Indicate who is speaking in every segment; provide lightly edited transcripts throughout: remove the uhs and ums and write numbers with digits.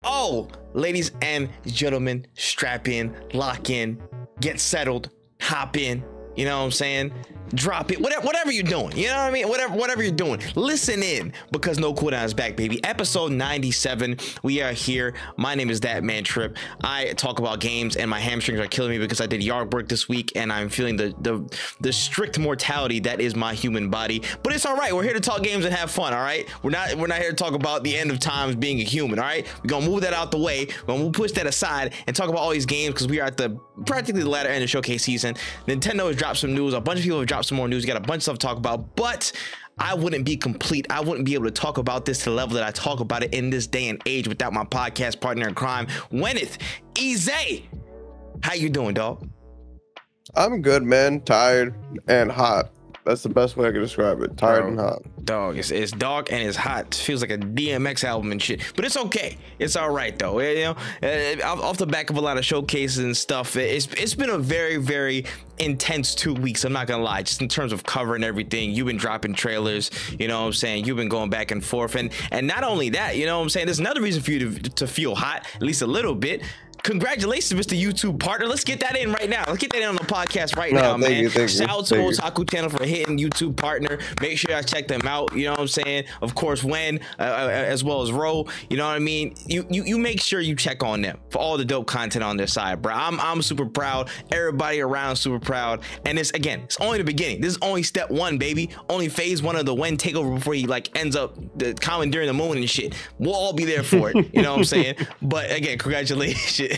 Speaker 1: Oh, ladies and gentlemen, strap in, lock in, get settled, hop in. You know what I'm saying? Drop it, whatever you're doing. You know what I mean? Whatever you're doing, listen in, because No Cooldown is back, baby. Episode 97. We are here. My name is That Man Trip. I talk about games, and my hamstrings are killing me because I did yard work this week, and I'm feeling the strict mortality that is my human body. But it's all right. We're here to talk games and have fun. All right. We're not here to talk about the end of times being a human. All right. We're gonna move that out the way. We'll push that aside and talk about all these games because we are at the practically the latter end of showcase season. Nintendo has dropped some news. A bunch of people have dropped some more news. We got a bunch of stuff to talk about, but I wouldn't be complete. I wouldn't be able to talk about this to the level that I talk about it in this day and age without my podcast partner in crime, Wenneth Eze. How you doing, dog?
Speaker 2: I'm good, man. Tired and hot. That's the best way I can describe it. Tired and hot.
Speaker 1: Dog, it's dark and it's hot. It feels like a DMX album and shit, but it's okay. It's all right though. You know, off the back of a lot of showcases and stuff, it's been a very, very intense 2 weeks. I'm not gonna lie, just in terms of covering everything. You've been dropping trailers, you know what I'm saying? You've been going back and forth, and not only that, you know what I'm saying? There's another reason for you to feel hot, at least a little bit. Congratulations, Mr. YouTube partner. Let's get that in right now. Let's get that in on the podcast right now, man. Shout out to Otaku channel for hitting YouTube partner. Make sure y'all check them out. You know what I'm saying? Of course, Wen, as well as Ro. You know what I mean? You make sure you check on them for all the dope content on their side, bro. I'm super proud. Everybody around super proud. And it's only the beginning. This is only step one, baby. Only phase one of the Wen takeover before he like ends up commandeering the moon and shit. We'll all be there for it. You know what I'm saying? But again, congratulations.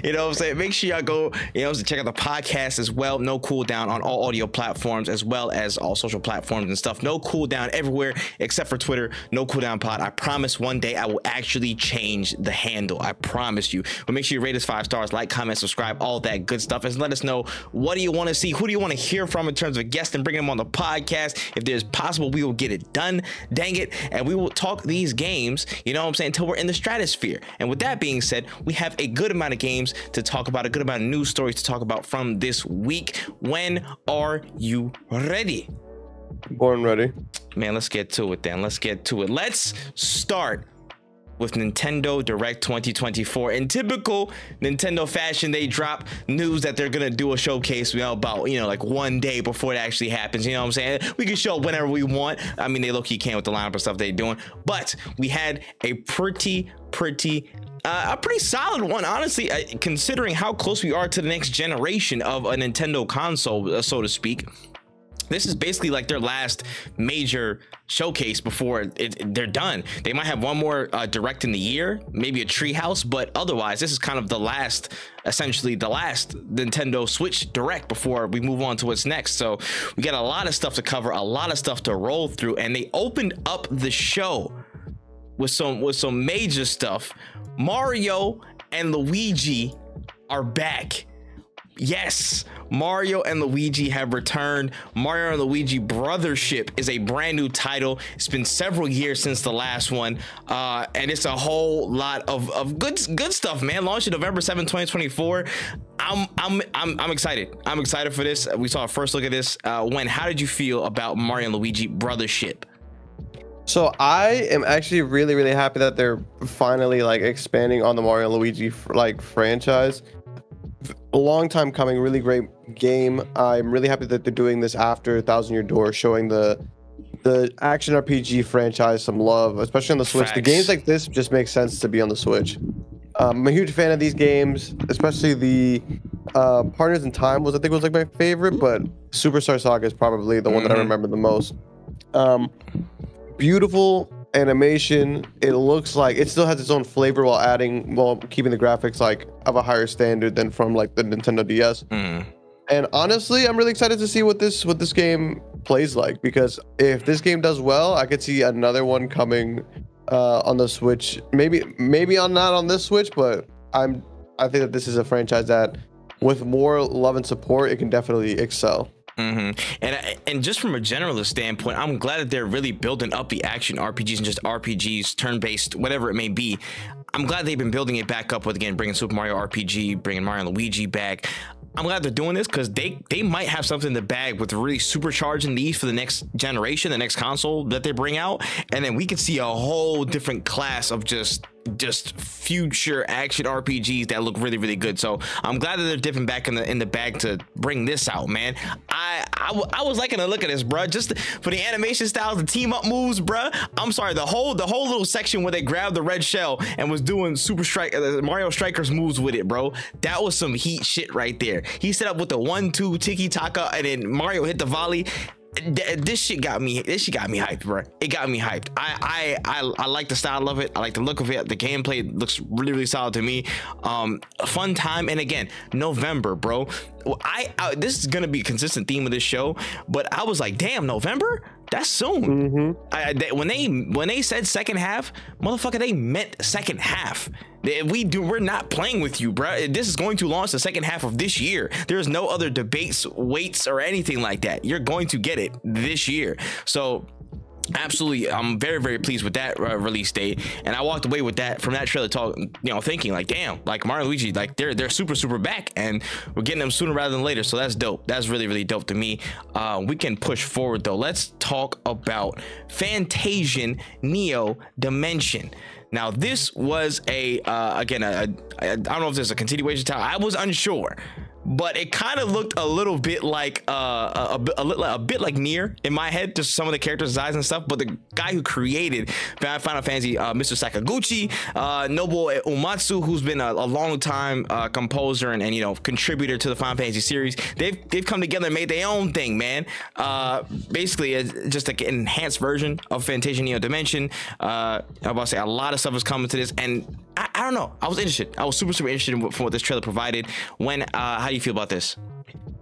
Speaker 1: You know what I'm saying? Make sure y'all go, you know, check out the podcast as well. No Cooldown on all audio platforms as well as all social platforms and stuff. No Cooldown everywhere except for Twitter. No Cooldown Pod. I promise one day I will actually change the handle. I promise you. But make sure you rate us 5 stars, like, comment, subscribe, all that good stuff, and let us know what do you want to see, who do you want to hear from in terms of guests and bringing them on the podcast. If there's possible, we will get it done. Dang it. And we will talk these games, you know what I'm saying, until we're in the stratosphere. And with that being said, we have a good amount of games to talk about, a good amount of news stories to talk about from this week. When are you ready?
Speaker 2: Born ready.
Speaker 1: Man, let's get to it then. Let's get to it. Let's start with Nintendo Direct 2024. In typical Nintendo fashion, they drop news that they're gonna do a showcase, you know, about, you know, like 1 day before it actually happens. You know what I'm saying? We can show up whenever we want. I mean, they low-key can with the lineup of stuff they're doing, but we had a pretty solid one, honestly, considering how close we are to the next generation of a Nintendo console, so to speak. This is basically like their last major showcase before they're done. They might have one more direct in the year, maybe a treehouse, but otherwise this is kind of the last, essentially the last Nintendo Switch Direct before we move on to what's next. So we got a lot of stuff to cover, a lot of stuff to roll through, and they opened up the show with some major stuff. Mario and Luigi are back. Yes, Mario and Luigi have returned. Mario and Luigi Brothership is a brand new title. It's been several years since the last one, and it's a whole lot of good stuff, man. Launched November 7th, 2024. I'm excited. I'm excited for this. We saw a first look at this. How did you feel about Mario and Luigi Brothership?
Speaker 2: So I am actually really, really happy that they're finally like expanding on the Mario and Luigi like franchise. A long time coming, really great game. I'm really happy that they're doing this after Thousand Year Door, showing the action RPG franchise some love, especially on the Switch. Facts. The games like this just make sense to be on the Switch. I'm a huge fan of these games, especially the Partners in Time I think was like my favorite, but Superstar Saga is probably the one that I remember the most. Beautiful animation. It looks like it still has its own flavor while keeping the graphics like of a higher standard than from like the Nintendo DS. And honestly, I'm really excited to see what this game plays like, because if this game does well, I could see another one coming on the Switch. Maybe not on this Switch, but I think that this is a franchise that with more love and support, it can definitely excel.
Speaker 1: And just from a generalist standpoint, I'm glad that they're really building up the action RPGs and just RPGs, turn-based, whatever it may be. I'm glad they've been building it back up with, again, bringing Super Mario RPG, bringing Mario and Luigi back. I'm glad they're doing this because they might have something in the bag with really supercharging these for the next generation, the next console that they bring out, and then we could see a whole different class of just just future action RPGs that look really, really good. So I'm glad that they're dipping back in the bag to bring this out, man. I was liking the look of this, bro. Just for the animation styles, the team up moves, bro. I'm sorry, the whole little section where they grabbed the red shell and was doing Mario Strikers moves with it, bro. That was some heat shit right there. He set up with the 1-2 tiki taka, and then Mario hit the volley. This shit got me hyped, bro. It got me hyped. I like the style of it. I like the look of it. The gameplay looks really, really solid to me. A fun time. And again, November, bro. This is gonna be a consistent theme of this show, but I was like, damn, November? That's soon. When they said second half, motherfucker, they meant second half. We're not playing with you, bro. This is going to launch the second half of this year. There's no other debates, waits, or anything like that. You're going to get it this year. So absolutely, I'm very, very pleased with that release date, and I walked away with that from that trailer thinking like, damn, like Mario and Luigi, like they're super back, and we're getting them sooner rather than later. So that's dope. That's really, really dope to me. We can push forward though. Let's talk about Fantasian NEO Dimension. Now this was I don't know if there's a continuation time. I was unsure, but it kind of looked a little bit like a bit like Nier in my head, just some of the character designs and stuff. But the guy who created Final Fantasy, Mr. Sakaguchi, Nobuo Uematsu, who's been a long time composer and contributor to the Final Fantasy series, they've come together and made their own thing, man. Basically, it's just like an enhanced version of Fantasian NEO Dimension. I'm about to say a lot of stuff is coming to this, and I don't know. I was interested. I was super interested in what this trailer provided. How do you feel about this?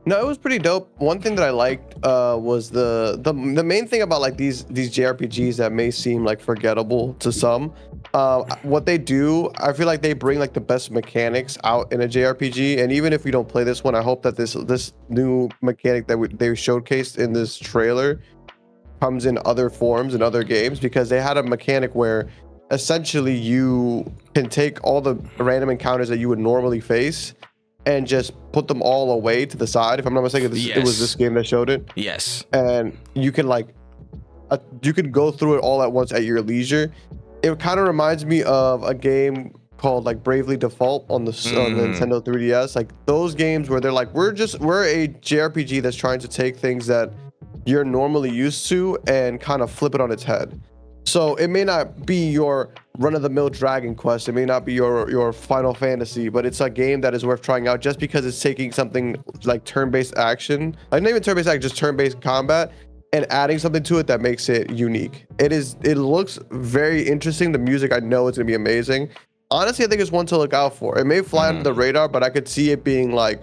Speaker 2: No, it was pretty dope. One thing that I liked was the main thing about like these JRPGs that may seem like forgettable to some. What they do, I feel like they bring like the best mechanics out in a JRPG. And even if we don't play this one, I hope that this new mechanic that they showcased in this trailer comes in other forms in other games, because they had a mechanic where essentially you can take all the random encounters that you would normally face and just put them all away to the side. If I'm not mistaken, it was this game that showed it.
Speaker 1: Yes.
Speaker 2: And you can you could go through it all at once at your leisure. It kind of reminds me of a game called like Bravely Default on the Nintendo 3DS. Like those games where they're like, we're a JRPG that's trying to take things that you're normally used to and kind of flip it on its head. So it may not be your run-of-the-mill Dragon Quest, it may not be your Final Fantasy, but it's a game that is worth trying out just because it's taking something like turn-based action, like not even turn-based action, just turn-based combat, and adding something to it that makes it unique. It looks very interesting. The music, I know it's gonna be amazing. Honestly, I think it's one to look out for. It may fly under the radar, but I could see it being like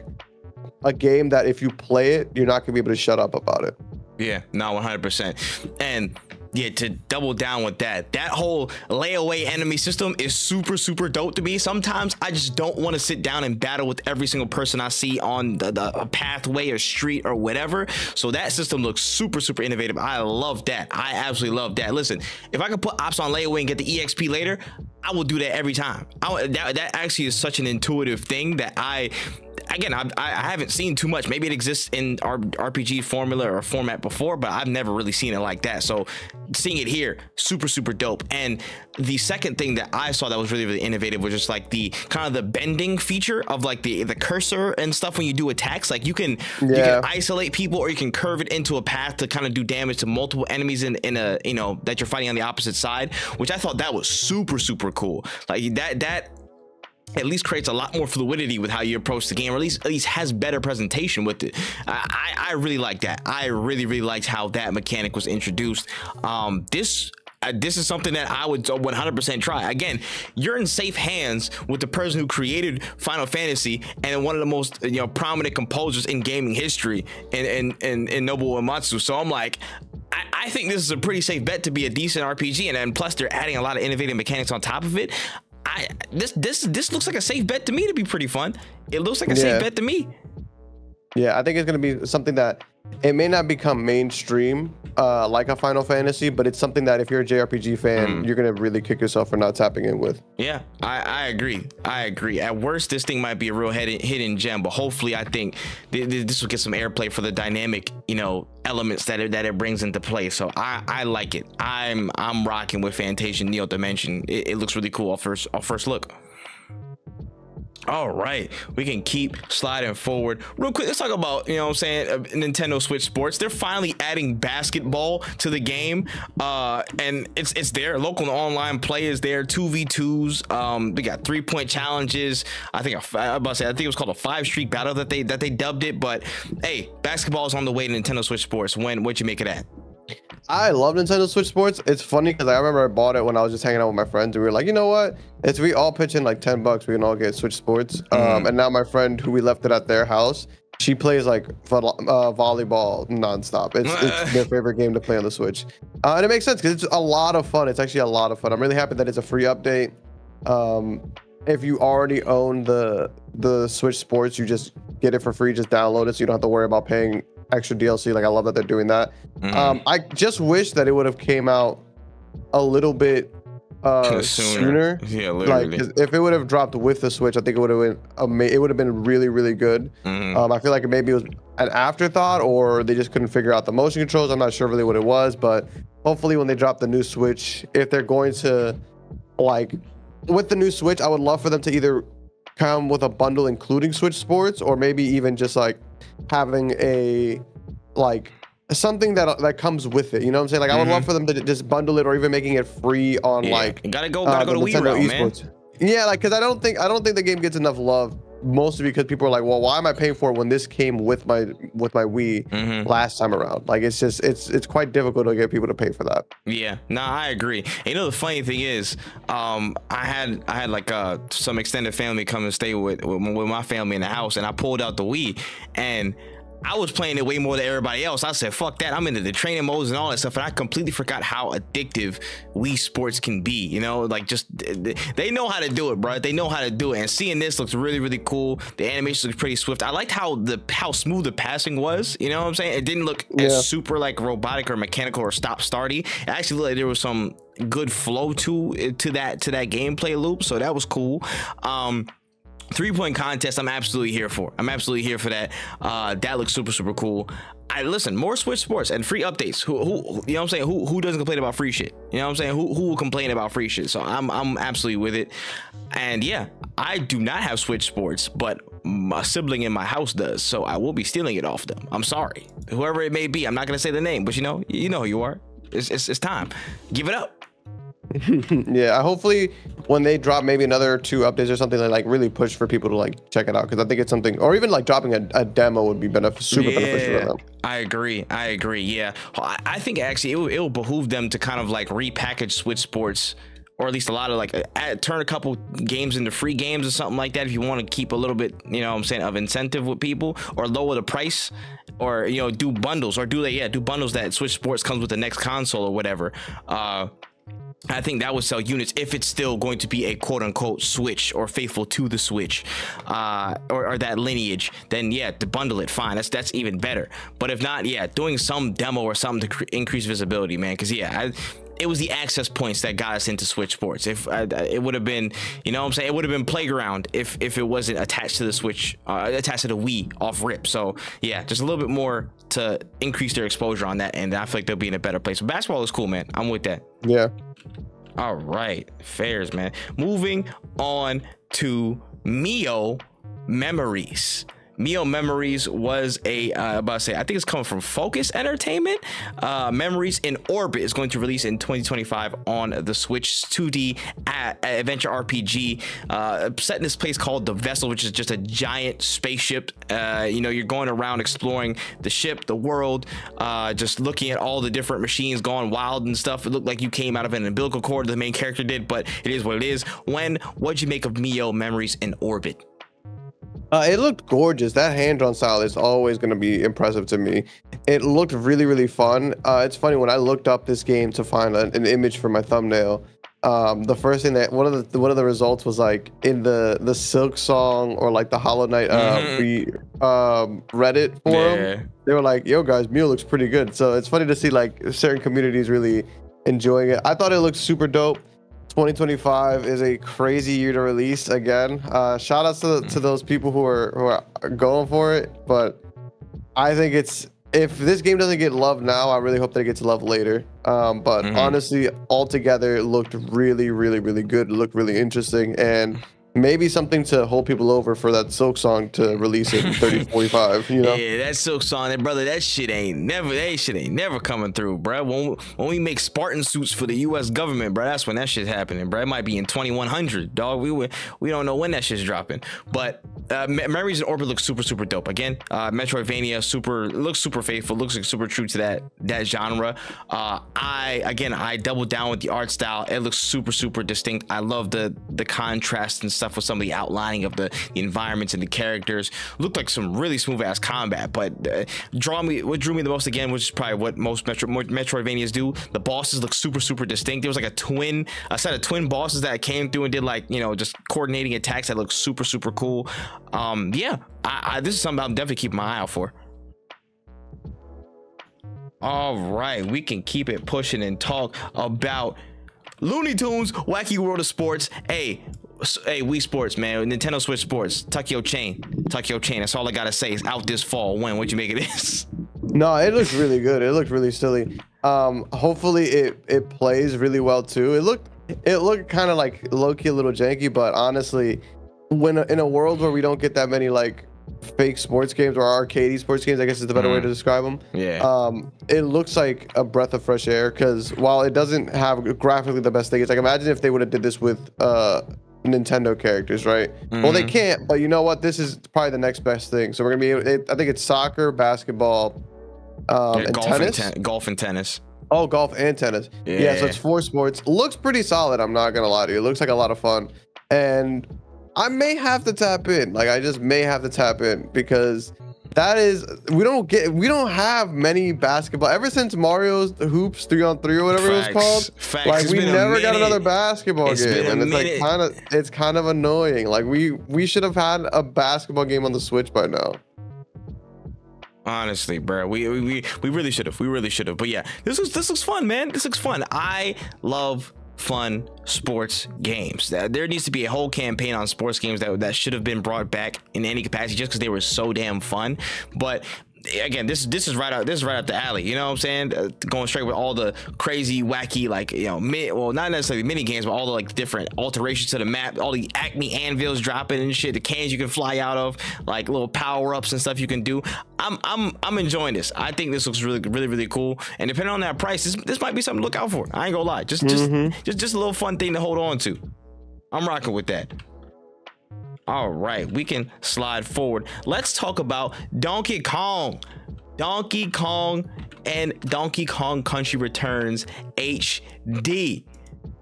Speaker 2: a game that if you play it, you're not gonna be able to shut up about it.
Speaker 1: Yeah, no, 100%. And yeah, to double down with that whole layaway enemy system is super dope to me. Sometimes I just don't want to sit down and battle with every single person I see on the pathway or street or whatever. So that system looks super innovative. I love that. I absolutely love that. Listen, if I could put ops on layaway and get the EXP later, I will do that every time. That actually is such an intuitive thing that I haven't seen too much. Maybe it exists in our RPG formula or format before, but I've never really seen it like that. So seeing it here, super dope. And the second thing that I saw that was really innovative was just like the kind of the bending feature of like the cursor and stuff when you do attacks. Like you can isolate people, or you can curve it into a path to kind of do damage to multiple enemies in a that you're fighting on the opposite side, which I thought that was super cool. Like that at least creates a lot more fluidity with how you approach the game, or at least has better presentation with it. I really like that. I really liked how that mechanic was introduced. This is something that I would 100% try. Again, you're in safe hands with the person who created Final Fantasy and one of the most prominent composers in gaming history, in Nobuo Uematsu. So I'm like, I think this is a pretty safe bet to be a decent RPG, and then plus they're adding a lot of innovative mechanics on top of it. This looks like a safe bet to me to be pretty fun. It looks like a safe bet to me.
Speaker 2: Yeah, I think it's going to be something that It may not become mainstream like a Final Fantasy, but it's something that if you're a JRPG fan, you're gonna really kick yourself for not tapping in with.
Speaker 1: Yeah, I agree. I agree. At worst, this thing might be a real hidden gem, but hopefully, I think this will get some airplay for the dynamic, elements that it brings into play. So I like it. I'm rocking with Fantasian NEO Dimension. It looks really cool off first look. All right, we can keep sliding forward real quick. Let's talk about, Nintendo Switch Sports. They're finally adding basketball to the game, and it's there. Local and online play is there. 2v2s. They got 3-point challenges. I think it was called a 5-streak battle that they dubbed it. But hey, basketball is on the way to Nintendo Switch Sports. What'd you make of that?
Speaker 2: I love Nintendo Switch Sports. It's funny because I remember I bought it when I was just hanging out with my friends, and we were like, you know what? If we all pitch in like $10, we can all get Switch Sports. And now my friend who we left it at their house, she plays like volleyball nonstop. It's their favorite game to play on the Switch, and it makes sense because it's a lot of fun. It's actually a lot of fun. I'm really happy that it's a free update. If you already own the Switch Sports, you just get it for free. Just download it, so you don't have to worry about paying extra DLC. Like, I love that they're doing that. I just wish that it would have came out a little bit sooner. Yeah, literally. Like, if it would have dropped with the Switch, I think it would have been it would have been really, really good. I feel like maybe it was an afterthought, or they just couldn't figure out the motion controls. I'm not sure really what it was, but hopefully when they drop the new Switch, if they're going to, like, with the new Switch, I would love for them to either come with a bundle including Switch Sports, or maybe even just like having a something that comes with it. You know what I'm saying? Like, I would love for them to just bundle it, or even making it free on gotta go to Wii route, man. Yeah, like, because I don't think the game gets enough love, mostly because people are like, well, why am I paying for it when this came with my Wii last time around? Like, it's just it's quite difficult to get people to pay for that. Yeah,
Speaker 1: no, I agree. And the funny thing is, I had like some extended family come and stay with my family in the house, and I pulled out the Wii, and I was playing it way more than everybody else. I said, fuck that. I'm into the training modes and all that stuff. And I completely forgot how addictive Wii Sports can be. Like, just, they know how to do it, bro. They know how to do it. And seeing this looks really, really cool. The animation looks pretty swift. I liked how smooth the passing was. You know what I'm saying? It didn't look as super like robotic or mechanical or stop-starty. It actually looked like there was some good flow to that gameplay loop. So that was cool. 3-point contest, I'm absolutely here for. I'm absolutely here for that. That looks super, super cool. Listen, more Switch Sports and free updates. Who you know what I'm saying? Who doesn't complain about free shit? You know what I'm saying? Who will complain about free shit? So I'm absolutely with it. And yeah, I do not have Switch Sports, but a sibling in my house does. So I will be stealing it off them. I'm sorry, whoever it may be. I'm not gonna say the name, but you know who you are. It's time. Give it up.
Speaker 2: Yeah, hopefully when they drop maybe another 2 updates or something, they like really push for people to like check it out, because I think it's something, or even like dropping a demo would be super beneficial for them.
Speaker 1: I agree. Yeah, I think actually it will behoove them to kind of like repackage Switch Sports, or at least a lot of like turn a couple games into free games or something like that, if you want to keep a little bit, of incentive with people, or lower the price, or do bundles, or do bundles that Switch Sports comes with the next console or whatever. I think that would sell units if it's still going to be a quote unquote Switch, or faithful to the Switch, or that lineage. Then yeah, to bundle it, fine. That's even better. But if not, yeah, doing some demo or something to increase visibility, man. Because yeah, it was the access points that got us into Switch Sports. If it would have been, it would have been Playground if it wasn't attached to the Switch, attached to the Wii off rip. So yeah, just a little bit more to increase their exposure on that, and I feel like they'll be in a better place. But basketball is cool, man. I'm with that.
Speaker 2: Yeah.
Speaker 1: All right, fairs, man. Moving on to Neo Memories. Neo Memories was I think it's coming from Focus Entertainment. Memories in Orbit is going to release in 2025 on the Switch. 2D adventure RPG set in this place called The Vessel, which is just a giant spaceship. You're going around exploring the ship, the world, just looking at all the different machines going wild and stuff. It looked like you came out of an umbilical cord, the main character did, but it is what it is. What'd you make of Neo Memories in Orbit?
Speaker 2: It looked gorgeous. That hand-drawn style is always going to be impressive to me. It looked really, really fun. It's funny, when I looked up this game to find an image for my thumbnail, the first thing that one of the results was like in the Silk Song, or like the Hollow Knight Reddit forum. They were like, "Yo, guys, Mew looks pretty good." So it's funny to see like certain communities really enjoying it. I thought it looked super dope. 2025 is a crazy year to release again. Shout outs to those people who are going for it, but I think if this game doesn't get love now, I really hope that it gets love later. But honestly, altogether, it looked really, really, really good. It looked really interesting, and maybe something to hold people over for that Silk song to release it in 3045, you know?
Speaker 1: Yeah, that Silk song, brother, that shit ain't never coming through, bro. When we make Spartan suits for the U.S. government, bro, that's when that shit's happening, bro. It might be in 2100, dog. We don't know when that shit's dropping. But Memories in Orbit looks super, super dope. Again, Metroidvania, looks super faithful, looks like super true to that genre. I doubled down with the art style. It looks super, super distinct. I love the contrast and stuff with some of the outlining of the environments and the characters. Looked like some really smooth ass combat, but what drew me the most again, which is probably what most Metroidvanias do, the bosses look super, super distinct. There was like a set of twin bosses that came through and did like, you know, just coordinating attacks that looked super, super cool. Yeah, this is something I'm definitely keeping my eye out for. All right, we can keep it pushing and talk about Looney Tunes Wacky World of Sports. Hey, Wii Sports, man, Nintendo Switch Sports, tuck your chain. That's all I gotta say. It's out this fall. What'd you make of this?
Speaker 2: No, it looks really good. It looked really silly. Hopefully it plays really well too. It looked kind of like low-key a little janky, but honestly, when in a world where we don't get that many like fake sports games or arcadey sports games, I guess is the better way to describe them.
Speaker 1: Yeah.
Speaker 2: It looks like a breath of fresh air, because while it doesn't have graphically the best thing, it's like, imagine if they would have did this with Nintendo characters, right? Well, they can't, but you know what? This is probably the next best thing. So we're gonna be I think it's soccer, basketball, and tennis.
Speaker 1: Golf and tennis.
Speaker 2: Oh, golf and tennis. Yeah, so it's 4 sports. Looks pretty solid, I'm not gonna lie to you. It looks like a lot of fun. And I may have to tap in. Like, I just may have to tap in, because we don't have many basketball ever since Mario's Hoops 3-on-3 or whatever it was called.
Speaker 1: Facts.
Speaker 2: Like, we never got another basketball game, and it's kind of annoying. Like, we should have had a basketball game on the Switch by now.
Speaker 1: Honestly, bro, we really should have. But yeah, this looks fun, man. This looks fun. I love fun sports games. There needs to be a whole campaign on sports games that should have been brought back in any capacity, just because they were so damn fun. But again, this is right out the alley, you know what I'm saying? Going straight with all the crazy, wacky, like, you know, well, not necessarily mini games, but all the like different alterations to the map, all the Acme anvils dropping and shit, the cans you can fly out of, like little power-ups and stuff you can do. I'm enjoying this. I think this looks really, really, really cool. And depending on that price, this might be something to look out for. I ain't gonna lie. Just a little fun thing to hold on to. I'm rocking with that. All right, we can slide forward. Let's talk about Donkey Kong. Donkey Kong and Donkey Kong Country Returns HD.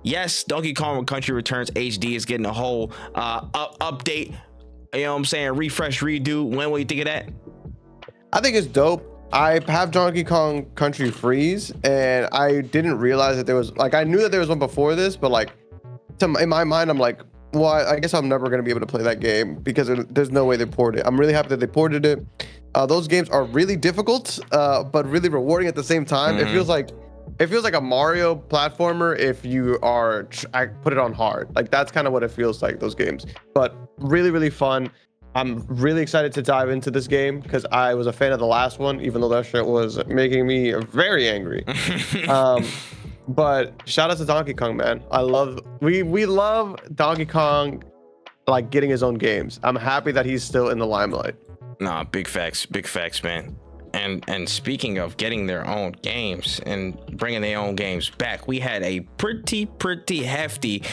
Speaker 1: Yes, Donkey Kong Country Returns HD is getting a whole update. You know what I'm saying? Refresh, redo. What do you think of that?
Speaker 2: I think it's dope. I have Donkey Kong Country Freeze, and I didn't realize that there was, like, I knew that there was one before this, but like, in my mind, I'm like, well, I guess I'm never going to be able to play that game, because there's no way they ported it. I'm really happy that they ported it. Those games are really difficult, but really rewarding at the same time. It feels like a Mario platformer if you I put it on hard. Like, that's kind of what it feels like, those games. But really, really fun. I'm really excited to dive into this game, because I was a fan of the last one, even though that shit was making me very angry. But shout out to Donkey Kong, man. We love Donkey Kong, like, getting his own games. I'm happy that he's still in the limelight.
Speaker 1: Nah, big facts, man. And speaking of getting their own games and bringing their own games back, we had a pretty hefty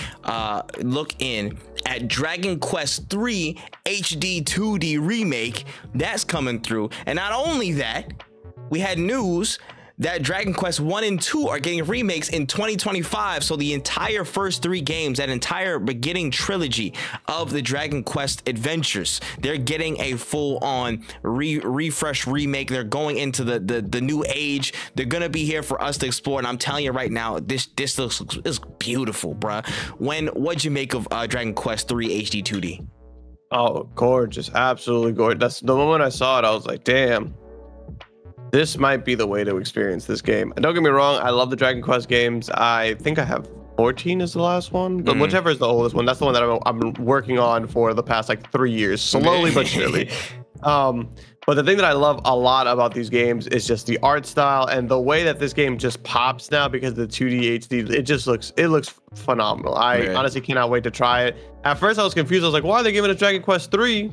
Speaker 1: look in at Dragon Quest III HD 2D remake that's coming through. And not only that, we had news that Dragon Quest 1 and 2 are getting remakes in 2025. So the entire first 3 games, that entire beginning trilogy of the Dragon Quest adventures, they're getting a full-on refresh remake. They're going into the new age. They're gonna be here for us to explore. And I'm telling you right now, this looks beautiful, bruh. What'd you make of Dragon Quest 3 HD 2D?
Speaker 2: Oh, gorgeous. Absolutely gorgeous. That's the moment I saw it, I was like, damn, this might be the way to experience this game. And don't get me wrong, I love the Dragon Quest games. I think I have 14 is the last one, but whichever is the oldest one, that's the one that I've been working on for the past like 3 years, slowly but surely. But the thing that I love a lot about these games is just the art style and the way that this game just pops now because of the 2D HD. It looks phenomenal. I honestly cannot wait to try it. At first I was confused. I was like, why are they giving us Dragon Quest 3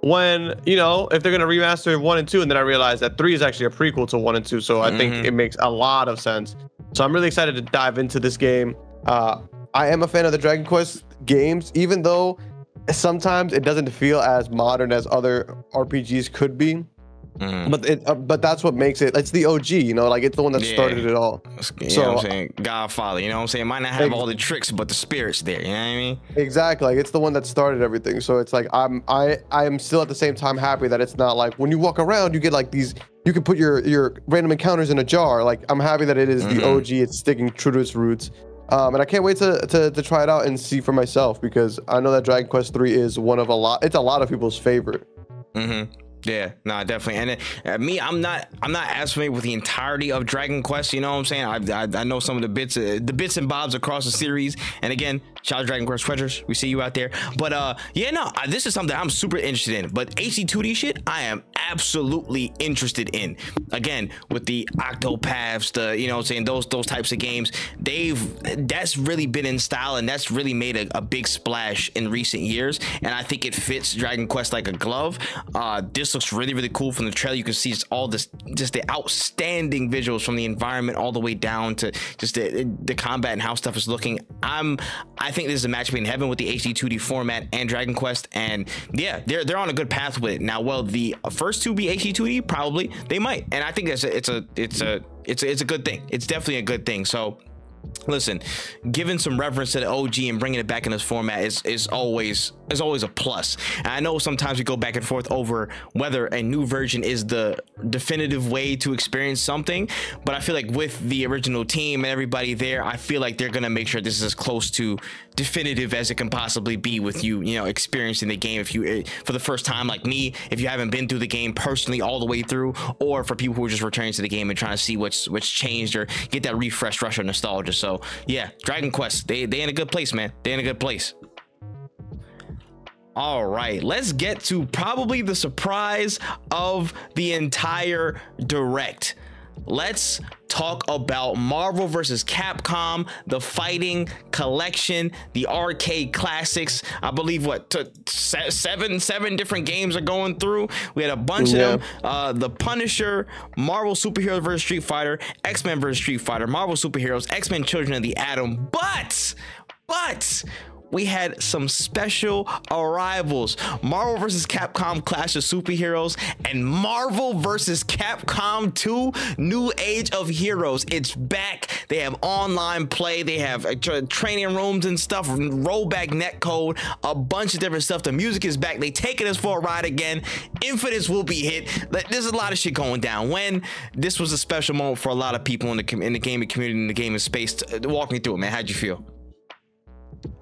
Speaker 2: when, you know, if they're going to remaster 1 and 2? And then I realized that 3 is actually a prequel to 1 and 2. So I think it makes a lot of sense. So I'm really excited to dive into this game. I am a fan of the Dragon Quest games, even though sometimes it doesn't feel as modern as other RPGs could be. But that's what makes it. It's the OG, you know, like it's the one that started it all.
Speaker 1: You know what I'm saying? Godfather, you know what I'm saying? Might not have all the tricks, but the spirit's there. You know what I mean?
Speaker 2: Exactly. Like it's the one that started everything. So it's like I am still at the same time happy that it's not like when you walk around you get like these. You can put your random encounters in a jar. Like I'm happy that it is the OG. It's sticking true to its roots. And I can't wait to try it out and see for myself because I know that Dragon Quest 3 is it's a lot of people's favorite.
Speaker 1: Yeah, no, definitely. And me, I'm not as familiar with the entirety of Dragon Quest. You know what I'm saying? I know some of the bits and bobs across the series. And again, shout out to Dragon Quest treasures. We see you out there. But yeah, no, this is something I'm super interested in. But HD2D shit, I am absolutely interested in. Again, with the Octopaths, you know what I'm saying, those types of games, that's really been in style and that's really made a big splash in recent years. And I think it fits Dragon Quest like a glove. This looks really cool. From the trailer you can see just the outstanding visuals from the environment all the way down to just the combat and how stuff is looking. I think this is a match made in heaven with the HD 2D format and Dragon Quest, and yeah, they're on a good path with it. Now, will the first two be HD 2D? Probably. They might, and I think it's a good thing. It's definitely a good thing. So listen, giving some reference to the OG and bringing it back in this format is always a plus. And I know sometimes we go back and forth over whether a new version is the definitive way to experience something, but I feel like with the original team and everybody there, I feel like they're gonna make sure this is as close to definitive as it can possibly be with you know, experiencing the game if you for the first time, like me, if you haven't been through the game personally all the way through, or for people who are just returning to the game and trying to see what's changed or get that refresh rush of nostalgia. So yeah, Dragon Quest, they in a good place, man. They in a good place. All right, let's get to probably the surprise of the entire direct. Let's talk about Marvel vs. Capcom, the fighting collection, the arcade classics. I believe seven different games are going through. We had a bunch of them. The Punisher, Marvel Superheroes vs. Street Fighter, X-Men vs. Street Fighter, Marvel Superheroes, X-Men Children of the Atom. But we had some special arrivals. Marvel vs. Capcom Clash of Superheroes and Marvel vs. Capcom 2 New Age of Heroes. It's back. They have online play. They have training rooms and stuff, rollback netcode, a bunch of different stuff. The music is back. They taking us for a ride again. Infinites will be hit. There's a lot of shit going down. When this was a special moment for a lot of people in the gaming community, in the gaming space. Walk me through it, man. How'd you feel?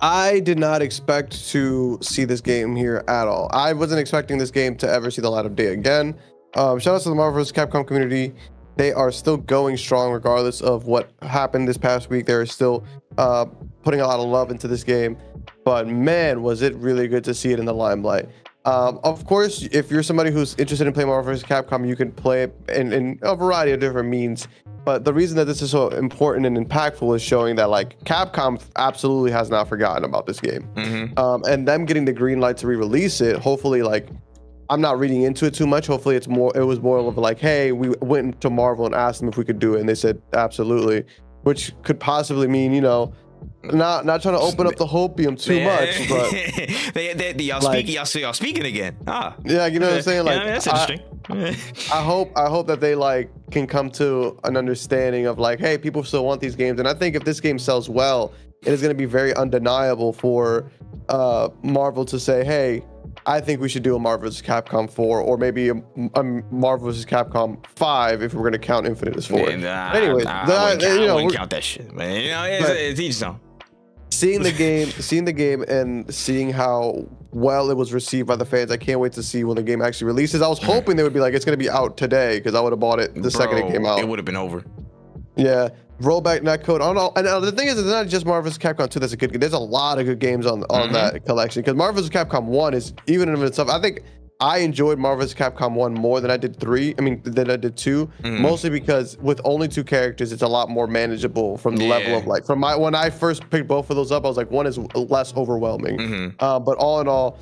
Speaker 2: I did not expect to see this game here at all. I wasn't expecting this game to ever see the light of day again. Shout out to the Marvel vs. Capcom community. They are still going strong regardless of what happened this past week. They're still putting a lot of love into this game. But man, was it really good to see it in the limelight. Of course, if you're somebody who's interested in playing Marvel vs. Capcom, you can play it in a variety of different means. But the reason that this is so important and impactful is showing that like Capcom absolutely has not forgotten about this game. And them getting the green light to re-release it, hopefully, like, I'm not reading into it too much. Hopefully it was more of like, hey, we went to Marvel and asked them if we could do it, and they said absolutely, which could possibly mean, you know, not trying to open up the hopium too much, but
Speaker 1: y'all speaking again.
Speaker 2: Yeah, you know what I'm saying? Like,
Speaker 1: that's interesting.
Speaker 2: I hope that they like can come to an understanding of like, hey, people still want these games, and I think if this game sells well, it is going to be very undeniable for Marvel to say, hey, I think we should do a Marvel vs. Capcom 4, or maybe a Marvel vs. Capcom 5 if we're going to count Infinite as 4. Anyway,
Speaker 1: I wouldn't count that shit, man. You know, it's each zone.
Speaker 2: Seeing the game and seeing how well it was received by the fans. I can't wait to see when the game actually releases. I was hoping they would be like, it's going to be out today, because I would have bought it the second it came out.
Speaker 1: It would have been over.
Speaker 2: Yeah, rollback netcode. I don't know. And the thing is, it's not just Marvel vs. Capcom 2 that's a good game. There's a lot of good games on that collection, because Marvel vs. Capcom 1 is, even in itself, I think I enjoyed Marvel vs. Capcom 1 more than I did 3. I mean, than I did 2. Mostly because with only 2 characters, it's a lot more manageable from the level of like, when I first picked both of those up, I was like, 1 is less overwhelming. But all in all,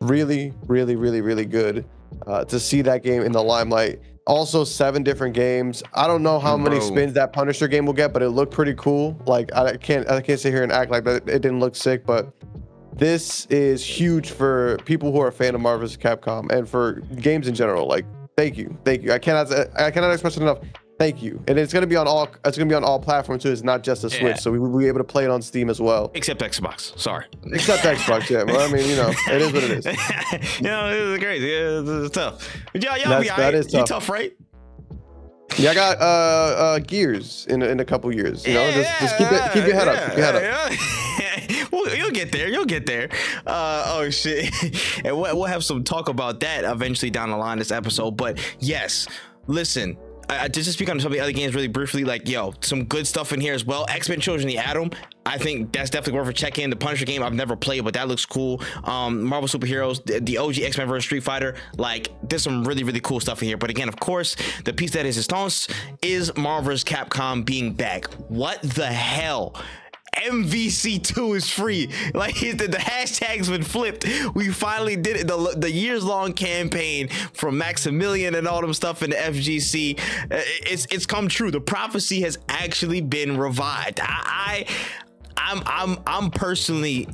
Speaker 2: really, really, really, really good to see that game in the limelight. Also, 7 different games. I don't know how many spins that Punisher game will get, but it looked pretty cool. Like, I can't sit here and act like that it didn't look sick, but this is huge for people who are a fan of Marvel vs. Capcom and for games in general. Like, thank you. I cannot express it enough. Thank you. And it's gonna be on all platforms too. It's not just a Switch, so we will be able to play it on Steam as well.
Speaker 1: Except Xbox. Sorry.
Speaker 2: Except Xbox, yeah. Well, I mean, you know, it is what it is.
Speaker 1: You know, it's crazy. It's tough. But y'all be
Speaker 2: that is tough.
Speaker 1: You tough, right?
Speaker 2: Yeah, I got Gears in a couple years. You know, just keep your head up. Keep your head up.
Speaker 1: Well, you'll get there. You'll get there. Oh shit. And we'll have some talk about that eventually down the line this episode. But yes, listen. Just to speak on some of the other games really briefly, like, yo, some good stuff in here as well. X-Men Children of the Atom, I think that's definitely worth a check-in. The Punisher game I've never played, but that looks cool. Marvel Superheroes, the OG X-Men vs. Street Fighter, like, there's some really, really cool stuff in here. But again, of course, the piece that is resistance is Marvel vs. Capcom being back. What the hell? MVC2 is free. Like, the hashtags been flipped. We finally did it. The years-long campaign from Maximilian and all them stuff in the FGC, it's come true. The prophecy has actually been revived. I'm personally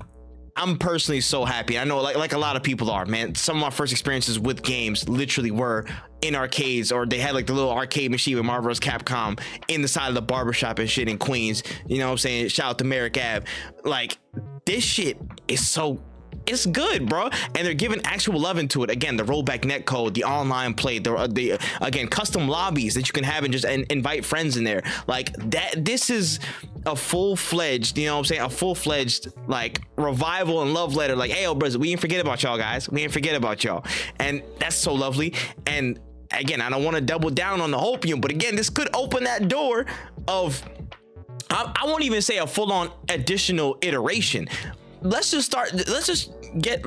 Speaker 1: so happy. I know, like a lot of people are, man. Some of my first experiences with games literally were in arcades, or they had like the little arcade machine with Marvel vs. Capcom in the side of the barbershop and shit in Queens. You know what I'm saying? Shout out to Merrick Ave. Like, this shit is so... It's good, bro, and they're giving actual love into it. Again, the rollback netcode, the online play, the again, custom lobbies that you can have and just invite friends in there. Like that, this is a full-fledged, you know what I'm saying, a full-fledged like revival and love letter. Like, hey, yo, brothers, we ain't forget about y'all, guys. We ain't forget about y'all, and that's so lovely. And again, I don't want to double down on the hopium, but again, this could open that door of, I won't even say a full-on additional iteration. Let's get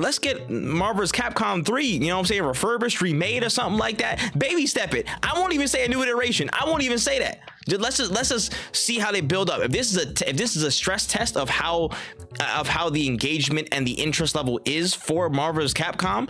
Speaker 1: Marvel vs. Capcom 3, you know what I'm saying, refurbished, remade, or something like that. Baby step it. I won't even say a new iteration. I won't even say that. Let's just see how they build up. If this is a stress test of how the engagement and the interest level is for Marvel vs. Capcom,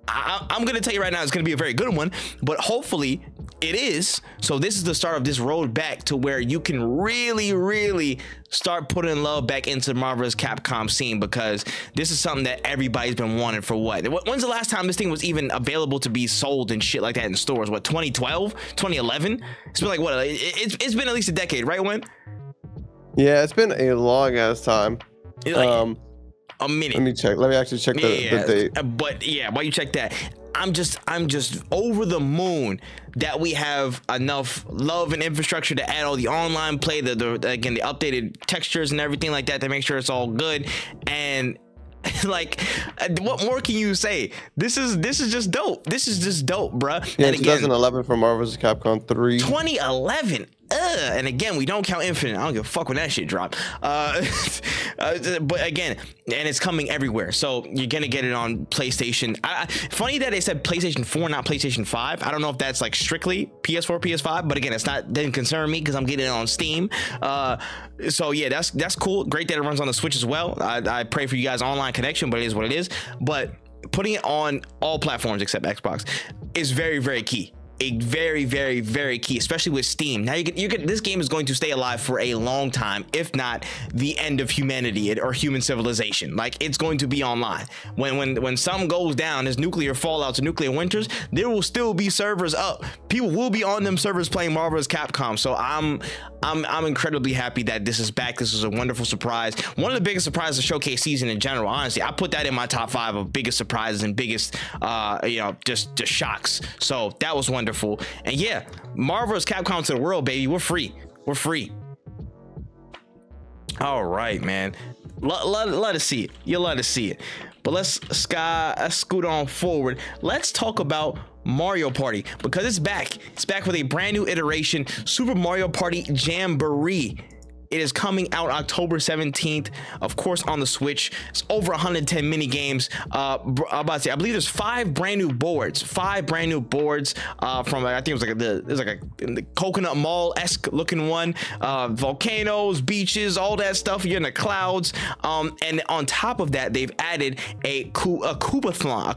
Speaker 1: I'm gonna tell you right now, it's gonna be a very good one, but hopefully it is. So this is the start of this road back to where you can really start putting love back into the Marvel vs. Capcom scene, because this is something that everybody's been wanting for what? When's the last time this thing was even available to be sold and shit like that in stores? What, 2012, 2011? It's been like, what? It's been at least a decade, right? When?
Speaker 2: Yeah, it's been a long ass time.
Speaker 1: A minute.
Speaker 2: Let me check. Let me actually check the date.
Speaker 1: But yeah, while you check that, I'm just over the moon that we have enough love and infrastructure to add all the online play, again, the updated textures and everything like that to make sure it's all good. And like, what more can you say? This is just dope. This is just dope, bruh.
Speaker 2: Yeah,
Speaker 1: and again,
Speaker 2: 2011 for Marvel vs. Capcom 3.
Speaker 1: 2011. And again, we don't count Infinite. I don't give a fuck when that shit dropped. But again, and it's coming everywhere, so you're gonna get it on PlayStation. Funny that they said PlayStation 4, not PlayStation 5. I don't know if that's like strictly PS4, PS5, but again, didn't concern me because I'm getting it on Steam. So yeah, that's cool. Great that it runs on the Switch as well. I pray for you guys' online connection, but it is what it is. But putting it on all platforms except Xbox is very, very key. A very, very, very key, especially with Steam. Now this game is going to stay alive for a long time, if not the end of humanity or human civilization. Like, it's going to be online. When something goes down, there's nuclear fallouts and nuclear winters, there will still be servers up. People will be on them servers playing Marvel vs. Capcom. So I'm incredibly happy that this is back. This is a wonderful surprise. One of the biggest surprises of showcase season in general. Honestly, I put that in my top 5 of biggest surprises and biggest, just shocks. So that was wonderful. And yeah, Marvel vs. Capcom to the world, baby. We're free. All right, man. Let us see it. You'll let us see it. But let's scoot on forward. Let's talk about Mario Party, because it's back. It's back with a brand new iteration, Super Mario Party Jamboree. It is coming out October 17th, of course, on the Switch. It's over 110 mini games. I'm about to say, I believe there's 5 brand new boards. 5 brand new boards from, I think it was like there's like the Coconut Mall-esque looking one. Volcanoes, beaches, all that stuff. You're in the clouds. And on top of that, they've added a Coupathlon.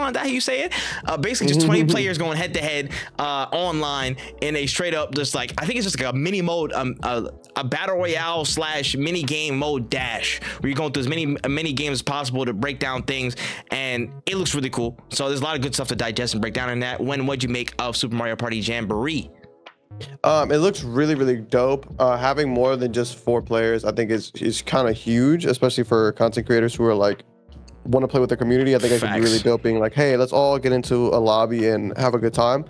Speaker 1: Is that how you say it? Basically, just 20 players going head to head online in a straight up, just like, I think it's just like a mini mode, a battle royale / mini game mode dash, where you're going through as many games as possible to break down things, and it looks really cool. So there's a lot of good stuff to digest and break down in that. What'd you make of Super Mario Party Jamboree?
Speaker 2: It looks really dope. Having more than just 4 players, I think is kind of huge, especially for content creators who are like want to play with their community. I think it could be really dope being like, hey, let's all get into a lobby and have a good time.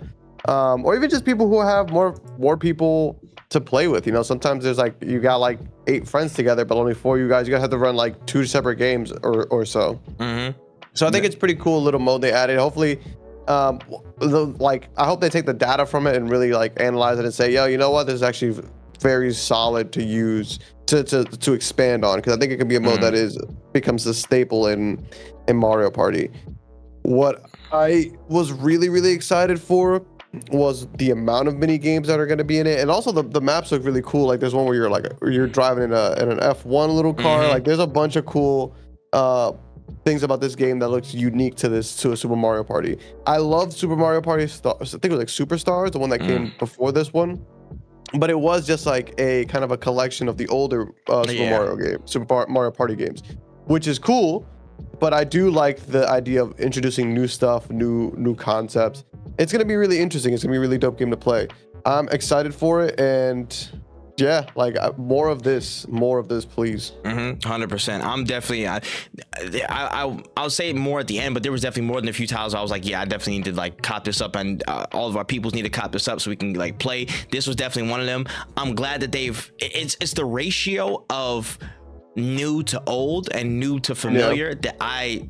Speaker 2: Or even just people who have more people to play with. You know, sometimes there's like, you got like 8 friends together, but only 4 of you guys. You guys have to run like 2 separate games or so. So I think it's pretty cool little mode they added. Hopefully, like, I hope they take the data from it and really like analyze it and say, yo, you know what, this is actually very solid to use to expand on, because I think it can be a mode that becomes a staple in Mario Party. What I was really excited for was the amount of mini games that are going to be in it, and also the maps look really cool. Like there's one where you're driving in an F1 little car. Like there's a bunch of cool things about this game that looks unique to a Super Mario Party. I love Super Mario Party I think it was like Superstars, the one that came before this one, but it was just like a kind of a collection of the older Super Mario Party games, which is cool. But I do like the idea of introducing new stuff, new concepts. It's going to be really interesting. It's going to be a really dope game to play. I'm excited for it, and yeah, like more of this, please.
Speaker 1: 100%. I'm definitely, I'll say more at the end, but there was definitely more than a few times I was like, yeah, I definitely need to like cop this up, and all of our peoples need to cop this up so we can like play. This was definitely one of them. I'm glad that it's the ratio of new to old and new to familiar that I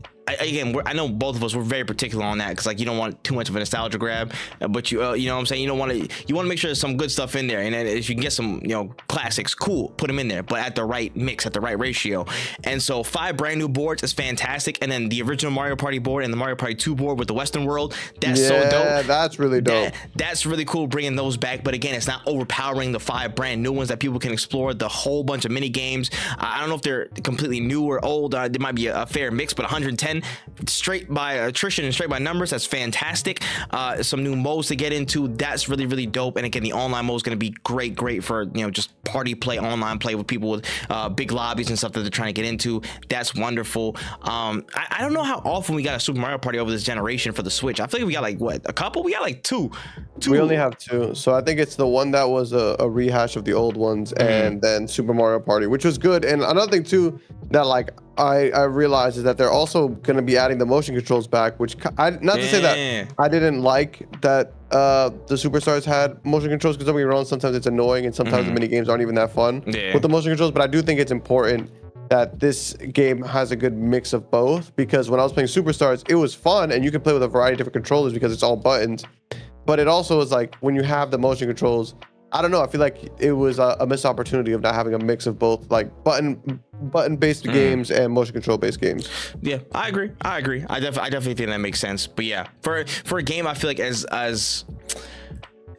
Speaker 1: know both of us were very particular on that, because like you don't want too much of a nostalgia grab, but you know what I'm saying, you want to make sure there's some good stuff in there, and then if you can get some classics, cool, put them in there, but at the right mix, at the right ratio. And so 5 brand new boards is fantastic, and then the original Mario Party board and the Mario Party 2 board with the Western world, that's so dope.
Speaker 2: Yeah, that's really dope.
Speaker 1: That's really cool bringing those back, but again, it's not overpowering the 5 brand new ones that people can explore the whole bunch of mini games. I don't know if they're completely new or old. There might be a fair mix, but 110 straight by attrition and straight by numbers, that's fantastic. Some new modes to get into, that's really dope. And again, the online mode is going to be great for just party play, online play with people with big lobbies and stuff that they're trying to get into. That's wonderful. I don't know how often we got a Super Mario Party over this generation for the Switch. I feel like we got like what, a couple? We got like two.
Speaker 2: We only have 2, so I think it's the one that was a rehash of the old ones, and then Super Mario Party, which was good. And another thing too that like I realized is that they're also going to be adding the motion controls back, which not to say that I didn't like that the Superstars had motion controls, because don't get me wrong, sometimes it's annoying and sometimes the mini games aren't even that fun with the motion controls, but I do think it's important that this game has a good mix of both, because when I was playing Superstars, it was fun and you can play with a variety of different controllers because it's all buttons, but it also is like when you have the motion controls, I don't know, I feel like it was a missed opportunity of not having a mix of both, like button-based games and motion control-based games. Yeah,
Speaker 1: I agree. I definitely think that makes sense. But yeah, for a game, I feel like as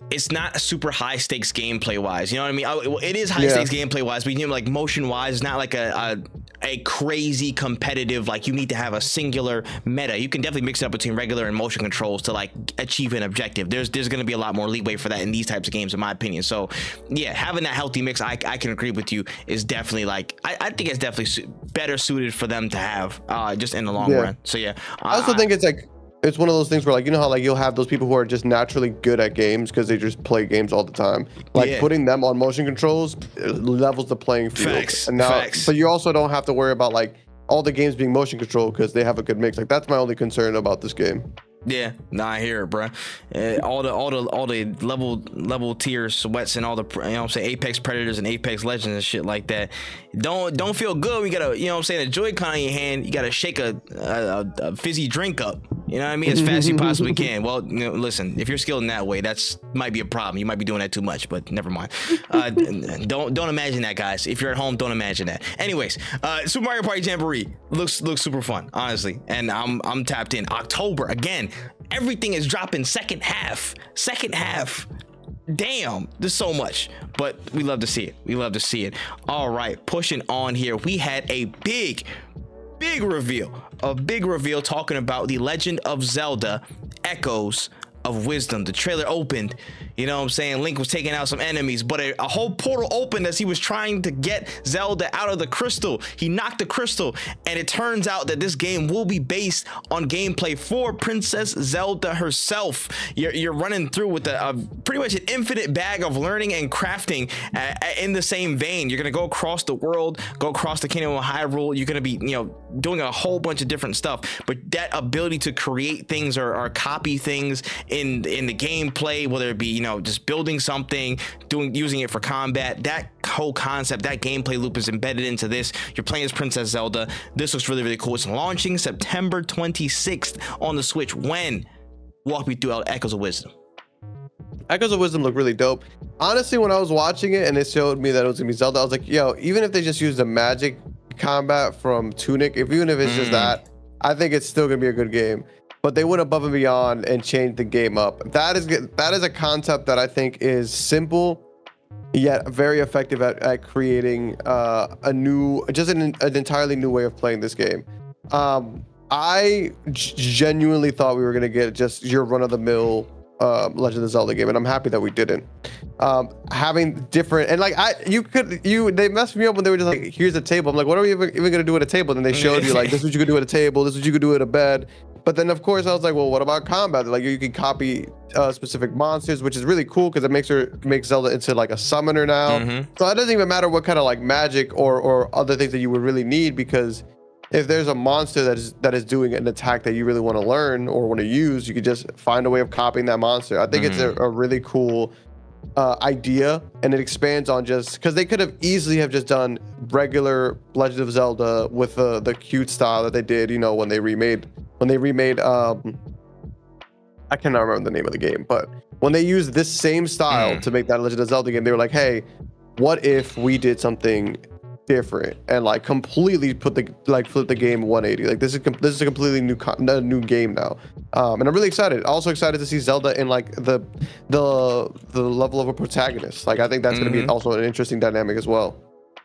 Speaker 1: it's not a super high stakes gameplay wise, you know what I mean? It is high stakes gameplay wise, but like motion wise, it's not like a crazy competitive, like you need to have a singular meta. You can definitely mix it up between regular and motion controls to like achieve an objective. There's going to be a lot more leeway for that in these types of games, in my opinion. So yeah, having that healthy mix, I can agree with you, is definitely like, I think it's definitely better suited for them to have just in the long run. So yeah,
Speaker 2: I also think it's like, it's one of those things where like, you know how like you'll have those people who are just naturally good at games because they just play games all the time, like putting them on motion controls levels the playing field.
Speaker 1: Facts.
Speaker 2: And now, but you also don't have to worry about like all the games being motion control because they have a good mix. Like that's my only concern about this game.
Speaker 1: Yeah, nah, I hear it, bro. All the level tier sweats and all the, you know what I'm saying, Apex Predators and Apex Legends and shit like that. Don't feel good. We gotta, you know what I'm saying, a Joy-Con in your hand. You gotta shake a fizzy drink up. You know what I mean? As fast as you possibly can. Well, you know, listen, if you're skilled in that way, that's might be a problem. You might be doing that too much, but never mind. Don't imagine that, guys. If you're at home, don't imagine that. Anyways, Super Mario Party Jamboree looks super fun, honestly, and I'm tapped in. October again. Everything is dropping second half. Damn, there's so much, but we love to see it. All right, pushing on here, we had a big reveal talking about the Legend of Zelda Echoes of Wisdom. The trailer opened, you know what I'm saying, Link was taking out some enemies, but a whole portal opened as he was trying to get Zelda out of the crystal. He knocked the crystal, and it turns out that this game will be based on gameplay for Princess Zelda herself. You're running through with pretty much an infinite bag of learning and crafting in the same vein. You're gonna go across the world, go across the Kingdom of Hyrule. You're gonna be, you know, doing a whole bunch of different stuff, but that ability to create things or copy things in the gameplay, whether it be, you know, just building something, using it for combat, that whole concept, that gameplay loop is embedded into this. You're playing as Princess Zelda. This looks really cool. It's launching September 26th on the Switch. When? Walk me through Echoes of Wisdom.
Speaker 2: Echoes of Wisdom look really dope. Honestly, when I was watching it and it showed me that it was gonna be Zelda, I was like, yo, even if they just use the magic combat from Tunic, even if it's just that, I think it's still gonna be a good game. But they went above and beyond and changed the game up. That is a concept that I think is simple yet very effective at creating an entirely new way of playing this game. I genuinely thought we were gonna get just your run-of-the-mill Legend of Zelda game, and I'm happy that we didn't. Having different, and like they messed me up when they were just like, here's a table. I'm like, what are we even gonna do at a table? And then they showed you like, this is what you could do at a table, this is what you could do at a bed. But then of course I was like, well, what about combat? Like you can copy specific monsters, which is really cool because it makes Zelda into like a summoner now. So it doesn't even matter what kind of like magic or other things that you would really need, because if there's a monster that is doing an attack that you really want to learn or want to use, you could just find a way of copying that monster. I think it's a really cool idea, and it expands on just because they could have easily have just done regular Legend of Zelda with the cute style that they did, you know, when they remade I cannot remember the name of the game, but when they used this same style to make that Legend of Zelda game, they were like, hey, what if we did something different and like completely flip the game 180? Like this is a completely new game now, and I'm really excited. Also excited to see Zelda in like the level of a protagonist. Like I think that's going to be also an interesting dynamic as well.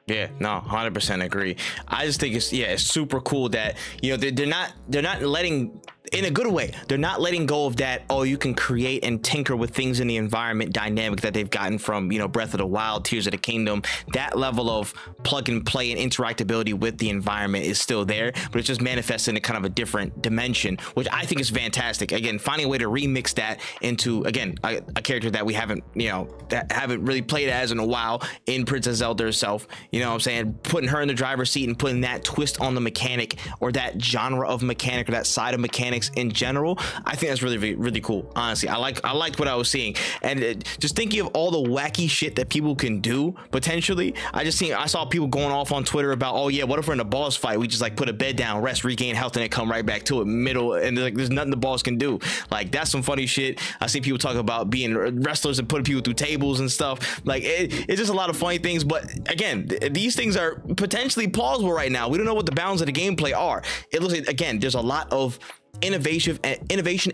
Speaker 1: Yeah, no, 100% agree. I just think it's super cool that, you know, they're not letting, in a good way, they're not letting go of that, oh, you can create and tinker with things in the environment dynamic that they've gotten from, you know, Breath of the Wild, Tears of the Kingdom. That level of plug and play and interactability with the environment is still there, but it's just manifested in a kind of a different dimension, which I think is fantastic. Again, finding a way to remix that into, again, a character that we haven't, you know, that haven't really played as in a while in Princess Zelda herself. You know what I'm saying? Putting her in the driver's seat and putting that twist on the mechanic, or that genre of mechanic, or that side of mechanics in general. I think that's really cool. Honestly, I liked what I was seeing, and just thinking of all the wacky shit that people can do potentially. I saw people going off on Twitter about, oh yeah, what if we're in a boss fight, we just like put a bed down, rest, regain health, and then come right back to it middle, and like there's nothing the boss can do. Like that's some funny shit. I see people talk about being wrestlers and putting people through tables and stuff. Like it's just a lot of funny things, but again, these things are potentially plausible right now. We don't know what the bounds of the gameplay are. It looks like, again, there's a lot of innovation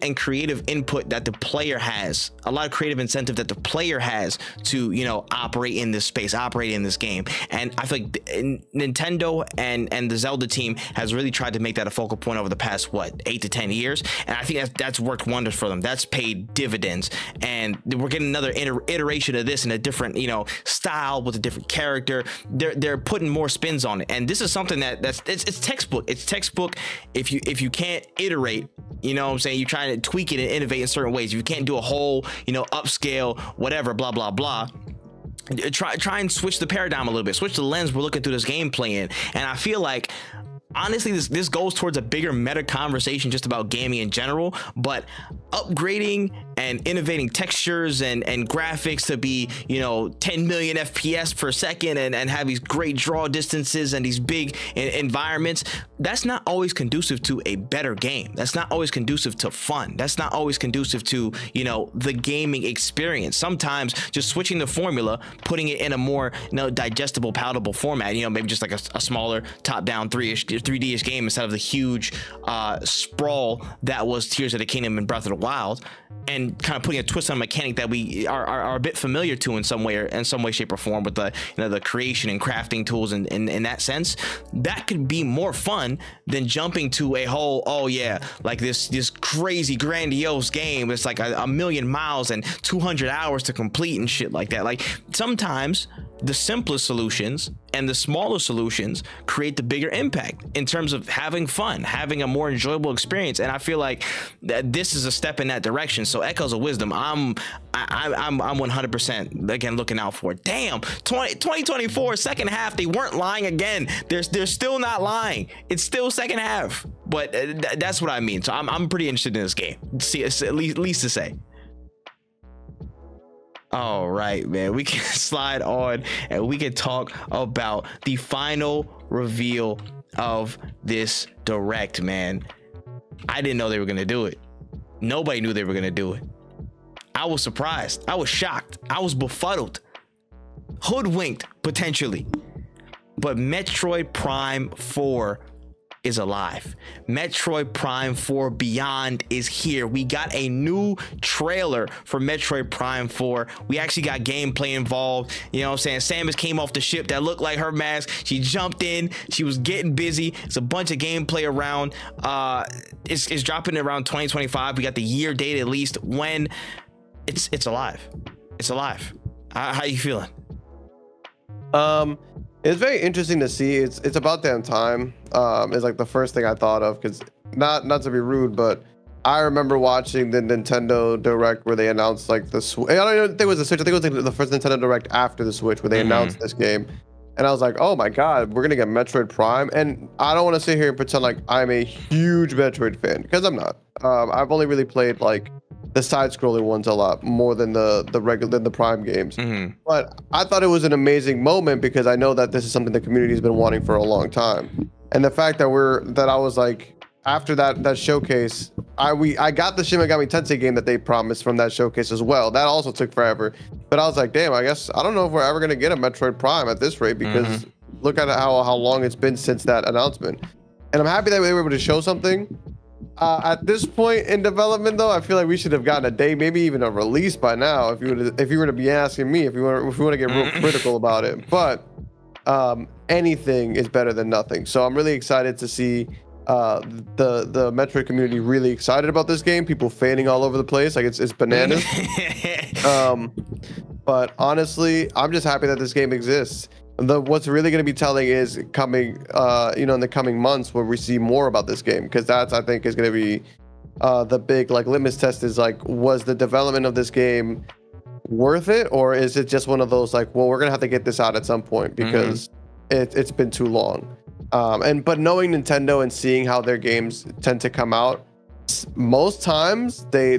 Speaker 1: and creative input that the player has, a lot of creative incentive that the player has to, you know, operate in this space, operate in this game. And I feel like Nintendo and the Zelda team has really tried to make that a focal point over the past, what, 8 to 10 years, and I think that's worked wonders for them. That's paid dividends, and we're getting another iteration of this in a different, you know, style with a different character. They're putting more spins on it, and this is something it's textbook. It's textbook. If you can't iterate, you know what I'm saying, you're trying to tweak it and innovate in certain ways. If you can't do a whole, you know, upscale, whatever, blah blah blah, try and switch the paradigm a little bit, switch the lens we're looking through this gameplay in. And I feel like honestly, this goes towards a bigger meta conversation just about gaming in general, but upgrading and innovating textures and graphics to be, you know, 10 million FPS per second and have these great draw distances and these big environments, that's not always conducive to a better game. That's not always conducive to fun. That's not always conducive to, you know, the gaming experience. Sometimes just switching the formula, putting it in a more, you know, digestible, palatable format, you know, maybe just like a smaller top-down 3D-ish game instead of the huge sprawl that was Tears of the Kingdom and Breath of the Wild, and kind of putting a twist on a mechanic that we are a bit familiar to in some way, shape, or form, with the, you know, the creation and crafting tools in that sense. That could be more fun than jumping to a whole, oh yeah, like this crazy grandiose game. It's like a million miles and 200 hours to complete and shit like that. Like, sometimes the simplest solutions and the smaller solutions create the bigger impact in terms of having fun, having a more enjoyable experience. And I feel like that this is a step in that direction. So Echoes of Wisdom, I'm 100% again looking out for. Damn, 2024 second half, they weren't lying again. They're still not lying. It's still second half, but that's what I mean. So I'm pretty interested in this game. See, at least to say. All right, man, we can slide on and we can talk about the final reveal of this direct, man. I didn't know they were going to do it. Nobody knew they were going to do it. I was surprised. I was shocked. I was befuddled, hoodwinked potentially. But Metroid Prime 4 is alive. Metroid Prime 4 Beyond is here. We got a new trailer for Metroid Prime 4. We actually got gameplay involved. You know what I'm saying? Samus came off the ship that looked like her mask. She jumped in. She was getting busy. It's a bunch of gameplay around. It's dropping around 2025. We got the year date at least. When it's alive. It's alive. How you feeling?
Speaker 2: It's very interesting to see. It's about damn time. Is like the first thing I thought of, because not to be rude, but I remember watching the Nintendo Direct where they announced like the Switch. I don't think it was the Switch. I think it was like the first Nintendo Direct after the Switch where they announced this game, and I was like, oh my god, we're gonna get Metroid Prime. And I don't want to sit here and pretend like I'm a huge Metroid fan, because I'm not. I've only really played like the side-scrolling ones a lot more than the Prime games. But I thought it was an amazing moment because I know that this is something the community has been wanting for a long time. And the fact that I was like, after that showcase, I got the Shin Megami Tensei game that they promised from that showcase as well. That also took forever. But I was like, damn, I don't know if we're ever gonna get a Metroid Prime at this rate, because look at how long it's been since that announcement. And I'm happy that they were able to show something. At this point in development, though, I feel like we should have gotten a day, maybe even a release by now. If you were to be asking me, if we want to get real critical about it, but anything is better than nothing. So I'm really excited to see the Metroid community really excited about this game. People fanning all over the place, like it's bananas. But honestly, I'm just happy that this game exists. What's really going to be telling is coming, in the coming months, where we see more about this game, because that's, I think, is going to be the big like litmus test. Is like, was the development of this game worth it, or is it just one of those like, well, we're gonna have to get this out at some point because it's been too long. But knowing Nintendo and seeing how their games tend to come out, most times they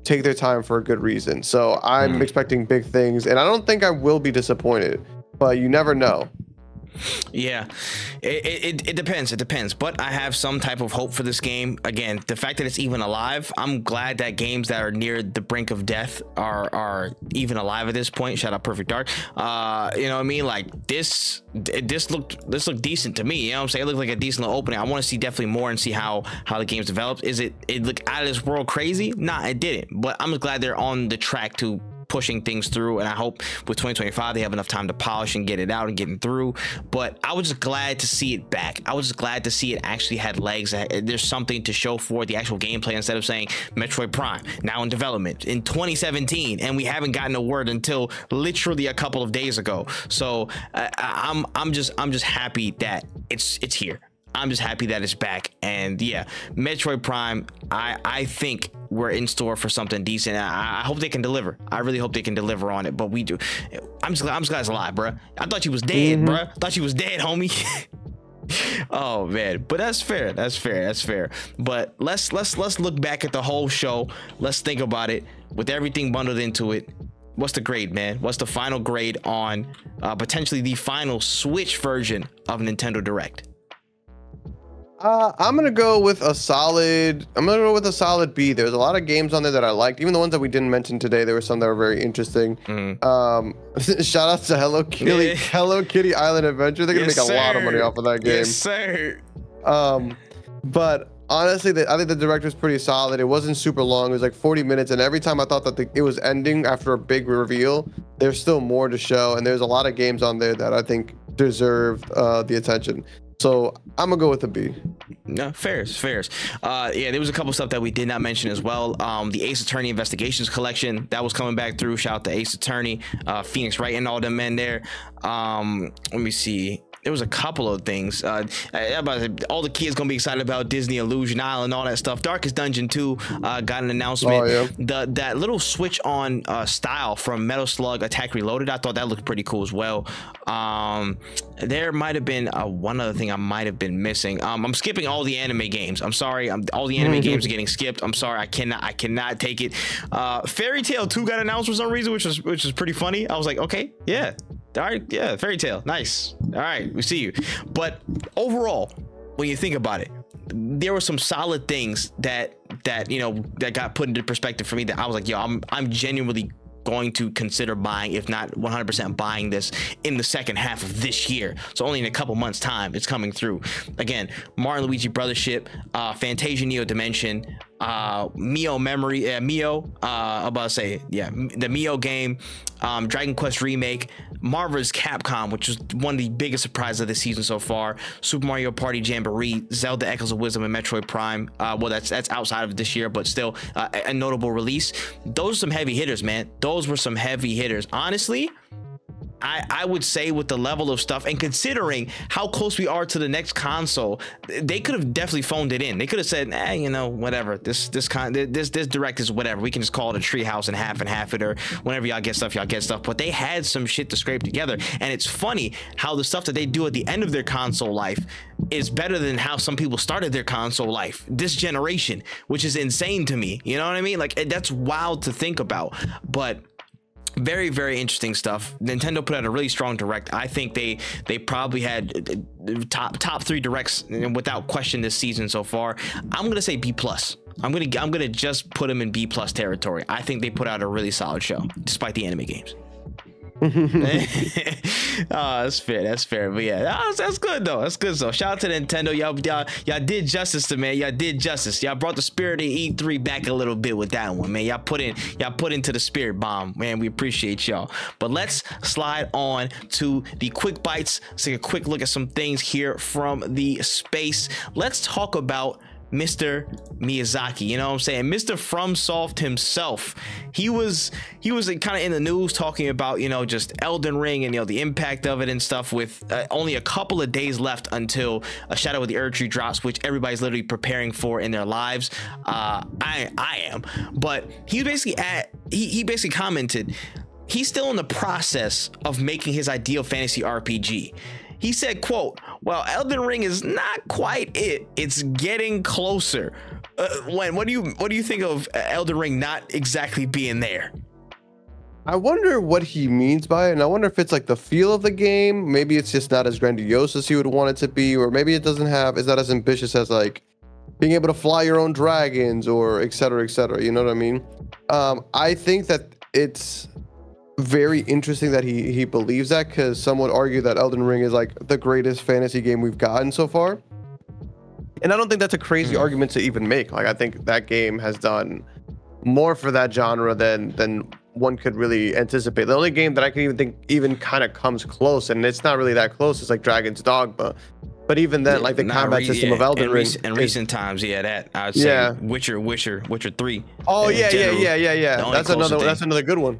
Speaker 2: take their time for a good reason. So I'm expecting big things, and I don't think I will be disappointed. But you never know.
Speaker 1: Yeah, it depends, but I have some type of hope for this game. Again, the fact that it's even alive, I'm glad that games that are near the brink of death are even alive at this point. Shout out Perfect Dark. You know what I mean? Like this looked decent to me. You know what I'm saying? It looked like a decent little opening. I want to see definitely more and see how the game's developed. It looked out of this world crazy? Nah, it didn't, but I'm glad they're on the track to pushing things through, and I hope with 2025 they have enough time to polish and get it out and getting through. But I was just glad to see it back. I was just glad to see it actually had legs. There's something to show for the actual gameplay, instead of saying Metroid Prime now in development in 2017 and we haven't gotten a word until literally a couple of days ago. So I'm just happy that it's here. I'm just happy that it's back. And yeah, Metroid Prime, I think we're in store for something decent. I hope they can deliver. I really hope they can deliver on it, but we do. I'm just glad it's alive, bro. I thought you was dead, bro. I thought you was dead, homie. Oh man, but that's fair. That's fair. That's fair. But let's look back at the whole show. Let's think about it with everything bundled into it. What's the grade, man? What's the final grade on potentially the final Switch version of Nintendo Direct?
Speaker 2: I'm gonna go with a solid. I'm gonna go with a solid B. There's a lot of games on there that I liked. Even the ones that we didn't mention today, there were some that were very interesting. Shout out to Hello Kitty,
Speaker 1: Yeah.
Speaker 2: Hello Kitty Island Adventure. They're gonna make a lot of money off of that game.
Speaker 1: Yes, sir.
Speaker 2: But honestly, I think the direct was pretty solid. It wasn't super long. It was like 40 minutes, and every time I thought that it was ending after a big reveal, there's still more to show, and there's a lot of games on there that I think deserved the attention. So I'm gonna go with a B.
Speaker 1: No, fairs. Yeah, there was a couple stuff that we did not mention as well. The Ace Attorney Investigations collection that was coming back through. Shout out to Ace Attorney, Phoenix Wright, and all them men there. Let me see. There was a couple of things. All the kids gonna be excited about Disney Illusion Island, all that stuff. Darkest Dungeon 2 got an announcement.
Speaker 2: Oh, yeah.
Speaker 1: That little switch on style from Metal Slug Attack Reloaded, I thought that looked pretty cool as well. There might have been one other thing I might have been missing. I'm skipping all the anime games. I'm sorry. All the anime games are getting skipped. I'm sorry. I cannot take it. Fairy Tail 2 got announced for some reason, which was pretty funny. I was like, okay, yeah. All right, yeah, Fairy Tail, nice. All right, we see you. But overall, when you think about it, there were some solid things that got put into perspective for me that I was like, yo, I'm genuinely going to consider buying, if not 100% buying this in the second half of this year. So only in a couple months time it's coming through. Again, Mario and Luigi Brothership, Fantasian NEO Dimension, Mio Memory, I'm about to say, yeah, the Mio game, Dragon Quest Remake, Marvel's Capcom, which was one of the biggest surprises of the season so far, Super Mario Party Jamboree, Zelda Echoes of Wisdom, and Metroid Prime. Well, that's outside of this year, but still a notable release. Those are some heavy hitters, man. Those were some heavy hitters. Honestly, I would say with the level of stuff and considering how close we are to the next console, they could have definitely phoned it in. They could have said, whatever, this direct is whatever. We can just call it a treehouse and half it, or whenever y'all get stuff, y'all get stuff. But they had some shit to scrape together. And it's funny how the stuff that they do at the end of their console life is better than how some people started their console life this generation, which is insane to me. You know what I mean? Like, that's wild to think about. But very, very interesting stuff. Nintendo put out a really strong direct. I think they probably had top 3 directs without question this season so far. I'm gonna say B+. I'm gonna just put them in B+ territory. I think they put out a really solid show despite the anime games. That's fair. But yeah, that's good though. That's good. So shout out to Nintendo. Y'all did justice to man. Y'all did justice. Y'all brought the spirit of E3 back a little bit with that one, man. Y'all put into the spirit bomb, man. We appreciate y'all. But let's slide on to the quick bites. Let's take a quick look at some things here from the space. Let's talk about Mr. Miyazaki, you know what I'm saying? Mr. FromSoft himself. He was kind of in the news talking about, just Elden Ring and, the impact of it and stuff with only a couple of days left until A Shadow of the Erdtree drops, which everybody's literally preparing for in their lives. I am. But he basically commented, he's still in the process of making his ideal fantasy RPG. He said, quote, "Well, Elden Ring is not quite it. It's getting closer." What do you think of Elden Ring not exactly being there?
Speaker 2: I wonder what he means by it, and I wonder if it's like the feel of the game. Maybe it's just not as grandiose as he would want it to be, or maybe it doesn't have, is not as ambitious as like being able to fly your own dragons or et cetera, you know what I mean? I think that it's very interesting that he believes that, because some would argue that Elden Ring is like the greatest fantasy game we've gotten so far, and I don't think that's a crazy argument to even make. Like, I think that game has done more for that genre than one could really anticipate. The only game that I can even think even kind of comes close, and it's not really that close, is like Dragon's Dogma. But even then, like the combat system of Elden Ring
Speaker 1: in recent times, that I would say Witcher 3.
Speaker 2: Oh yeah. That's another good one.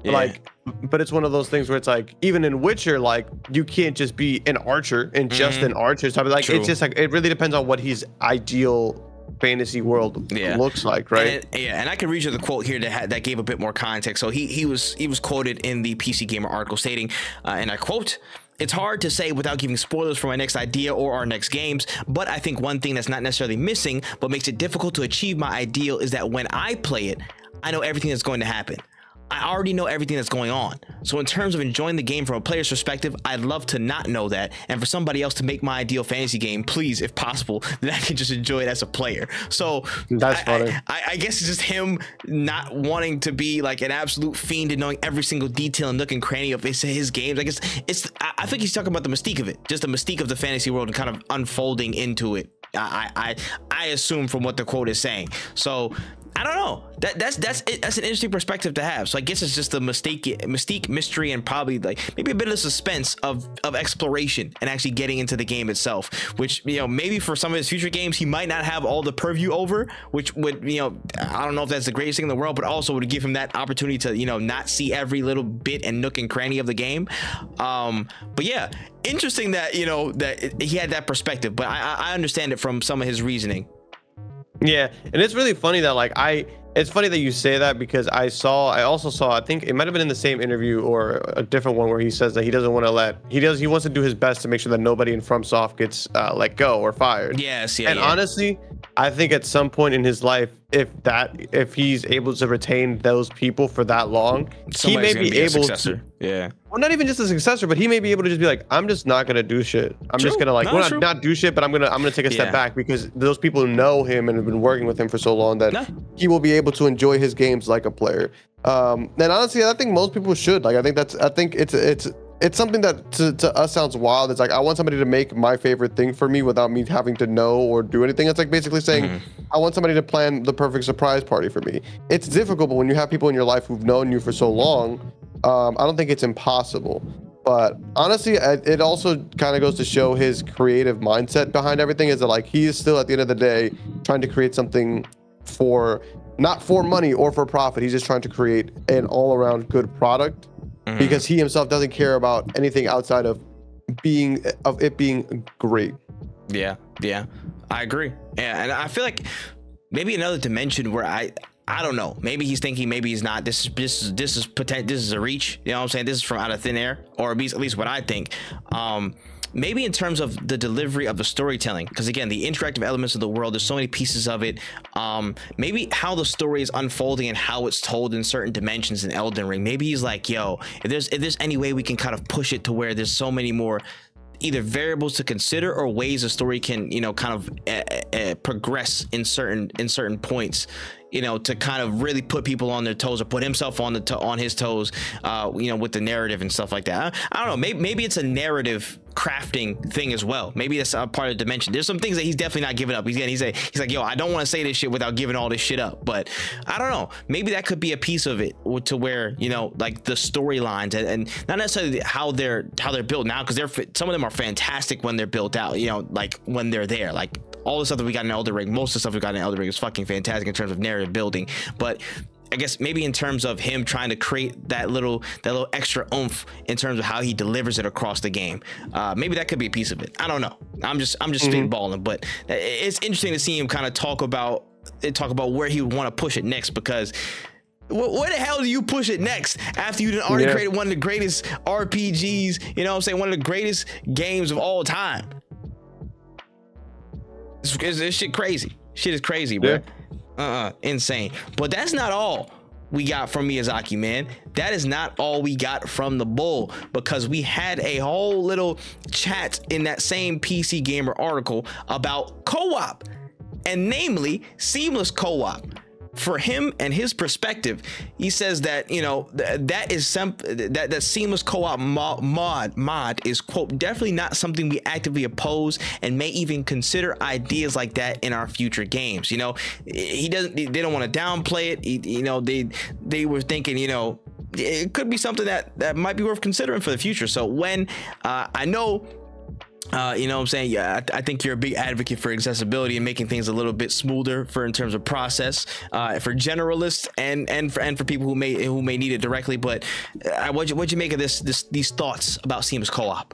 Speaker 2: Yeah. Like, but it's one of those things where it's like, even in Witcher, like, you can't just be an archer and just an archer type of, like, it's just like, it really depends on what his ideal fantasy world looks like, right?
Speaker 1: And I can read you the quote here that gave a bit more context. So he was quoted in the PC Gamer article stating, and I quote, it's hard to say without giving spoilers for my next idea or our next games, but I think one thing that's not necessarily missing but makes it difficult to achieve my ideal is that when I play it, I know everything that's going to happen. I already know everything that's going on. So in terms of enjoying the game from a player's perspective, I'd love to not know that. And for somebody else to make my ideal fantasy game, please, if possible, then I can just enjoy it as a player. So
Speaker 2: that's funny.
Speaker 1: I guess it's just him not wanting to be like an absolute fiend and knowing every single detail and nook and cranny of his games. I guess I think he's talking about the mystique of it, just the mystique of the fantasy world and kind of unfolding into it. I assume from what the quote is saying. So I don't know. That's an interesting perspective to have. So I guess it's just the mystique, mystery, and probably like maybe a bit of suspense of exploration and actually getting into the game itself. Which, you know, maybe for some of his future games he might not have all the purview over, which would, you know, I don't know if that's the greatest thing in the world, but also would give him that opportunity to, you know, not see every little bit and nook and cranny of the game. But yeah, interesting that, you know, that he had that perspective. But I understand it from some of his reasoning.
Speaker 2: Yeah, and it's really funny that like it's funny that you say that, because I also saw, I think it might have been in the same interview or a different one, where he says that he doesn't want to he wants to do his best to make sure that nobody in FromSoft gets let go or fired.
Speaker 1: Yes, yeah.
Speaker 2: And honestly, I think at some point in his life, if he's able to retain those people for that long, he may be able to.
Speaker 1: Yeah.
Speaker 2: Well, not even just a successor, but he may be able to just be like, I'm just not gonna do shit. I'm just gonna like, not do shit, but I'm gonna take a step back, because those people know him and have been working with him for so long that he will be able to enjoy his games like a player. And honestly, I think most people should. Like, I think it's something that to us sounds wild. It's like, I want somebody to make my favorite thing for me without me having to know or do anything. It's like basically saying, I want somebody to plan the perfect surprise party for me. It's difficult, but when you have people in your life who've known you for so long, I don't think it's impossible. But honestly, it also kind of goes to show his creative mindset behind everything, is that like, he is still at the end of the day trying to create something not for money or for profit. He's just trying to create an all-around good product, because he himself doesn't care about anything outside of it being great. Yeah,
Speaker 1: I agree. Yeah, and I feel like maybe another dimension where I don't know. Maybe he's thinking, maybe he's not. This is a reach. You know what I'm saying? This is from out of thin air, or at least what I think. Maybe in terms of the delivery of the storytelling, because again, the interactive elements of the world, there's so many pieces of it. Maybe how the story is unfolding and how it's told in certain dimensions in Elden Ring. Maybe he's like, yo, if there's any way we can kind of push it to where there's so many more either variables to consider or ways a story can, you know, kind of progress in certain points, you know, to kind of really put people on their toes, or put himself on his toes, you know, with the narrative and stuff like that. I don't know. Maybe it's a narrative crafting thing as well. Maybe that's a part of the dimension. There's some things that he's definitely not giving up. He's like, yo, I don't want to say this shit without giving all this shit up. But I don't know. Maybe that could be a piece of it, to where, you know, like the storylines and not necessarily how they're built now, because some of them are fantastic when they're built out. You know, like when they're there, like all the stuff that we got in Elden Ring, most of the stuff we got in Elden Ring is fucking fantastic in terms of narrative building. But I guess maybe in terms of him trying to create that little extra oomph in terms of how he delivers it across the game, maybe that could be a piece of it. I don't know. I'm just spitballing, but it's interesting to see him kind of talk about where he would want to push it next, because where the hell do you push it next after you already created one of the greatest RPGs, you know what I'm saying, one of the greatest games of all time? This shit crazy. Shit is crazy, bro. Insane. But that's not all we got from Miyazaki, man. That is not all we got from the bull, because we had a whole little chat in that same PC Gamer article about co-op, and namely seamless co-op. For him and his perspective, he says that, you know, that seamless co-op mod is, quote, definitely not something we actively oppose, and may even consider ideas like that in our future games. You know, they don't want to downplay it. You know, they were thinking, you know, it could be something that might be worth considering for the future. So when I know, you know what I'm saying? Yeah, I think you're a big advocate for accessibility and making things a little bit smoother in terms of process, for generalists and for people who may need it directly. But what'd you make of these thoughts about seamless co-op?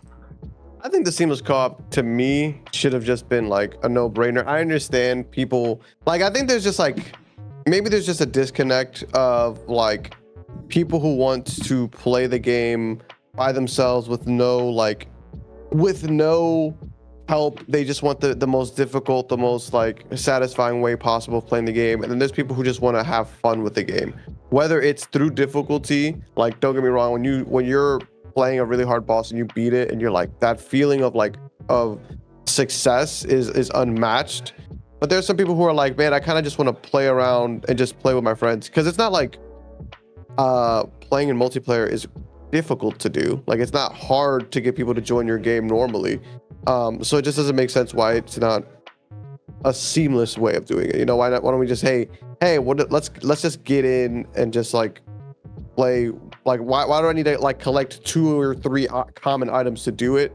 Speaker 2: I think the seamless co-op, to me, should have just been like a no-brainer. I understand people, like, I think there's just like, maybe there's just a disconnect of like people who want to play the game by themselves with no like with no help. They just want the most difficult, the most like satisfying way possible of playing the game. And then there's people who just want to have fun with the game, whether it's through difficulty. Like, don't get me wrong, when you're playing a really hard boss and you beat it and you're like, that feeling of success is unmatched. But there's some people who are like, man, I kind of just want to play around and just play with my friends, because it's not like playing in multiplayer is difficult to do. Like, it's not hard to get people to join your game normally. So it just doesn't make sense why it's not a seamless way of doing it. You know, why don't we just, hey, let's just get in and just like play. Like, why do I need to like collect 2 or 3 common items to do it?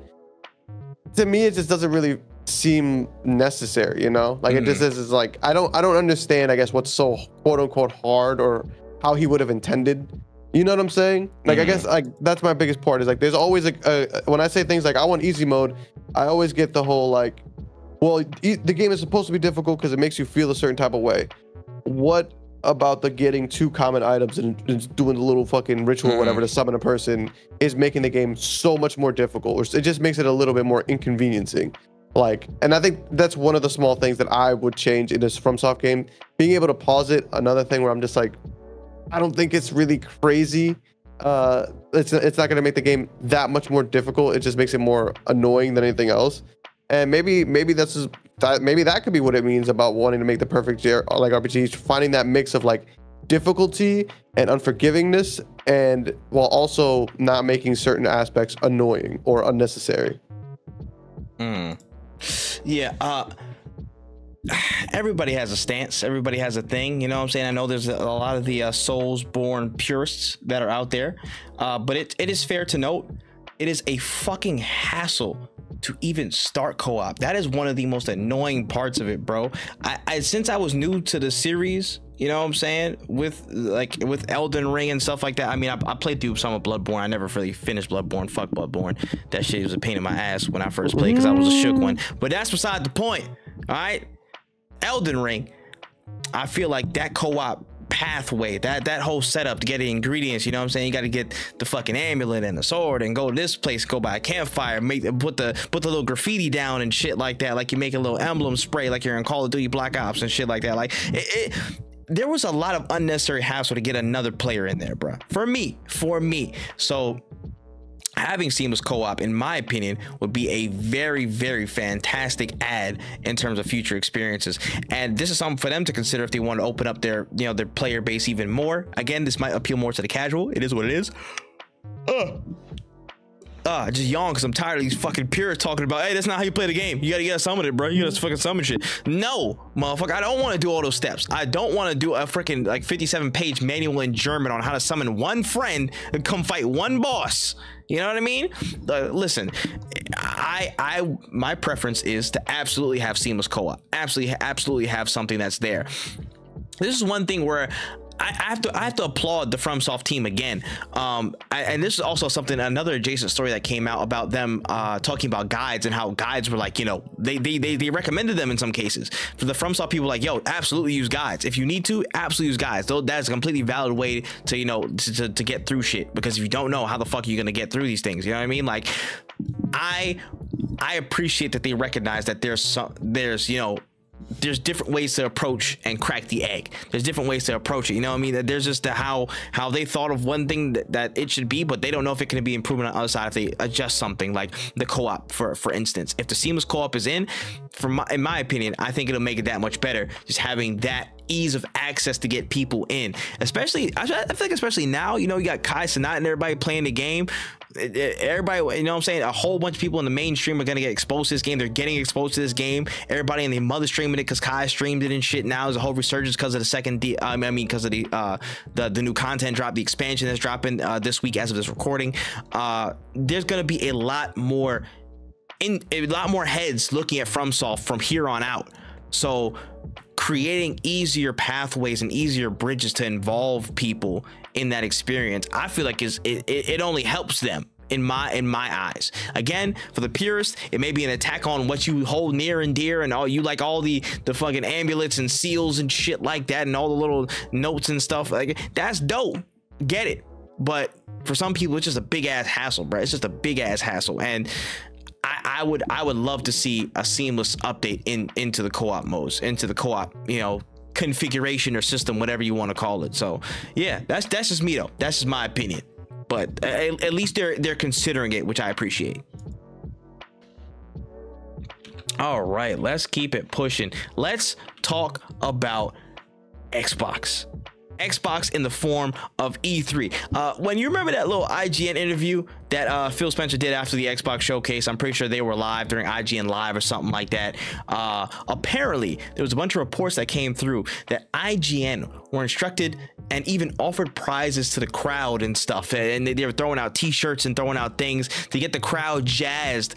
Speaker 2: To me, it just doesn't really seem necessary, you know? Like, it just is like, I don't understand, I guess, what's so quote unquote hard, or how he would have intended. You know what I'm saying? Like, I guess like that's my biggest part, is like, there's always like when I say things like I want easy mode, I always get the whole like, well, the game is supposed to be difficult because it makes you feel a certain type of way. What about the getting 2 common items and doing the little fucking ritual or whatever to summon a person is making the game so much more difficult, or it just makes it a little bit more inconveniencing? Like, and I think that's one of the small things that I would change in this FromSoft game. Being able to pause it, another thing where I'm just like, I don't think it's really crazy. It's not going to make the game that much more difficult. It just makes it more annoying than anything else. And maybe that could be what it means about wanting to make the perfect like RPG, finding that mix of like difficulty and unforgivingness, and while also not making certain aspects annoying or unnecessary.
Speaker 1: Yeah. Everybody has a stance. Everybody has a thing. You know what I'm saying? I know there's a lot of the Souls-born purists that are out there. But it is fair to note, it is a fucking hassle to even start co-op. That is one of the most annoying parts of it, bro. I since I was new to the series, you know what I'm saying, with Elden Ring and stuff like that. I mean, I played through some of Bloodborne. I never really finished Bloodborne. Fuck Bloodborne. That shit was a pain in my ass when I first played, because I was a shook one. But that's beside the point. All right, Elden Ring, I feel like that co-op pathway, that whole setup to get the ingredients, you know what I'm saying, you got to get the fucking amulet and the sword and go to this place, go by a campfire, put the little graffiti down and shit like that, like you make a little emblem spray like you're in Call of Duty Black Ops and shit like that. Like there was a lot of unnecessary hassle to get another player in there, bro, for me. So having seamless co-op, in my opinion, would be a very, very fantastic add in terms of future experiences. And this is something for them to consider if they want to open up their, you know, their player base even more. Again, this might appeal more to the casual. It is what it is. I just yawn because I'm tired of these fucking purists talking about, hey, that's not how you play the game. You gotta summon it, bro. You gotta fucking summon shit. No, motherfucker, I don't want to do all those steps. I don't want to do a freaking like 57-page manual in German on how to summon one friend and come fight one boss. You know what I mean? Listen, my preference is to absolutely have seamless co-op. Absolutely have something that's there. This is one thing where I have to applaud the FromSoft team again. And this is also something, another adjacent story that came out about them talking about guides, and how guides were like, you know, they recommended them in some cases. For the FromSoft people, like, yo, absolutely use guides. If you need to, absolutely use guides. Though that's a completely valid way to, you know, to get through shit, because if you don't know, how the fuck are you gonna get through these things? You know what I mean? Like, I appreciate that they recognize that there's you know, there's different ways to approach and crack the egg. There's different ways to approach it. You know what I mean? That there's just how they thought of one thing that it should be, but they don't know if it can be improved on the other side if they adjust something like the co-op, for instance. If the seamless co-op is in my opinion, I think it'll make it that much better. Just having that ease of access to get people in, especially I feel like especially now, you know, you got Kai Cenat and everybody playing the game. Everybody, you know what I'm saying, a whole bunch of people in the mainstream are gonna get exposed to this game. They're getting exposed to this game. Everybody and their mother streaming it because Kai streamed it and shit. Now there's a whole resurgence because of because of the new content drop, the expansion that's dropping this week as of this recording. There's gonna be a lot more heads looking at FromSoft from here on out. So creating easier pathways and easier bridges to involve people in that experience, I feel like it only helps them in my eyes. Again, for the purists, it may be an attack on what you hold near and dear, and all the fucking amulets and seals and shit like that, and all the little notes and stuff. Like, that's dope, get it. But for some people, it's just a big ass hassle, bro. It's just a big ass hassle. And I would love to see a seamless update into the co-op modes, into the co-op, you know, configuration or system, whatever you want to call it. So yeah, that's just me though. That's just my opinion. But at least they're considering it, which I appreciate. All right, let's keep it pushing. Let's talk about Xbox in the form of E3. When you remember that little IGN interview that Phil Spencer did after the Xbox showcase, I'm pretty sure they were live during IGN Live or something like that. Apparently, there was a bunch of reports that came through that IGN were instructed and even offered prizes to the crowd and stuff, and they were throwing out t-shirts and throwing out things to get the crowd jazzed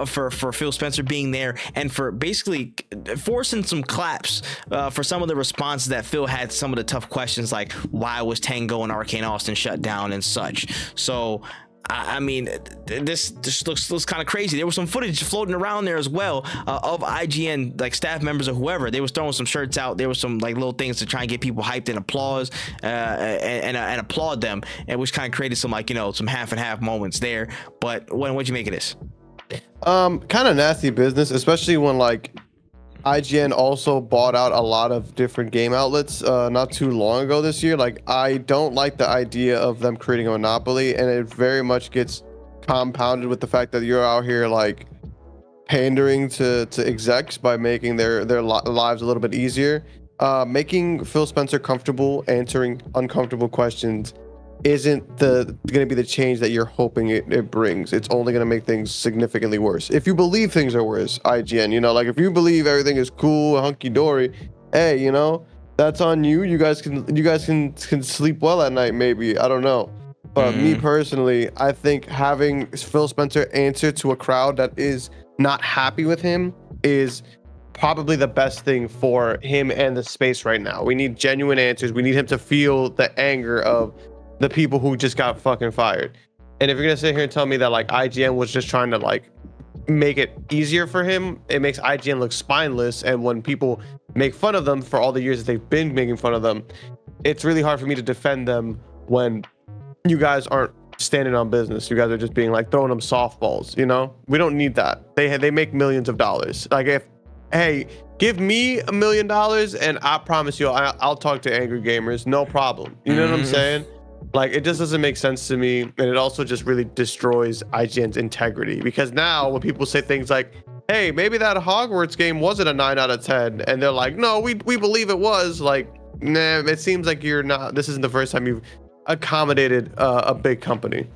Speaker 1: for Phil Spencer being there, and for basically forcing some claps for some of the responses that Phil had to some of the tough questions, like why was Tango and Arcane Austin shut down and such. So I mean, this looks kind of crazy. There was some footage floating around there as well of IGN, like staff members or whoever. They was throwing some shirts out. There was some like little things to try and get people hyped and applause and applaud them, and which kind of created some, like, you know, some half and half moments there. But what'd you make of this?
Speaker 2: Kind of nasty business, especially when like IGN also bought out a lot of different game outlets not too long ago this year. Like, I don't like the idea of them creating a monopoly, and it very much gets compounded with the fact that you're out here like pandering to execs by making their lives a little bit easier. Making Phil Spencer comfortable answering uncomfortable questions isn't going to be the change that you're hoping it brings. It's only going to make things significantly worse. If you believe things are worse, IGN, you know, like if you believe everything is cool, hunky-dory, hey, you know, that's on you. You guys can sleep well at night, maybe. I don't know. But me personally, I think having Phil Spencer answer to a crowd that is not happy with him is probably the best thing for him and the space right now. We need genuine answers. We need him to feel the anger of the people who just got fucking fired. And if you're gonna sit here and tell me that like IGN was just trying to like make it easier for him, it makes IGN look spineless. And when people make fun of them for all the years that they've been making fun of them, it's really hard for me to defend them when you guys aren't standing on business. You guys are just being like throwing them softballs, you know? We don't need that. They make millions of dollars. Like, if, hey, give me $1 million and I promise you I'll talk to angry gamers, no problem. You know what I'm saying? Like, it just doesn't make sense to me, and it also just really destroys IGN's integrity, because now when people say things like, hey, maybe that Hogwarts game wasn't a 9 out of 10, and they're like, no, we believe it was, like, nah, it seems like this isn't the first time you've accommodated a big company.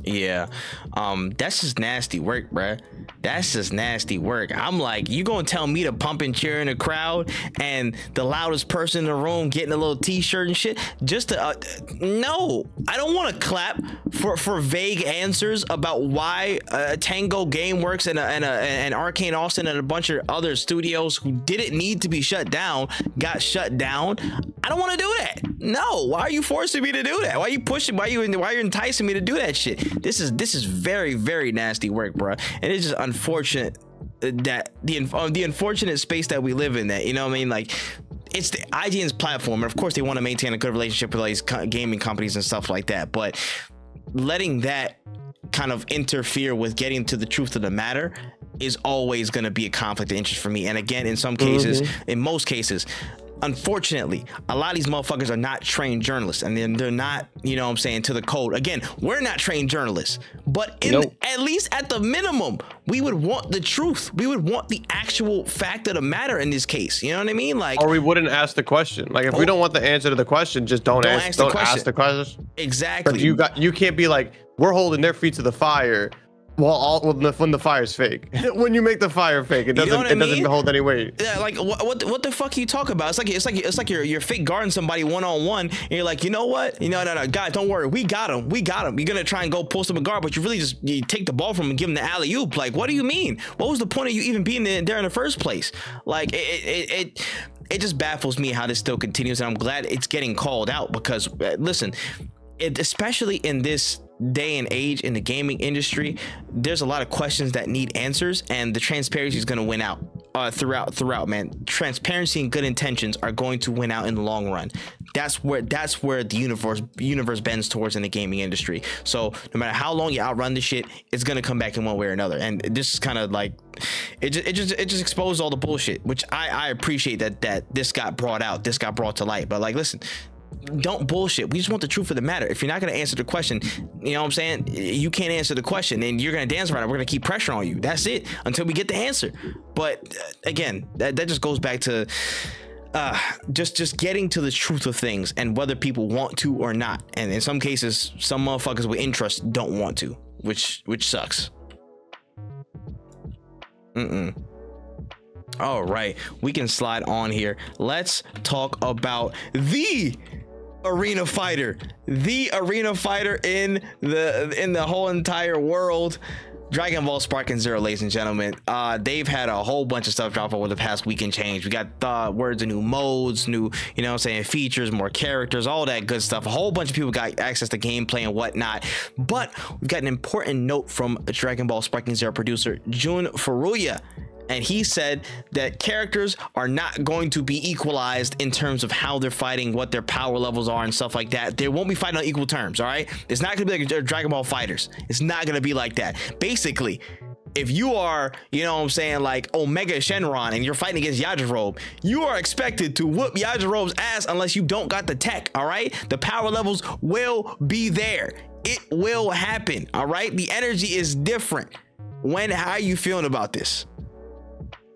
Speaker 1: Yeah, that's just nasty work, bruh. That's just nasty work. I'm like, you gonna tell me to pump and cheer in a crowd, and the loudest person in the room getting a little t-shirt and shit, just to no, I don't want to clap for vague answers about why Tango Gameworks and Arcane Austin and a bunch of other studios who didn't need to be shut down got shut down. I don't want to do that. No, why are you forcing me to do that? Why are you pushing? Why are you enticing me to do that shit? This is very, very nasty work, bro. And it's just unfortunate that the unfortunate space that we live in, that, you know what I mean? Like, it's the IGN's platform, and of course they want to maintain a good relationship with all these gaming companies and stuff like that, but letting that kind of interfere with getting to the truth of the matter is always going to be a conflict of interest for me. And again, in some cases, in most cases, unfortunately, a lot of these motherfuckers are not trained journalists, and then they're not, you know what I'm saying, to the code. Again, we're not trained journalists, but at least at the minimum, we would want the truth. We would want the actual fact of the matter in this case. You know what I mean? Like,
Speaker 2: or we wouldn't ask the question. Like, if we don't want the answer to the question, just don't ask the question.
Speaker 1: Exactly.
Speaker 2: But you can't be like, we're holding their feet to the fire. When the fire's fake. When you make the fire fake, it doesn't hold any weight.
Speaker 1: Yeah, like what the fuck are you talking about? It's like you're fake guarding somebody one-on-one, and you're like, you know what? No, guys, don't worry, we got him. You're gonna try and go post him a guard, but you really you take the ball from him and give him the alley-oop. Like, what do you mean? What was the point of you even being there in the first place? Like, it just baffles me how this still continues, and I'm glad it's getting called out, because listen, especially in this day and age in the gaming industry, there's a lot of questions that need answers, and the transparency is going to win out. throughout, man. Transparency and good intentions are going to win out in the long run. That's where the universe bends towards in the gaming industry. So no matter how long you outrun the shit, it's gonna come back in one way or another. And this is kind of like it just exposed all the bullshit, which I appreciate that this got brought out, this got brought to light. But like, listen, don't bullshit. We just want the truth of the matter. If you're not going to answer the question, you know what I'm saying, you can't answer the question and you're going to dance around it. We're going to keep pressure on you. That's it until we get the answer. But again, that just goes back to just getting to the truth of things and whether people want to or not. And in some cases, some motherfuckers with interest don't want to, which sucks. All right, we can slide on here. Let's talk about the arena fighter in the whole entire world, Dragon Ball Sparking Zero, ladies and gentlemen. They've had a whole bunch of stuff drop over the past week and change. We got words of new modes, new, you know what I'm saying, features, more characters, all that good stuff. A whole bunch of people got access to gameplay and whatnot. But we've got an important note from Dragon Ball Sparking Zero producer Jun Furuya. And he said that characters are not going to be equalized in terms of how they're fighting, what their power levels are and stuff like that. They won't be fighting on equal terms, all right? It's not going to be like Dragon Ball Fighters. It's not going to be like that. Basically, if you are, you know what I'm saying, like Omega Shenron and you're fighting against Yajirobe, you are expected to whoop Yajirobe's ass unless you don't got the tech, all right? The power levels will be there. It will happen, all right? The energy is different. How are you feeling about this?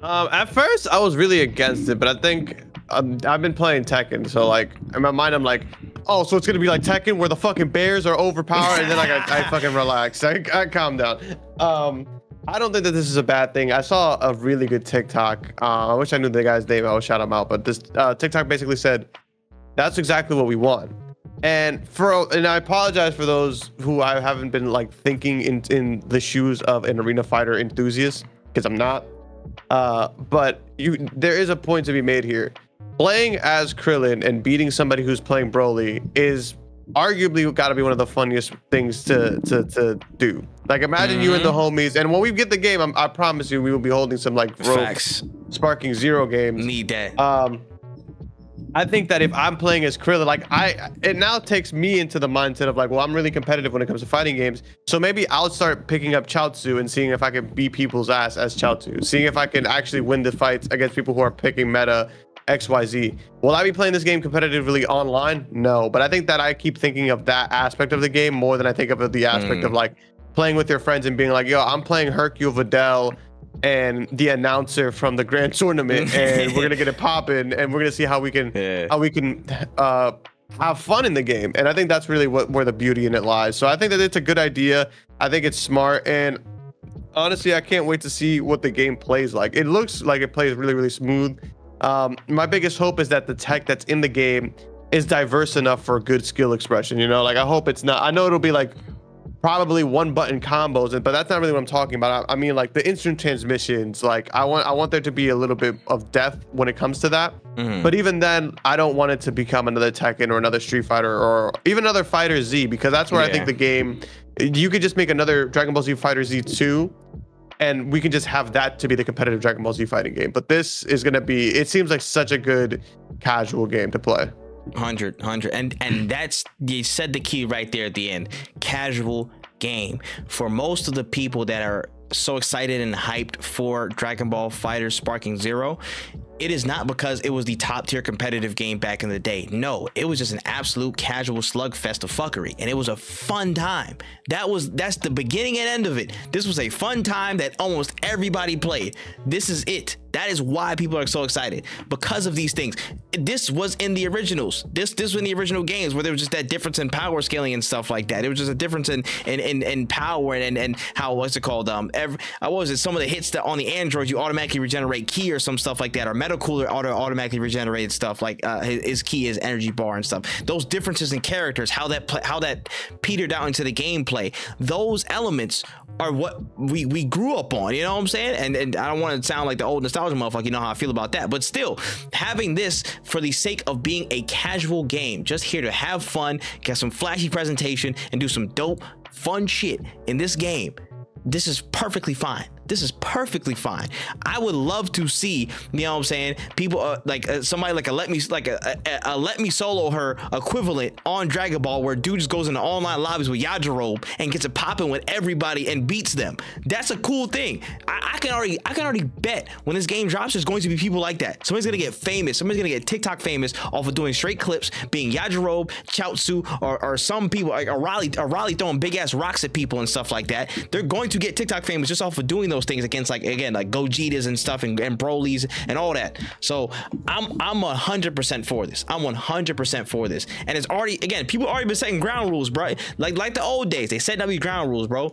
Speaker 2: At first I was really against it, but I think I've been playing Tekken, so like in my mind I'm like, oh, so it's gonna be like Tekken where the fucking bears are overpowered, and then I fucking relax. I calm down. I don't think that this is a bad thing. I saw a really good TikTok. I wish I knew the guy's name. I would shout him out, but this TikTok basically said that's exactly what we want. And I apologize for those who I haven't been like thinking in the shoes of an arena fighter enthusiast, because I'm not. But there is a point to be made here. Playing as Krillin and beating somebody who's playing Broly is arguably got to be one of the funniest things to do. Like, imagine you and the homies, and when we get the game, I promise you we will be holding some like rogue Sparking Zero games.
Speaker 1: Need that.
Speaker 2: I think that if I'm playing as Krillin, like it now takes me into the mindset of like, well, I'm really competitive when it comes to fighting games. So maybe I'll start picking up Chaozu and seeing if I can beat people's ass as Chaozu, seeing if I can actually win the fights against people who are picking meta XYZ. Will I be playing this game competitively online? No, but I think that I keep thinking of that aspect of the game more than I think of the aspect of like playing with your friends and being like, yo, I'm playing Hercule Vidal and the announcer from the grand tournament, and we're gonna get it popping, and we're gonna see how we can have fun in the game. And I think that's really where the beauty in it lies. So I think that it's a good idea. I think it's smart, and honestly, I can't wait to see what the game plays like. It looks like it plays really, really smooth. My biggest hope is that the tech that's in the game is diverse enough for good skill expression. You know, like I hope it's not. I know it'll be like probably one button combos, but that's not really what I'm talking about. I mean, like the instant transmissions, like I want there to be a little bit of depth when it comes to that. But even then, I don't want it to become another Tekken or another Street Fighter or even another Fighter Z, because that's where I think the game, you could just make another Dragon Ball Z Fighter Z 2 and we can just have that to be the competitive Dragon Ball Z fighting game. But this is going to be, it seems like such a good casual game to play.
Speaker 1: 100 and that's, you said the key right there at the end. Casual game. For most of the people that are so excited and hyped for Dragon Ball Fighter Sparking Zero, it is not because it was the top tier competitive game back in the day. No, it was just an absolute casual slugfest of fuckery, and it was a fun time. That's the beginning and end of it. This was a fun time that almost everybody played. This is it. That is why people are so excited, because of these things. This was in the originals. This was in the original games where there was just that difference in power scaling and stuff like that. It was just a difference in power and how, what's it called? What was it? Some of the hits that on the androids you automatically regenerate ki or some stuff like that, or Metacooler automatically regenerated stuff like his ki, his energy bar and stuff. Those differences in characters, how that petered out into the gameplay. Those elements are what we grew up on, you know what I'm saying? And I don't want to sound like the old nostalgia motherfucker, you know how I feel about that, but still, having this for the sake of being a casual game, just here to have fun, get some flashy presentation, and do some dope, fun shit in this game, this is perfectly fine. This is perfectly fine. I would love to see, you know what I'm saying, people somebody like a let me solo her equivalent on Dragon Ball, where dude just goes into online lobbies with Yajirobe and gets it popping with everybody and beats them. That's a cool thing. I can already bet when this game drops, there's going to be people like that. Somebody's gonna get famous. Somebody's gonna get TikTok famous off of doing straight clips, being Yajirobe, Chaozu, or some people like a Raleigh throwing big ass rocks at people and stuff like that. They're going to get TikTok famous just off of doing those things against, like, again, like Gogetas and stuff and Brolys and all that. So I'm 100% for this. I'm 100% for this. And it's already, again, people already been setting ground rules, bro. Like the old days, they set these ground rules, bro.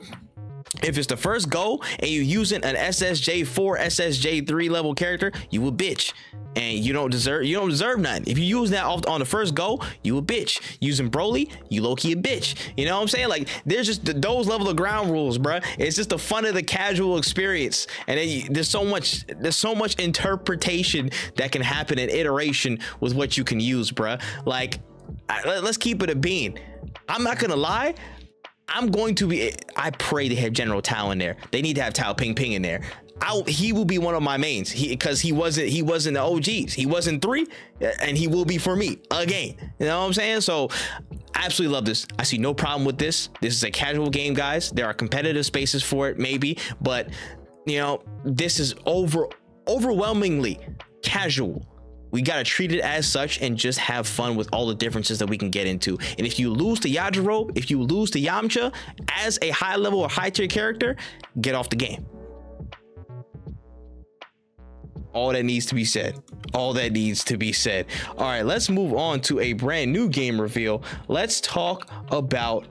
Speaker 1: If it's the first go and you're using an SSJ4, SSJ3 level character, you a bitch. And you don't deserve nothing. If you use that on the first go, you a bitch. Using Broly, you low-key a bitch. You know what I'm saying? Like, there's just those level of ground rules, bruh. It's just the fun of the casual experience. And then there's so much interpretation that can happen in iteration with what you can use, bruh. Like, let's keep it a bean. I'm not gonna lie. I pray they have General Tao in there. They need to have Tao Ping Ping in there. He will be one of my mains, because he wasn't the OGs. He wasn't 3, and he will be for me again. You know what I'm saying? So I absolutely love this. I see no problem with this. This is a casual game, guys. There are competitive spaces for it, maybe, but you know, this is overwhelmingly casual. We got to treat it as such and just have fun with all the differences that we can get into. And if you lose to Yajirobe, if you lose to Yamcha as a high level or high tier character, get off the game. All that needs to be said. All that needs to be said. All right, let's move on to a brand new game reveal. Let's talk about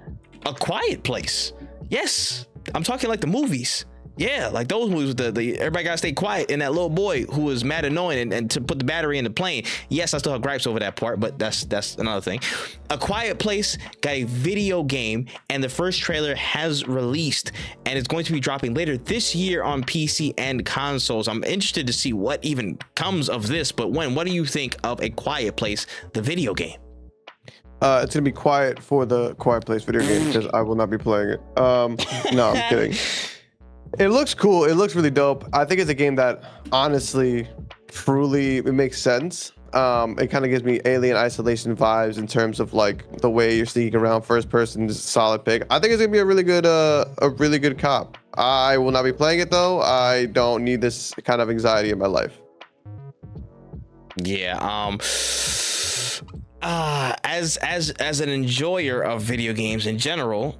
Speaker 1: A Quiet Place. Yes, I'm talking like the movies. Yeah, like those movies, the everybody gotta stay quiet, and that little boy who was mad annoying and to put the battery in the plane. Yes, I still have gripes over that part, but that's another thing. A Quiet Place got a video game, and the first trailer has released, and it's going to be dropping later this year on PC and consoles. I'm interested to see what even comes of this, but what do you think of A Quiet Place, the video game?
Speaker 2: It's gonna be quiet for the Quiet Place video game, because I will not be playing it. No, I'm kidding. It looks cool. It looks really dope. I think it's a game that honestly, truly, it makes sense. It kind of gives me Alien Isolation vibes in terms of like the way you're sneaking around first person. Is a solid pick. I think it's gonna be a really good cop. I will not be playing it though. I don't need this kind of anxiety in my life.
Speaker 1: Yeah. As an enjoyer of video games in general,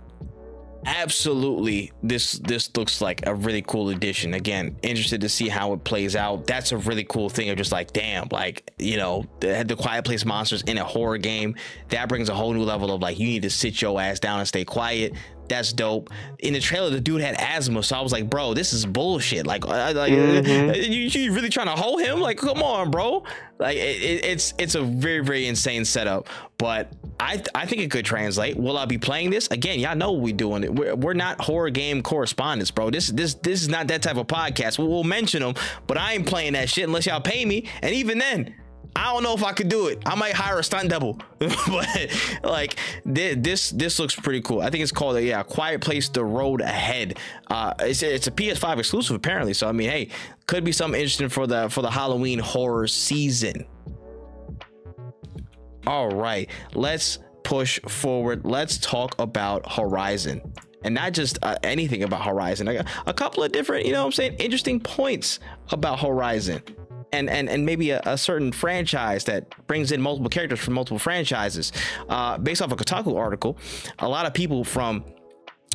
Speaker 1: absolutely, this looks like a really cool addition. Again, interested to see how it plays out. That's a really cool thing of just like, damn, like, you know, the Quiet Place monsters in a horror game, that brings a whole new level of like, you need to sit your ass down and stay quiet. That's dope. In the trailer, the dude had asthma, so I was like, bro, this is bullshit. Like, you really trying to hold him? Like, come on, bro. Like, it's a very, very insane setup, but I think it could translate. Will I be playing this? Again, y'all know what we doing it. We're not horror game correspondents, bro. This is not that type of podcast. We'll mention them, but I ain't playing that shit unless y'all pay me. And even then, I don't know if I could do it. I might hire a stunt double, but like this looks pretty cool. I think it's called A Quiet Place: The Road Ahead. It's a PS5 exclusive apparently. So I mean, hey, could be something interesting for the Halloween horror season. All right, let's push forward. Let's talk about Horizon. And not just anything about Horizon. I got a couple of different, you know what I'm saying, interesting points about Horizon. And maybe a certain franchise that brings in multiple characters from multiple franchises. Based off a Kotaku article, a lot of people from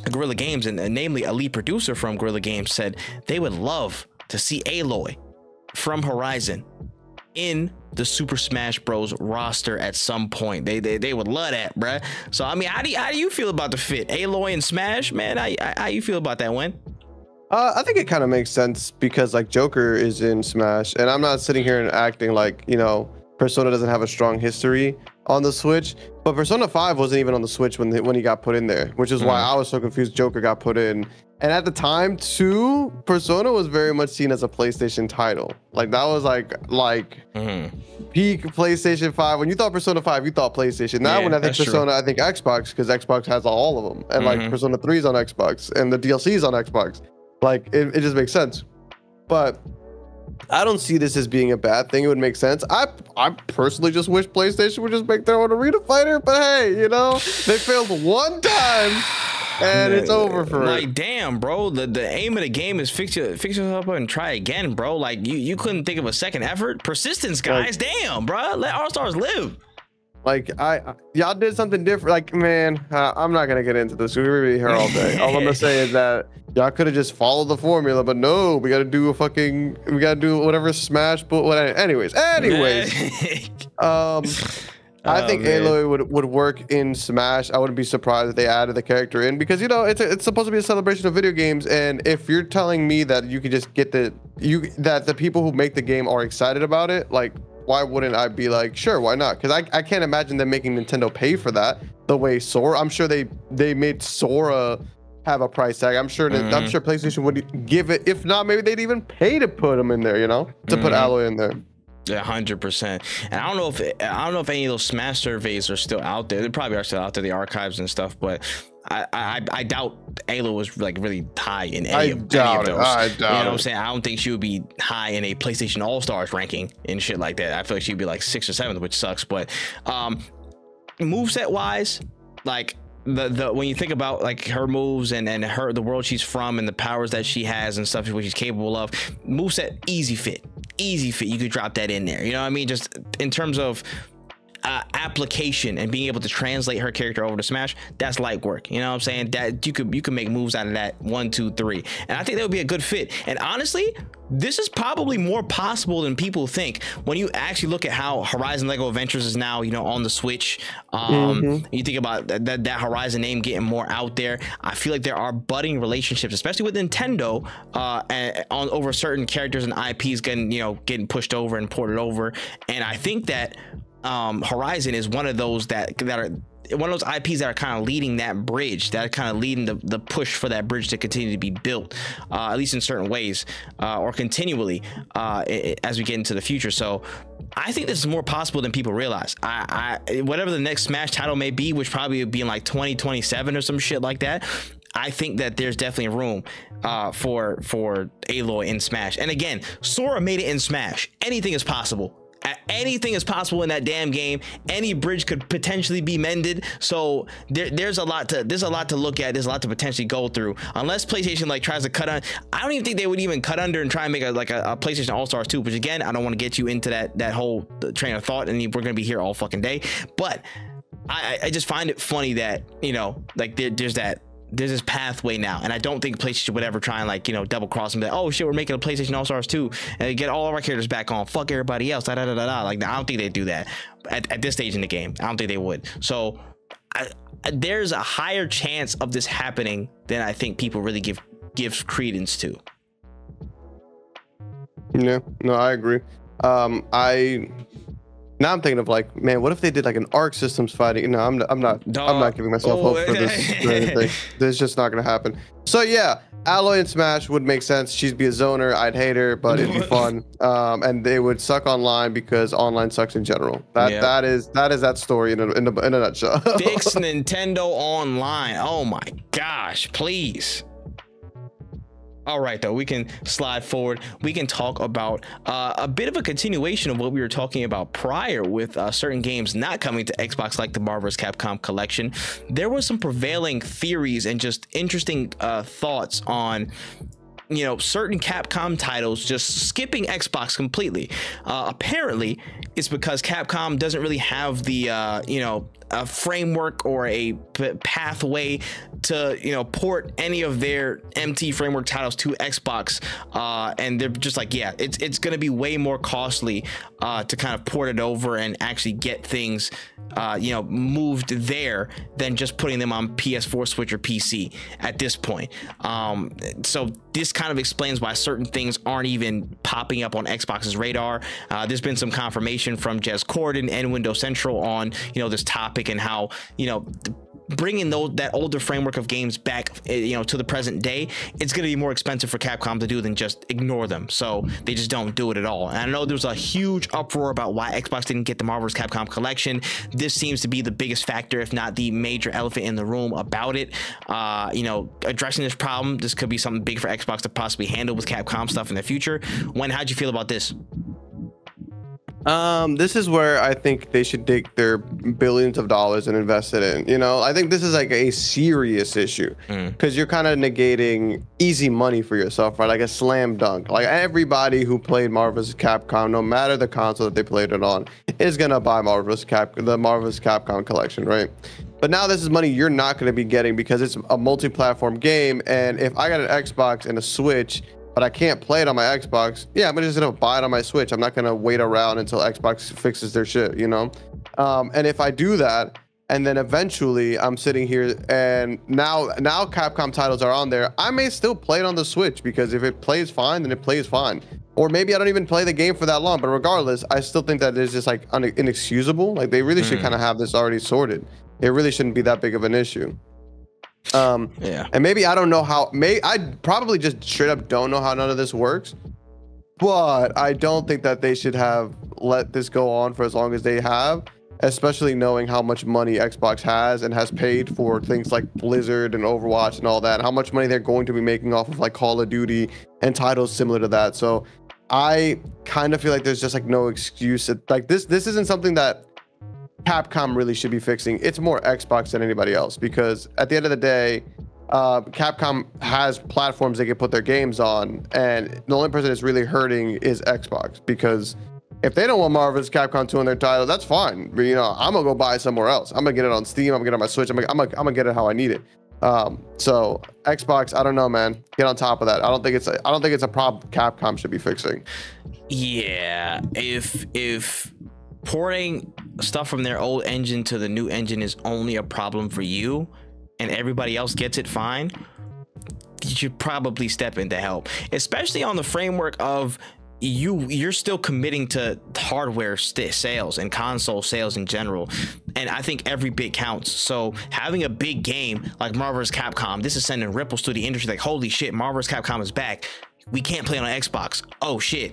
Speaker 1: Guerrilla Games, and namely a lead producer from Guerrilla Games, said they would love to see Aloy from Horizon in the Super Smash Bros. Roster at some point. They would love that, bruh. So I mean, how do you feel about the fit? Aloy and Smash, man? How you feel about that one?
Speaker 2: I think it kind of makes sense because like Joker is in Smash, and I'm not sitting here and acting like, you know, Persona doesn't have a strong history on the Switch, but Persona 5 wasn't even on the Switch when he got put in there, which is why I was so confused Joker got put in. And at the time too, Persona was very much seen as a PlayStation title. Like that was like peak PlayStation 5. When you thought Persona 5, you thought PlayStation. Now when I think Persona, I think Xbox, because Xbox has all of them. And like Persona 3 is on Xbox and the DLC is on Xbox. Like it just makes sense. But I don't see this as being a bad thing. It would make sense. I personally just wish PlayStation would just make their own arena fighter. But hey, you know, they failed one time and it's over for
Speaker 1: like,
Speaker 2: it.
Speaker 1: damn, bro. The aim of the game is fix yourself up and try again, bro. Like you couldn't think of a second effort. Persistence, guys. Like, damn, bro. Let All Stars live.
Speaker 2: Like y'all did something different. Like, man, I'm not gonna get into this. We're gonna be here all day. All I'm gonna say is that y'all could have just followed the formula, but no, we gotta do whatever Smash. But what? Anyways. I think Aloy would work in Smash. I wouldn't be surprised if they added the character in, because you know it's supposed to be a celebration of video games, and if you're telling me that you can just get that the people who make the game are excited about it, like, why wouldn't I be like, sure, why not? Because I can't imagine them making Nintendo pay for that the way Sora. I'm sure they made Sora have a price tag. I'm sure I'm sure PlayStation would give it. If not, maybe they'd even pay to put them in there. You know, to put Aloy in there.
Speaker 1: 100%. And I don't know if any of those Smash surveys are still out there. They probably are still out there, the archives and stuff, but I doubt Aloy was like really high in any of those.
Speaker 2: I doubt
Speaker 1: you know what I'm
Speaker 2: it.
Speaker 1: saying? I don't think she would be high in a PlayStation All-Stars ranking and shit like that. I feel like she'd be like 6th or 7th, which sucks. But moveset wise, like the when you think about like her moves and the world she's from and the powers that she has and stuff, what she's capable of, moveset easy fit. You could drop that in there. You know what I mean? Just in terms of application and being able to translate her character over to Smash, that's light work. You know what I'm saying? That you could make moves out of that 1, 2, 3, and I think that would be a good fit. And honestly, this is probably more possible than people think when you actually look at how Horizon Lego Adventures is now, you know, on the Switch. You think about that Horizon name getting more out there. I feel like there are budding relationships, especially with Nintendo, on over certain characters and IPs getting pushed over and ported over. And I think that Horizon is one of those that are one of those IPs that are kind of leading that bridge, that are kind of leading the push for that bridge to continue to be built, at least in certain ways, or continually as we get into the future. So I think this is more possible than people realize. Whatever the next Smash title may be, which probably would be in like 2027 or some shit like that, I think that there's definitely room for Aloy in Smash. And again, Sora made it in Smash. Anything is possible. Anything is possible in that damn game. Any bridge could potentially be mended. So there's a lot to look at. There's a lot to potentially go through. Unless PlayStation like tries to cut on, I don't even think they would even cut under and try and make a PlayStation All Stars 2. Which again, I don't want to get you into that whole train of thought, and we're gonna be here all fucking day. But I just find it funny that, you know, like there's this pathway now, and I don't think PlayStation would ever try and, like, you know, double cross and be like, oh shit, we're making a PlayStation All Stars 2 and get all of our characters back on, fuck everybody else, like, I don't think they'd do that at this stage in the game. I don't think they would. So there's a higher chance of this happening than I think people really give credence to.
Speaker 2: Yeah, no, I agree. Now I'm thinking of, like, man, what if they did like an Arc Systems fighting? No, I'm not giving myself hope for this or anything. This is just not gonna happen. So yeah, Aloy in Smash would make sense. She'd be a zoner. I'd hate her, but it'd be fun. And they would suck online because online sucks in general. That is that story in a nutshell.
Speaker 1: Fix Nintendo Online. Oh my gosh, please. All right, though, we can slide forward. We can talk about a bit of a continuation of what we were talking about prior with certain games not coming to Xbox, like the Marvel's Capcom Collection. There was some prevailing theories and just interesting thoughts on, you know, certain Capcom titles just skipping Xbox completely. Apparently, it's because Capcom doesn't really have the, you know, a framework or a pathway to, you know, port any of their MT framework titles to Xbox, and they're just like, yeah, it's gonna be way more costly to kind of port it over and actually get things you know, moved there than just putting them on PS4, Switch, or PC at this point. So this kind of explains why certain things aren't even popping up on Xbox's radar. There's been some confirmation from Jez Corden and Windows Central on, you know, this topic and how, you know, bringing that older framework of games back, you know, to the present day, it's going to be more expensive for Capcom to do than just ignore them. So they just don't do it at all. And I know there's a huge uproar about why Xbox didn't get the Marvel vs. Capcom collection. This seems to be the biggest factor, if not the major elephant in the room about it. You know, addressing this problem, this could be something big for Xbox to possibly handle with Capcom stuff in the future. How'd you feel about this?
Speaker 2: This is where I think they should take their billions of dollars and invest it in. You know, I think this is like a serious issue because you're kind of negating easy money for yourself, right? Like a slam dunk. Like everybody who played Marvel vs. Capcom, no matter the console that they played it on, is gonna buy the Marvel vs. Capcom collection, right? But now this is money you're not gonna be getting because it's a multi-platform game, and if I got an Xbox and a Switch, but I can't play it on my Xbox, yeah, I'm just gonna buy it on my Switch. I'm not gonna wait around until Xbox fixes their shit, you know? And if I do that, and then eventually I'm sitting here and now Capcom titles are on there, I may still play it on the Switch because if it plays fine, then it plays fine. Or maybe I don't even play the game for that long, but regardless, I still think that it's just like inexcusable. Like they really should kind of have this already sorted. It really shouldn't be that big of an issue.
Speaker 1: Yeah,
Speaker 2: and maybe I don't know how, I probably just straight up don't know how none of this works, but I don't think that they should have let this go on for as long as they have, especially knowing how much money Xbox has and has paid for things like Blizzard and Overwatch and all that, how much money they're going to be making off of like Call of Duty and titles similar to that. So I kind of feel like there's just like no excuse. Like this isn't something that Capcom really should be fixing. It's more Xbox than anybody else, because at the end of the day, Capcom has platforms they can put their games on, and the only person that's really hurting is Xbox, because if they don't want Marvel vs. Capcom 2 on their title, that's fine. But, you know, I'm gonna go buy it somewhere else. I'm gonna get it on Steam. I'm gonna get it on my Switch. I'm gonna get it how I need it. So Xbox, I don't know, man. Get on top of that. I don't think it's a problem Capcom should be fixing.
Speaker 1: Yeah, if porting stuff from their old engine to the new engine is only a problem for you and everybody else gets it fine, you should probably step in to help, especially on the framework of you're still committing to hardware sales and console sales in general, and I think every bit counts. So having a big game like Marvel vs. Capcom, this is sending ripples through the industry, like holy shit, Marvel vs. Capcom is back, we can't play it on Xbox. Oh shit,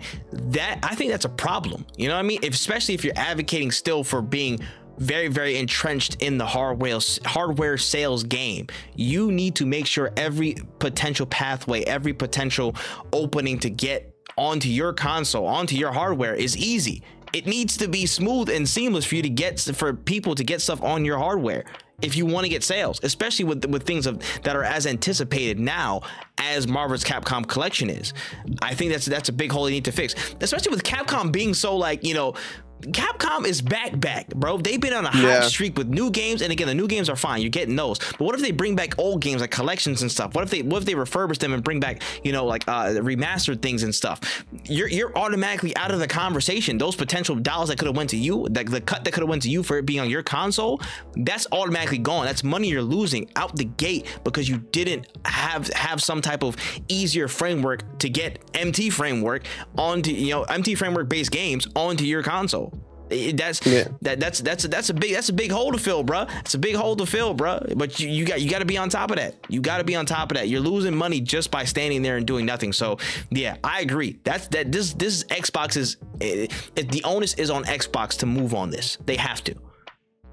Speaker 1: I think that's a problem. You know what I mean? Especially if you're advocating still for being very, very entrenched in the hardware sales game. You need to make sure every potential pathway, every potential opening to get onto your console, onto your hardware is easy. It needs to be smooth and seamless for you to get, for people to get stuff on your hardware if you want to get sales, especially with things that are as anticipated now as Marvel vs. Capcom collection is. I think that's a big hole they need to fix, especially with Capcom being so, like, you know, Capcom is back, bro. They've been on a hot streak with new games, and again, the new games are fine. You're getting those, but what if they bring back old games like collections and stuff? What if they refurbish them and bring back, you know, like remastered things and stuff? You're automatically out of the conversation. Those potential dollars that could have went to you, the cut that could have went to you for it being on your console, that's automatically gone. That's money you're losing out the gate because you didn't have some type of easier framework to get MT framework onto, you know, MT framework based games onto your console. That's a big hole to fill, bro. It's a big hole to fill, bro. But you got to be on top of that. You got to be on top of that. You're losing money just by standing there and doing nothing. So yeah, I agree. This Xbox is the onus is on Xbox to move on this. They have to.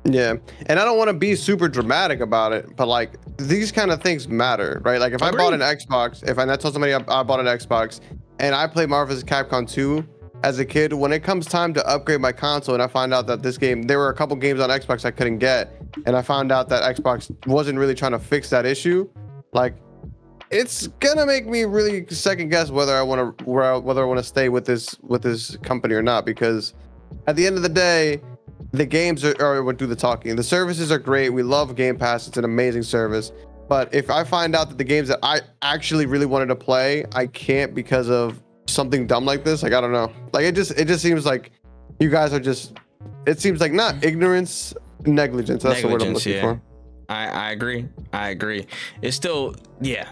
Speaker 2: Yeah, and I don't want to be super dramatic about it, but like these kind of things matter, right? Like if I bought an Xbox, if I told somebody I bought an Xbox and I played Marvel vs. Capcom 2 as a kid, when it comes time to upgrade my console and I find out that this game, there were a couple games on Xbox I couldn't get, and I found out that Xbox wasn't really trying to fix that issue, like it's gonna make me really second guess whether I want to stay with this company or not, because at the end of the day, the games are what do the talking. The services are great. We love Game Pass. It's an amazing service. But if I find out that the games that I actually really wanted to play, I can't because of something dumb like this, like I don't know. Like it just seems like you guys are just, it seems like not ignorance, negligence. That's the word I'm looking for.
Speaker 1: I agree. It's still, yeah.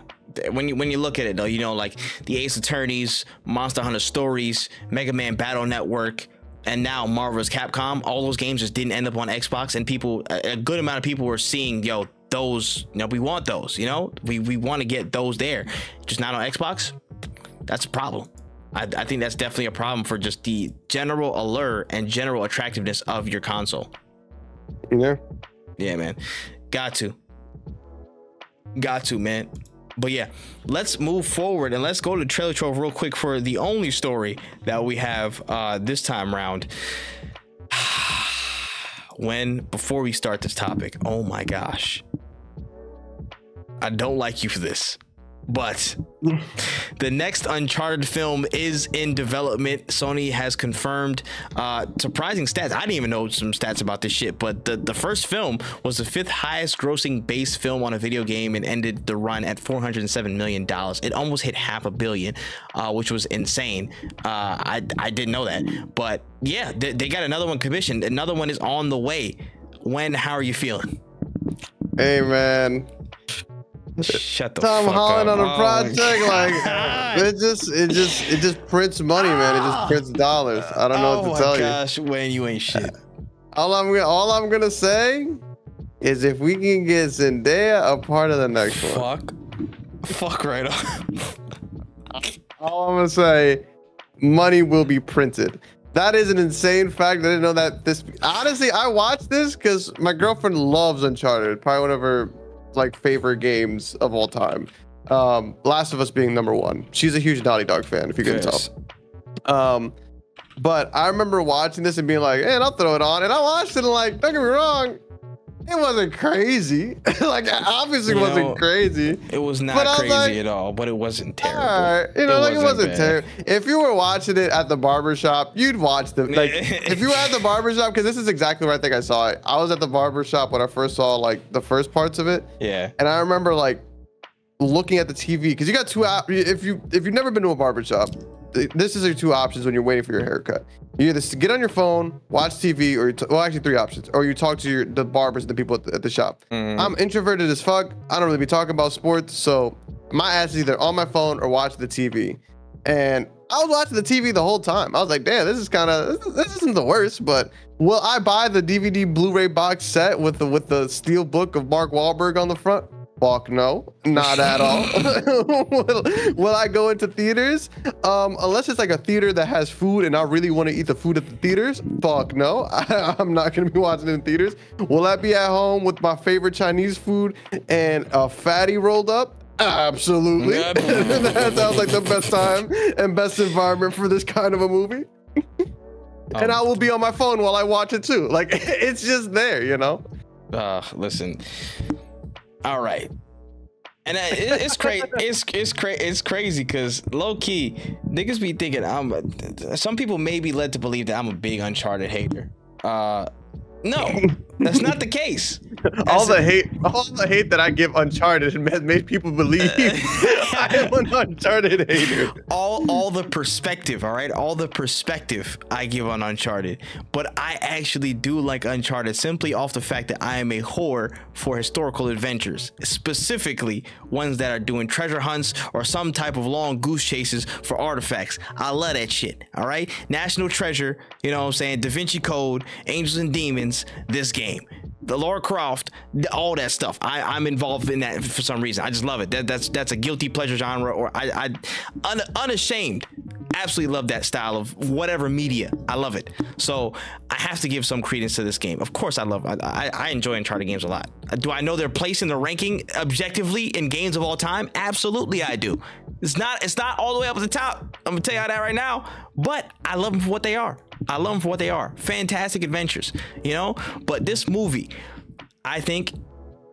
Speaker 1: When you look at it though, you know, like the Ace Attorneys, Monster Hunter Stories, Mega Man Battle Network, and now Marvel vs. Capcom, all those games just didn't end up on Xbox, and people, a good amount of people were seeing, yo, those, we want those, we want to get those there, just not on Xbox. That's a problem. I think that's definitely a problem for just the general allure and general attractiveness of your console. Yeah, man. Got to, man. But yeah, let's move forward and let's go to Trailer Trove real quick for the only story that we have this time round. Before we start this topic, oh my gosh, I don't like you for this, but the next Uncharted film is in development. Sony has confirmed surprising stats. I didn't even know some stats about this shit, but the first film was the 5th highest grossing base film on a video game and ended the run at $407 million. It almost hit $500 million, which was insane. I didn't know that, but yeah, they got another one commissioned. Another one is on the way. How are you feeling?
Speaker 2: Hey, man.
Speaker 1: Shut the
Speaker 2: Tom
Speaker 1: fuck
Speaker 2: Holland
Speaker 1: up.
Speaker 2: on a project, like it just prints money, man. It just prints dollars. I don't know what to tell you. Oh my gosh,
Speaker 1: when you ain't shit.
Speaker 2: All I'm gonna say is if we can get Zendaya a part of the next one.
Speaker 1: Fuck right on.
Speaker 2: All I'm gonna say, money will be printed. That is an insane fact. I didn't know that. Honestly, I watched this because my girlfriend loves Uncharted. Probably one of her favorite games of all time. Last of Us being number 1. She's a huge Naughty Dog fan, if you can tell. But I remember watching this and being like, hey, I'll throw it on. And I watched it and don't get me wrong, it wasn't crazy. Obviously it wasn't crazy.
Speaker 1: It was not crazy at all, but it wasn't terrible.
Speaker 2: All right. It wasn't terrible. If you were watching it at the barbershop, you'd watch them. If you were at the barbershop, because this is exactly where I think I saw it. I was at the barbershop when I first saw the first parts of it. Yeah. And I remember looking at the TV, because you got two if you've never been to a barbershop, this is your 2 options when you're waiting for your haircut. You either get on your phone, watch TV, or actually 3 options, or you talk to the barbers, the people at the shop. I'm introverted as fuck. I don't really be talking about sports, so my ass is either on my phone or watch the TV. And I was watching the TV the whole time. I was like, damn, this isn't the worst, but will I buy the DVD Blu-ray box set with the steel book of Mark Wahlberg on the front? Fuck no, not at all. will I go into theaters? Unless it's a theater that has food and I really want to eat the food at the theaters. Fuck no, I'm not gonna be watching it in theaters. Will I be at home with my favorite Chinese food and a fatty rolled up? Absolutely. That sounds like the best time and best environment for this kind of a movie. And I will be on my phone while I watch it too. It's just there,
Speaker 1: Listen. All right, and it's crazy. It's crazy because low key niggas be thinking some people may be led to believe that I'm a big Uncharted hater. No, that's not the case.
Speaker 2: All the hate that I give Uncharted has made people believe I am an Uncharted hater.
Speaker 1: All the perspective, all right? All the perspective I give on Uncharted. But I actually do like Uncharted simply off the fact that I am a whore for historical adventures, specifically ones that are doing treasure hunts or some type of long goose chases for artifacts. I love that shit, all right? National Treasure, you know what I'm saying? Da Vinci Code, Angels and Demons, this game, the Lara Croft, all that stuff. I'm involved in that for some reason. I just love it. That's a guilty pleasure genre, or I unashamed absolutely love that style of whatever media. I love it. So I have to give some credence to this game. Of course, I enjoy Uncharted games a lot. Do I know their place in the ranking objectively in games of all time? Absolutely, I do. It's not all the way up at the top. I'm gonna tell you that right now. But I love them for what they are. Fantastic adventures, But this movie, I think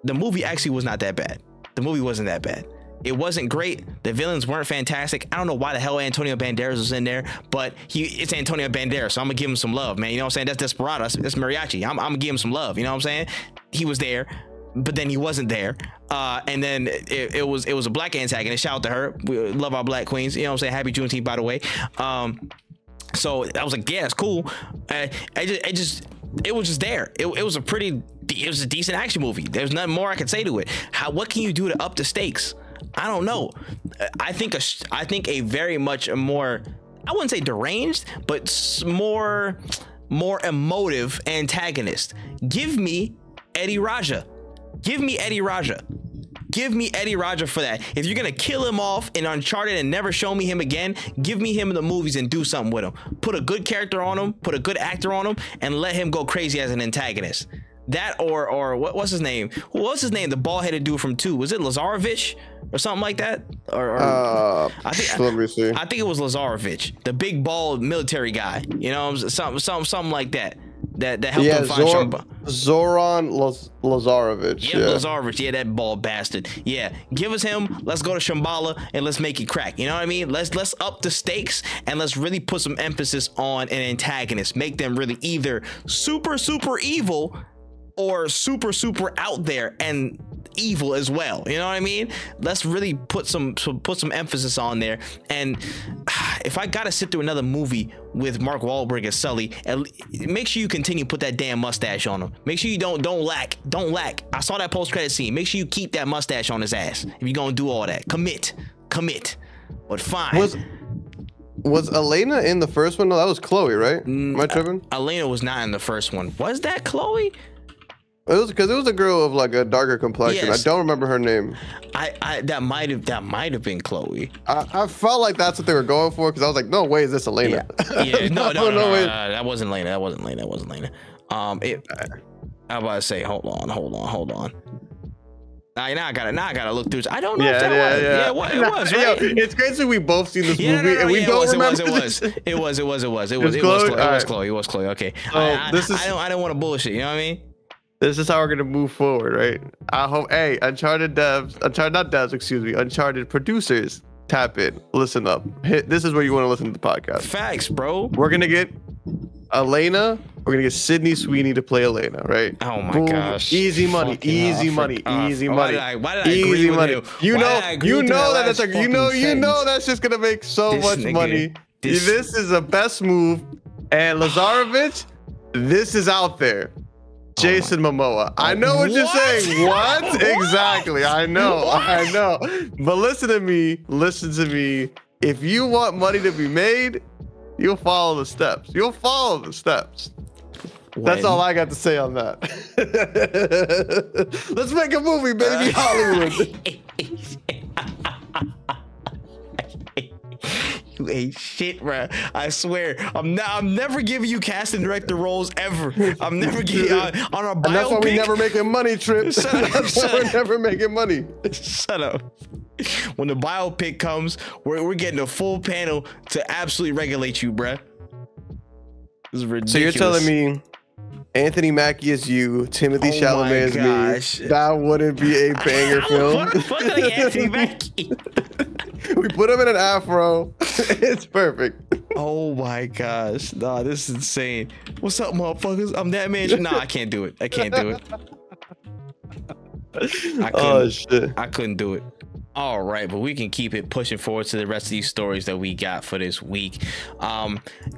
Speaker 1: the movie actually was not that bad. The movie wasn't that bad. It wasn't great. The villains weren't fantastic. I don't know why the hell Antonio Banderas was in there, but it's Antonio Banderas, so I'm gonna give him some love, man. You know what I'm saying? That's Desperado. That's Mariachi. I'm gonna give him some love. You know what I'm saying? He was there, but then he wasn't there. And then it was a black antagonist. Shout out to her. We love our black queens. You know what I'm saying? Happy Juneteenth, by the way. So I was like, yeah, it's cool. It was just there. It was a decent action movie. There's nothing more I could say to it. What can you do to up the stakes? I don't know. I think a very much more, I wouldn't say deranged, but more emotive antagonist. Give me Eddie Raja. Give me Eddie Raja. Give me Eddie Raja for that. If you're gonna kill him off in Uncharted and never show me him again, give me him in the movies and do something with him. Put a good character on him, put a good actor on him, and let him go crazy as an antagonist. That or what's his name? What's his name? The bald-headed dude from 2. Was it Lazarevich or something like that? I think
Speaker 2: let me see.
Speaker 1: I think it was Lazarevich, the big bald military guy. You know, something like that. That helped him find
Speaker 2: Zoran Lazarevich.
Speaker 1: Yeah, Lazarevich. Yeah, that bald bastard. Yeah, give us him. Let's go to Shambhala and let's make it crack. You know what I mean? Let's up the stakes and let's really put some emphasis on an antagonist. Make them really either super evil or super out there and evil as well. You know what I mean? Let's really put some emphasis on there. And if I gotta sit through another movie with Mark Wahlberg as Sully, make sure you continue to put that damn mustache on him. Make sure you don't lack. I saw that post-credit scene. Make sure you keep that mustache on his ass if you're gonna do all that. Commit. But fine.
Speaker 2: Was Elena in the first one? No, that was Chloe, right? Am I tripping?
Speaker 1: Elena was not in the first one. Was that Chloe?
Speaker 2: It was because it was a girl of like a darker complexion.
Speaker 1: Yes.
Speaker 2: I don't remember her name.
Speaker 1: That might have been Chloe.
Speaker 2: I felt like that's what they were going for because I was like, no way is this Elena.
Speaker 1: Yeah. No, that wasn't Elena. That wasn't Elena. I was about to say, hold on. Now I gotta look through. I don't know if that was. Yeah, it was, right?
Speaker 2: Yo, it's crazy we both seen this movie and we don't remember.
Speaker 1: It was Chloe. Okay. I don't want to bullshit. You know what I mean?
Speaker 2: This is how we're gonna move forward, right? I hope. Hey, Uncharted producers, tap in, listen up. This is where you want to listen to the podcast.
Speaker 1: Facts, bro.
Speaker 2: We're gonna get Elena. We're gonna get Sydney Sweeney to play Elena, right?
Speaker 1: Oh my gosh!
Speaker 2: Easy money.
Speaker 1: Why did I
Speaker 2: easy
Speaker 1: agree with
Speaker 2: money.
Speaker 1: you?
Speaker 2: You know that's just gonna make so much money. This is the best move. And Lazarevich, this is out there. Jason Momoa. I know what you're saying. What? Exactly. I know. But listen to me. If you want money to be made, you'll follow the steps. That's all I got to say on that. Let's make a movie, baby. Hollywood.
Speaker 1: You ain't shit, bro. I swear. I'm never giving you casting director roles ever. I'm never giving on a biopic.
Speaker 2: And that's why we never making money, Trip. That's why we're never making money.
Speaker 1: Shut up. When the biopic comes, we're getting a full panel to absolutely regulate you, bruh. This is ridiculous.
Speaker 2: So you're telling me Anthony Mackie is you, Timothy Chalamet is me. That wouldn't be a banger film.
Speaker 1: What the fuck are Anthony Mackie?
Speaker 2: We put him in an afro. It's perfect.
Speaker 1: Oh my gosh. Nah, this is insane. What's up, motherfuckers? I'm that man. Nah, I can't do it. I couldn't do it. All right, but we can keep it pushing forward to the rest of these stories that we got for this week.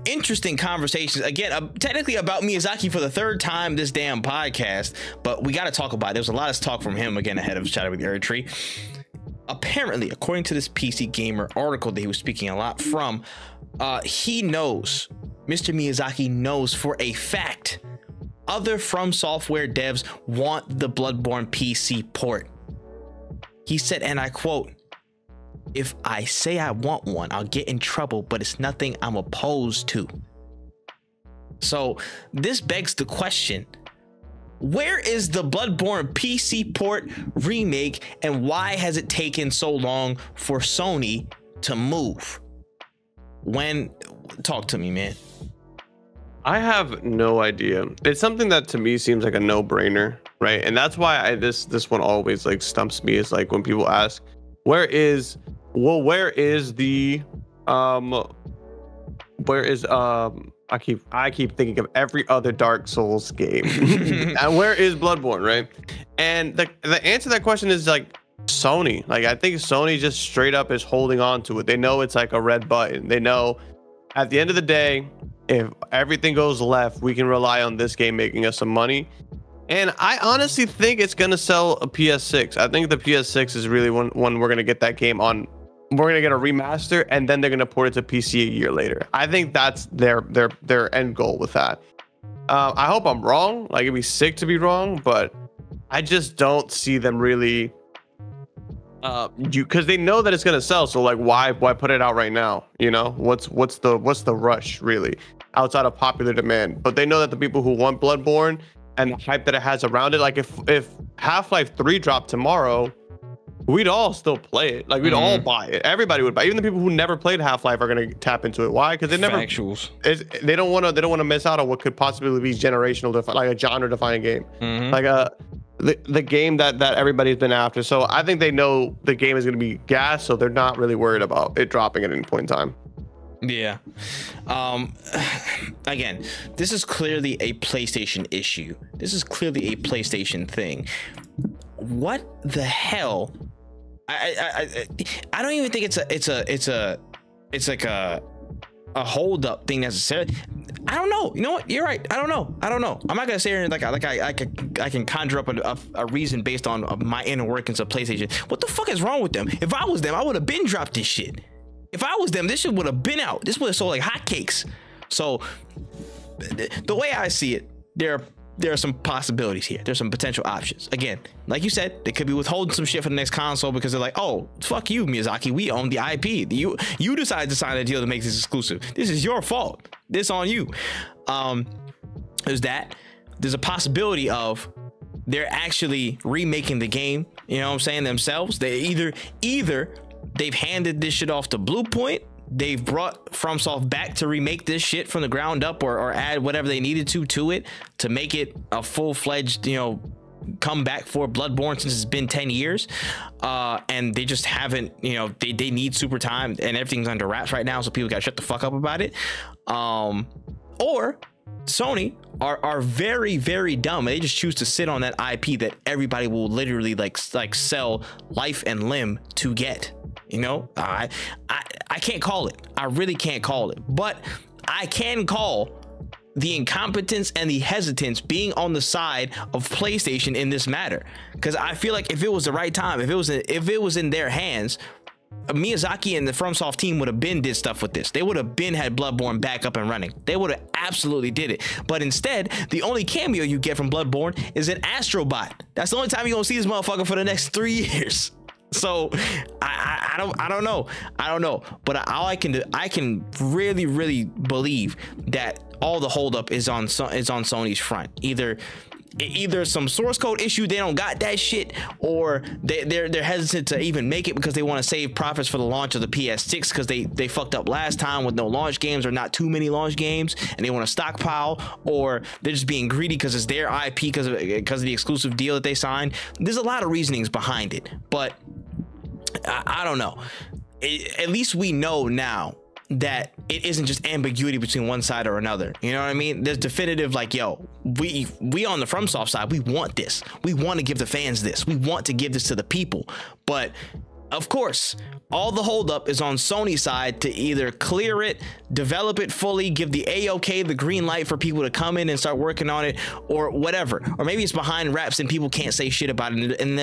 Speaker 1: Interesting conversations again, technically about Miyazaki for the third time this damn podcast, but we got to talk about it. There's a lot of talk from him again ahead of Shadow of the Erd Tree. Apparently, according to this PC Gamer article that he was speaking a lot from, he knows, Mr. Miyazaki knows for a fact, other From Software devs want the Bloodborne PC port. He said, and I quote, "If I say I want one, I'll get in trouble, but it's nothing I'm opposed to." So this begs the question, where is the Bloodborne PC port remake, and why has it taken so long for Sony to move? Talk to me, man.
Speaker 2: I have no idea. It's something that to me seems like a no-brainer, right? And that's why this one always like stumps me, is like when people ask, where is the I keep thinking of every other Dark Souls game. And where is Bloodborne, right? And the answer to that question is like Sony. Like, I think Sony just straight up is holding on to it. They know it's like a red button. They know at the end of the day, if everything goes left, we can rely on this game making us some money. And I honestly think it's going to sell a PS6. I think the PS6 is really when we're going to get that game on. We're going to get a remaster, and then they're going to port it to PC a year later. I think that's their end goal with that. I hope I'm wrong. Like, it'd be sick to be wrong, but I just don't see them really because they know that it's gonna sell. So like, why put it out right now? You know, what's the rush really outside of popular demand? But they know that the people who want Bloodborne and the hype that it has around it, like if Half-Life 3 dropped tomorrow, we'd all still play it. Like we'd all buy it. Everybody would buy. Even the people who never played Half-Life are gonna tap into it. Why? Because they never.
Speaker 1: Factuals.
Speaker 2: They don't want to miss out on what could possibly be generational, like a genre-defining game, like the game that everybody's been after. So I think they know the game is gonna be gas, so they're not really worried about it dropping at any point in time.
Speaker 1: Yeah. Again, this is clearly a PlayStation issue. This is clearly a PlayStation thing. What the hell? I don't even think it's like a hold up thing necessarily. I don't know. You know what? You're right. I don't know. I'm not gonna say here like I can conjure up a reason based on my inner workings of PlayStation. What the fuck is wrong with them? If I was them, I would have been dropped this shit. If I was them, this shit would have been out. This would have sold like hotcakes. So the way I see it, there are some possibilities here. There's some potential options. Again, like you said, they could be withholding some shit for the next console because they're like, oh, fuck you, Miyazaki. We own the IP. You decided to sign a deal to make this exclusive. This is your fault. This on you. There's that. There's a possibility of they're actually remaking the game. You know what I'm saying? Themselves. They either they've handed this shit off to Bluepoint. They've brought FromSoft back to remake this shit from the ground up or add whatever they needed to it to make it a full-fledged, you know, comeback for Bloodborne since it's been 10 years. And they just haven't, you know, they need super time and everything's under wraps right now. So people got to shut the fuck up about it. Or Sony are very, very dumb. They just choose to sit on that IP that everybody will literally like sell life and limb to get. You know, I can't call it. I really can't call it, but I can call the incompetence and the hesitance being on the side of PlayStation in this matter. Because I feel like if it was the right time, if it was in their hands, Miyazaki and the FromSoft team would have been did stuff with this. They would have been had Bloodborne back up and running. They would have absolutely did it. But instead, the only cameo you get from Bloodborne is an Astrobot. That's the only time you're gonna see this motherfucker for the next 3 years. So I don't know, but all I can do, I can really believe that all the holdup is on Sony's front. Either some source code issue, they don't got that shit, or they're hesitant to even make it because they want to save profits for the launch of the PS6 because they fucked up last time with no launch games or not too many launch games and they want to stockpile, or they're just being greedy because it's their IP because of the exclusive deal that they signed. There's a lot of reasonings behind it, but I don't know. At least we know now that it isn't just ambiguity between one side or another. You know what I mean? There's definitive, like, yo, we on the FromSoft side, we want this. We want to give the fans this. We want to give this to the people. But of course, all the holdup is on Sony's side to either clear it, develop it fully, give the A-OK, the green light for people to come in and start working on it, or whatever. Or maybe it's behind wraps and people can't say shit about it, and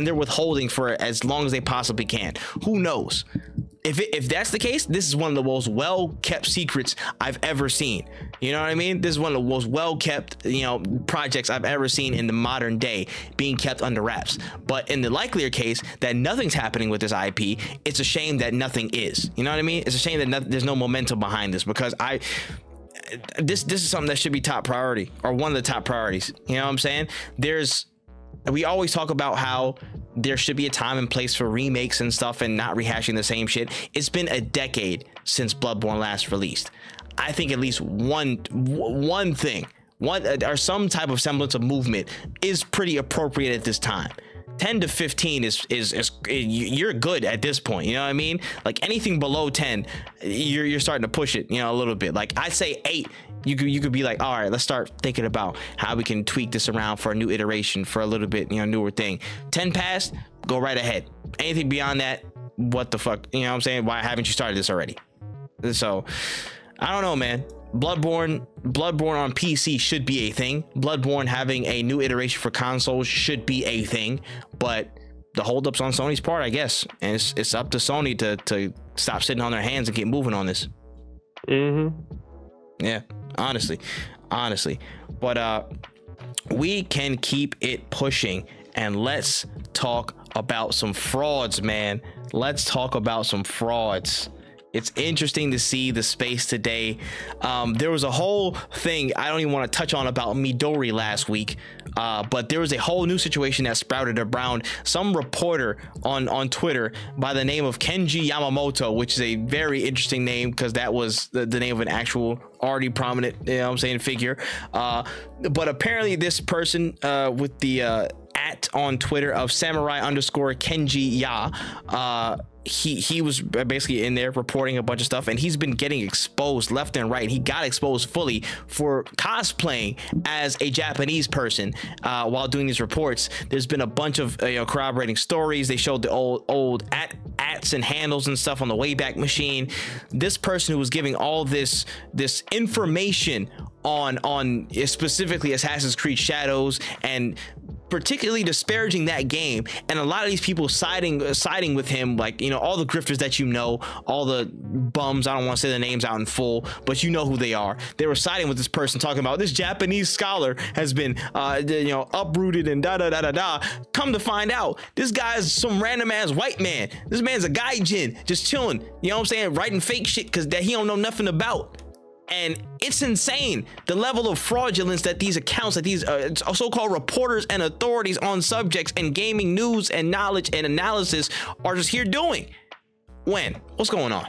Speaker 1: they're withholding for it as long as they possibly can. Who knows? If that's the case, this is one of the most well-kept secrets I've ever seen. You know what I mean? This is one of the most well-kept, you know, projects I've ever seen in the modern day being kept under wraps. But in the likelier case that nothing's happening with this IP, it's a shame that nothing is. You know what I mean? It's a shame that there's no momentum behind this, because this is something that should be top priority, or one of the top priorities. You know what I'm saying? We always talk about how there should be a time and place for remakes and stuff and not rehashing the same shit. It's been a decade since Bloodborne last released. I think at least one thing, or some type of semblance of movement is pretty appropriate at this time. 10 to 15 is you're good at this point. You know what I mean? Like anything below 10, you're starting to push it, you know, a little bit. Like I say 8, you could be like, all right, let's start thinking about how we can tweak this around for a new iteration, for a little bit, you know, newer thing. 10 past, go right ahead. Anything beyond that, what the fuck? You know what I'm saying? Why haven't you started this already? So I don't know, man. Bloodborne on PC should be a thing. Bloodborne having a new iteration for consoles should be a thing, but the holdup's on Sony's part, I guess, and it's up to Sony to stop sitting on their hands and get moving on this. Yeah, honestly. But we can keep it pushing, and let's talk about some frauds, man. Let's talk about some frauds. It's interesting to see the space today. There was a whole thing I don't even want to touch on about Midori last week, but there was a whole new situation that sprouted around some reporter on Twitter by the name of Kenji Yamamoto, which is a very interesting name because that was the name of an actual already prominent, you know what I'm saying, figure. But apparently this person with the at on Twitter of samurai_Kenji Ya, he was basically in there reporting a bunch of stuff, and he's been getting exposed left and right. He got exposed fully for cosplaying as a Japanese person while doing these reports. There's been a bunch of corroborating stories. They showed the old ats and handles and stuff on the Wayback Machine. This person who was giving all this information on specifically Assassin's Creed Shadows, and particularly disparaging that game, and a lot of these people siding with him, like, you know, all the grifters that, you know, all the bums, I don't want to say the names out in full, but you know who they are. They were siding with this person, talking about this Japanese scholar has been uprooted and da da da da da. Come to find out, this guy's some random ass white man. This man's a gaijin just chilling, you know what I'm saying, writing fake shit because that he don't know nothing about. And it's insane the level of fraudulence that these accounts, that these so-called reporters and authorities on subjects and gaming news and knowledge and analysis are just here doing. What's going on?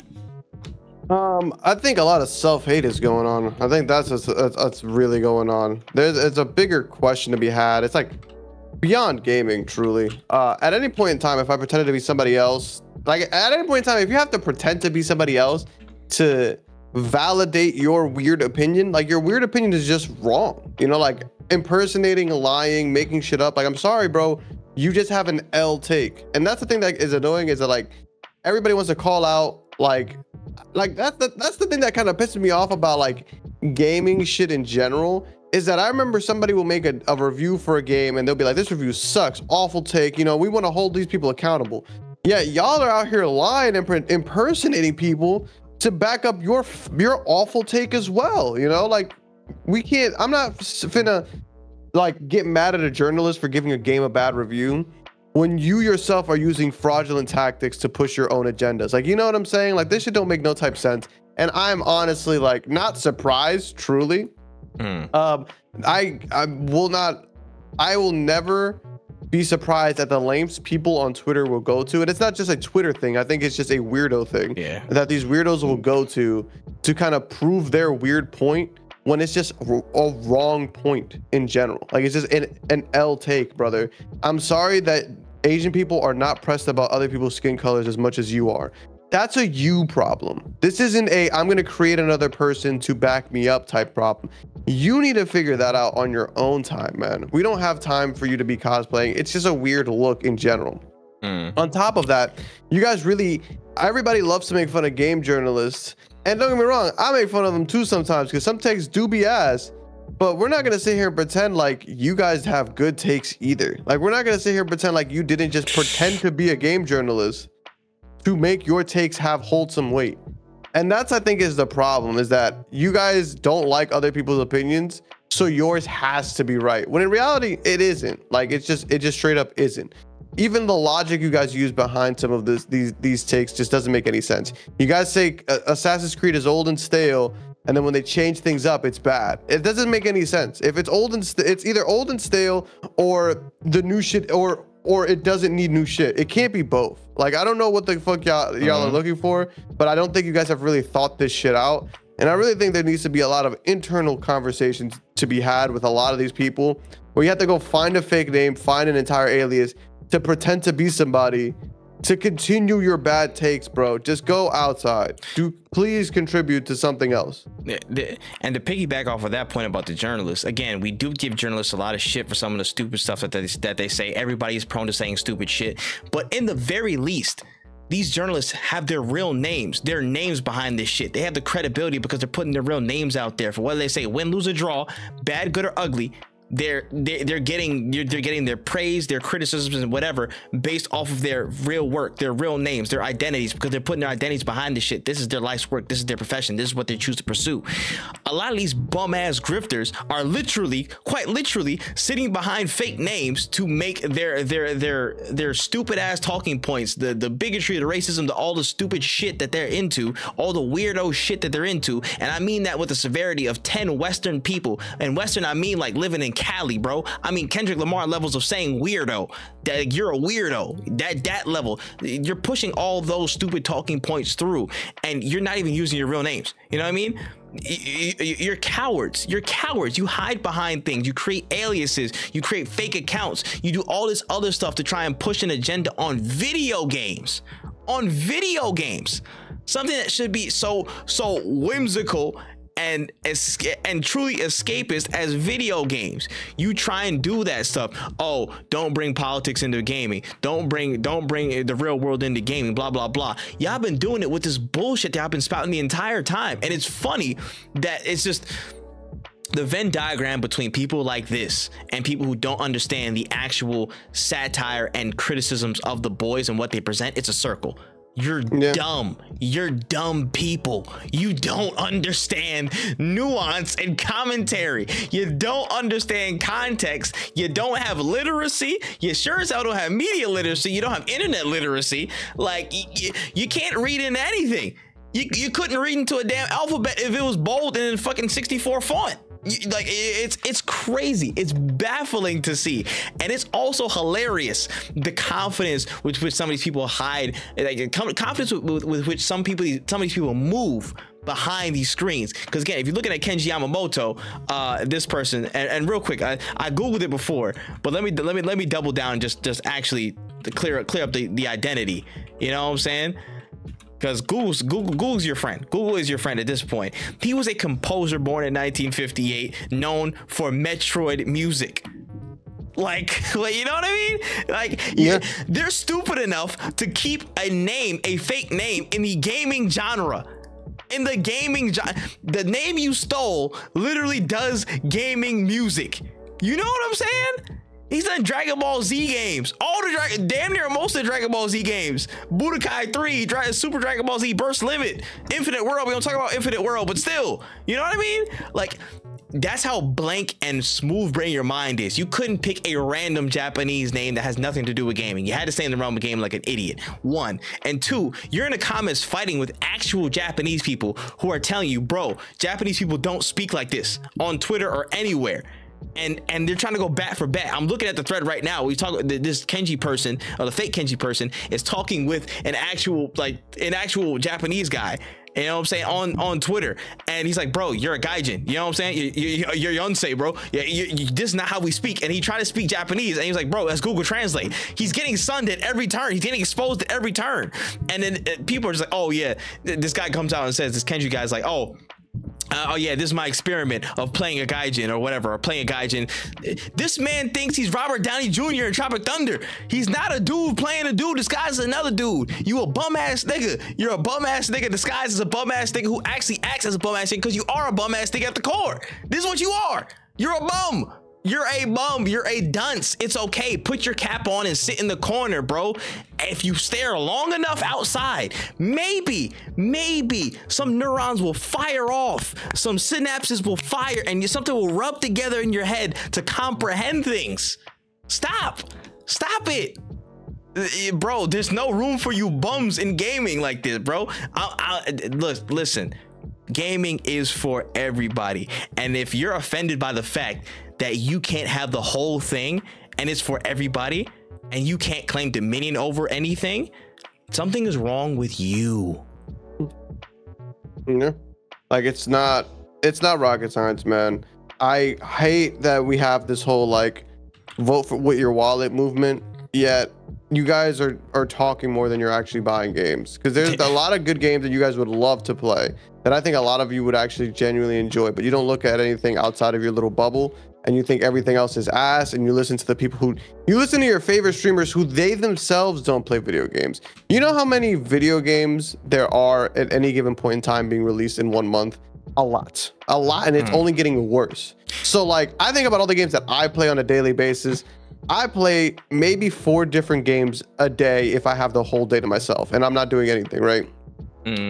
Speaker 2: I think a lot of self-hate is going on. I think that's really going on. It's a bigger question to be had. It's like beyond gaming, truly. At any point in time, if I pretended to be somebody else, like at any point in time, if you have to pretend to be somebody else to validate your weird opinion, like your weird opinion is just wrong, you know, like impersonating, lying, making shit up. Like, I'm sorry, bro, you just have an L take. And that's the thing that is annoying, is that like everybody wants to call out like that's the thing that kind of pisses me off about like gaming shit in general, is that I remember somebody will make a review for a game and they'll be like, this review sucks, awful take, you know, we want to hold these people accountable. Yeah, y'all are out here lying and impersonating people to back up your awful take as well, you know? Like, we can't, I'm not finna like get mad at a journalist for giving a game a bad review when you yourself are using fraudulent tactics to push your own agendas. Like, you know what I'm saying? Like, this shit don't make no type sense. And I'm honestly like not surprised, truly. I will never be surprised at the lengths people on Twitter will go to. And it's not just a Twitter thing. I think it's just a weirdo thing that these weirdos will go to kind of prove their weird point when it's just a wrong point in general. Like, it's just an L take, brother. I'm sorry that Asian people are not pressed about other people's skin colors as much as you are. That's a you problem. This isn't a I'm gonna create another person to back me up type problem. You need to figure that out on your own time, man. We don't have time for you to be cosplaying. It's just a weird look in general. On top of that, you guys really, everybody loves to make fun of game journalists. And don't get me wrong, I make fun of them too sometimes because some takes do be ass. But we're not gonna sit here and pretend like you guys have good takes either. Like, we're not gonna sit here and pretend like you didn't just pretend to be a game journalist to make your takes have wholesome weight. And that's, I think, is the problem, is that you guys don't like other people's opinions, so yours has to be right, when in reality it isn't. Like, it just straight up isn't. Even the logic you guys use behind some of these takes just doesn't make any sense. You guys say Assassin's Creed is old and stale, and then when they change things up, it's bad. It doesn't make any sense. If it's old and it's either old and stale, or the new shit, or it doesn't need new shit. It can't be both. Like, I don't know what the fuck y'all are looking for, but I don't think you guys have really thought this shit out. And I really think there needs to be a lot of internal conversations to be had with a lot of these people, where you have to go find a fake name, find an entire alias to pretend to be somebody to continue your bad takes, bro. Just go outside. Please contribute to something else.
Speaker 1: And to piggyback off of that point about the journalists, again, we do give journalists a lot of shit for some of the stupid stuff that they say. Everybody is prone to saying stupid shit, but in the very least, these journalists have their real names, their names behind this shit. They have the credibility because they're putting their real names out there for whether they say win, lose, or draw, bad, good, or ugly. they're getting their praise, their criticisms, and whatever based off of their real work, their real names, their identities, because they're putting their identities behind this shit. This is their life's work. This is their profession. This is what they choose to pursue. A lot of these bum ass grifters are literally, quite literally, sitting behind fake names to make their stupid ass talking points, the bigotry, the racism, all the stupid shit that they're into, all the weirdo shit that they're into. And I mean that with the severity of 10 Western people. And Western, I mean like living in Cali, bro. I mean Kendrick Lamar levels of saying weirdo. That you're a weirdo. That level. You're pushing all those stupid talking points through, and you're not even using your real names. You know what I mean? You're cowards. You're cowards. You hide behind things. You create aliases. You create fake accounts. You do all this other stuff to try and push an agenda on video games. On video games. Something that should be so whimsical and truly escapist as video games. You try and do that stuff. Oh, don't bring politics into gaming. Don't bring the real world into gaming, blah blah blah. Y'all been doing it with this bullshit that I've been spouting the entire time. And it's funny that it's just the Venn diagram between people like this and people who don't understand the actual satire and criticisms of the boys and what they present. It's a circle. You're dumb. You're dumb people. You don't understand nuance and commentary. You don't understand context. You don't have literacy. You sure as hell don't have media literacy. You don't have internet literacy. Like, you can't read in anything. You couldn't read into a damn alphabet if it was bold and in fucking 64 font. Like, it's crazy. It's baffling to see, and it's also hilarious the confidence with which some of these people hide, like confidence with which some of these people move behind these screens. Because again, if you're looking at Kenji Yamamoto, this person, and real quick, I googled it before, but let me double down and just actually clear up the identity. You know what I'm saying? Because Google's your friend. Google is your friend at this point. He was a composer born in 1958, known for Metroid music. Like, you know what I mean? Like, yeah, they're stupid enough to keep a fake name in the gaming genre. The name you stole literally does gaming music. You know what I'm saying? He's done Dragon Ball Z games, damn near most of the Dragon Ball Z games. Budokai 3, Super Dragon Ball Z, Burst Limit, Infinite World. We don't talk about Infinite World, but still, you know what I mean? Like, that's how blank and smooth brain your mind is. You couldn't pick a random Japanese name that has nothing to do with gaming. You had to stay in the realm of gaming like an idiot. One. And two, you're in the comments fighting with actual Japanese people who are telling you, bro, Japanese people don't speak like this on Twitter or anywhere. And they're trying to go bat for bat. I'm looking at the thread right now. We talk, this Kenji person, or the fake Kenji person, is talking with an actual Japanese guy. You know what I'm saying, on Twitter, and he's like, bro, you're a gaijin. You know what I'm saying? You're Yonsei, bro. This is not how we speak. And he tried to speak Japanese, and he's like, bro, that's Google Translate. He's getting sunned at every turn. He's getting exposed at every turn. And then people are just like, oh yeah, this guy comes out and says, this Kenji guy's like, oh yeah, this is my experiment of playing a gaijin or whatever, or playing a gaijin. This man thinks he's Robert Downey Jr. in Tropic Thunder. He's not a dude playing a dude disguised as another dude. You a bum ass nigga. You're a bum ass nigga disguised as a bum ass nigga who actually acts as a bum ass nigga, because you are a bum ass nigga at the core. This is what you are. You're a bum. You're a bum. You're a dunce. It's okay. Put your cap on and sit in the corner, bro. If you stare long enough outside, maybe some neurons will fire off, some synapses will fire, and something will rub together in your head to comprehend things. Stop it. Bro, there's no room for you bums in gaming like this, bro. Listen, gaming is for everybody. And if you're offended by the fact that you can't have the whole thing and it's for everybody, and you can't claim dominion over anything, something is wrong with you.
Speaker 2: Yeah. Like, it's not rocket science, man. I hate that we have this whole like vote for with your wallet movement, yet you guys are talking more than you're actually buying games, because there's a lot of good games that you guys would love to play that I think a lot of you would actually genuinely enjoy, but you don't look at anything outside of your little bubble, and you think everything else is ass, and you listen to the people who, you listen to your favorite streamers who they themselves don't play video games. You know how many video games there are at any given point in time being released in 1 month? a lot, and it's only getting worse. So like, I think about all the games that I play on a daily basis. I play maybe 4 different games a day if I have the whole day to myself and I'm not doing anything, right?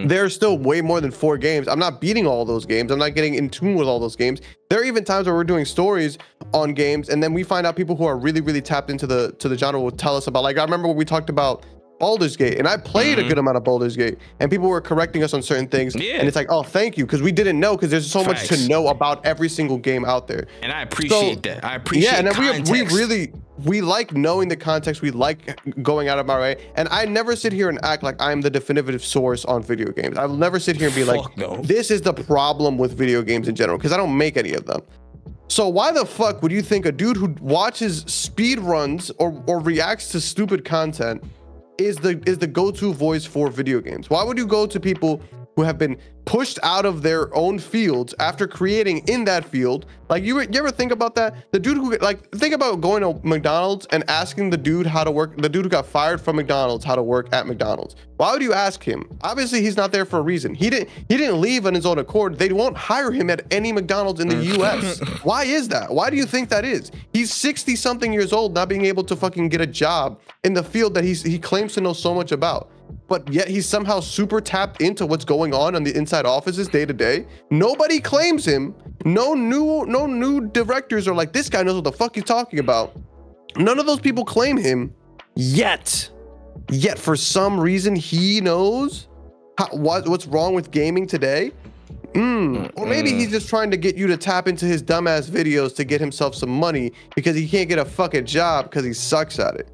Speaker 2: There's still way more than 4 games. I'm not beating all those games. I'm not getting in tune with all those games. There are even times where we're doing stories on games, and then we find out people who are really, really tapped into the genre will tell us about. Like, I remember when we talked about Baldur's Gate, and I played a good amount of Baldur's Gate, and people were correcting us on certain things, and it's like, oh, thank you, because we didn't know, because there's so much to know about every single game out there.
Speaker 1: And I appreciate that. I appreciate
Speaker 2: and then
Speaker 1: context.
Speaker 2: we like knowing the context. We like going out of my way, and I never sit here and act like I'm the definitive source on video games. I will never sit here and be this is the problem with video games in general, because I don't make any of them. So why the fuck would you think a dude who watches speed runs or reacts to stupid content is the go-to voice for video games? Why would you go to people who have been pushed out of their own fields after creating in that field? Like, you ever think about that? The dude who, like, think about going to McDonald's and asking the dude how to work, the dude who got fired from McDonald's, how to work at McDonald's. Why would you ask him? Obviously he's not there for a reason. He didn't leave on his own accord. They won't hire him at any McDonald's in the US. Why is that? Why do you think that is? He's 60 something years old, not being able to fucking get a job in the field that he claims to know so much about. But yet he's somehow super tapped into what's going on the inside offices day to day. Nobody claims him. No new directors are like, this guy knows what the fuck he's talking about. None of those people claim him yet. Yet for some reason he knows what's wrong with gaming today. Or maybe he's just trying to get you to tap into his dumbass videos to get himself some money because he can't get a fucking job because he sucks at it.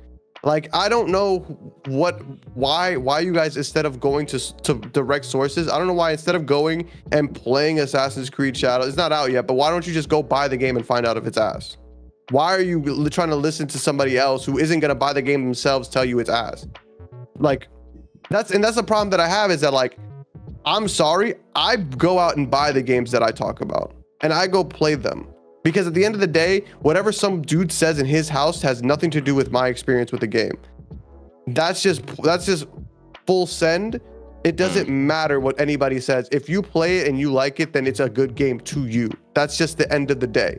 Speaker 2: Like, I don't know why you guys, instead of going to direct sources, I don't know why instead of going and playing Assassin's Creed Shadow, it's not out yet, but why don't you just go buy the game and find out if it's ass? Why are you trying to listen to somebody else who isn't gonna buy the game themselves tell you it's ass? Like, that's the problem that I have, is that, like, I'm sorry, I go out and buy the games that I talk about and I go play them. Because at the end of the day, whatever some dude says in his house has nothing to do with my experience with the game. That's just full send. It doesn't matter what anybody says. If you play it and you like it, then it's a good game to you. That's just the end of the day.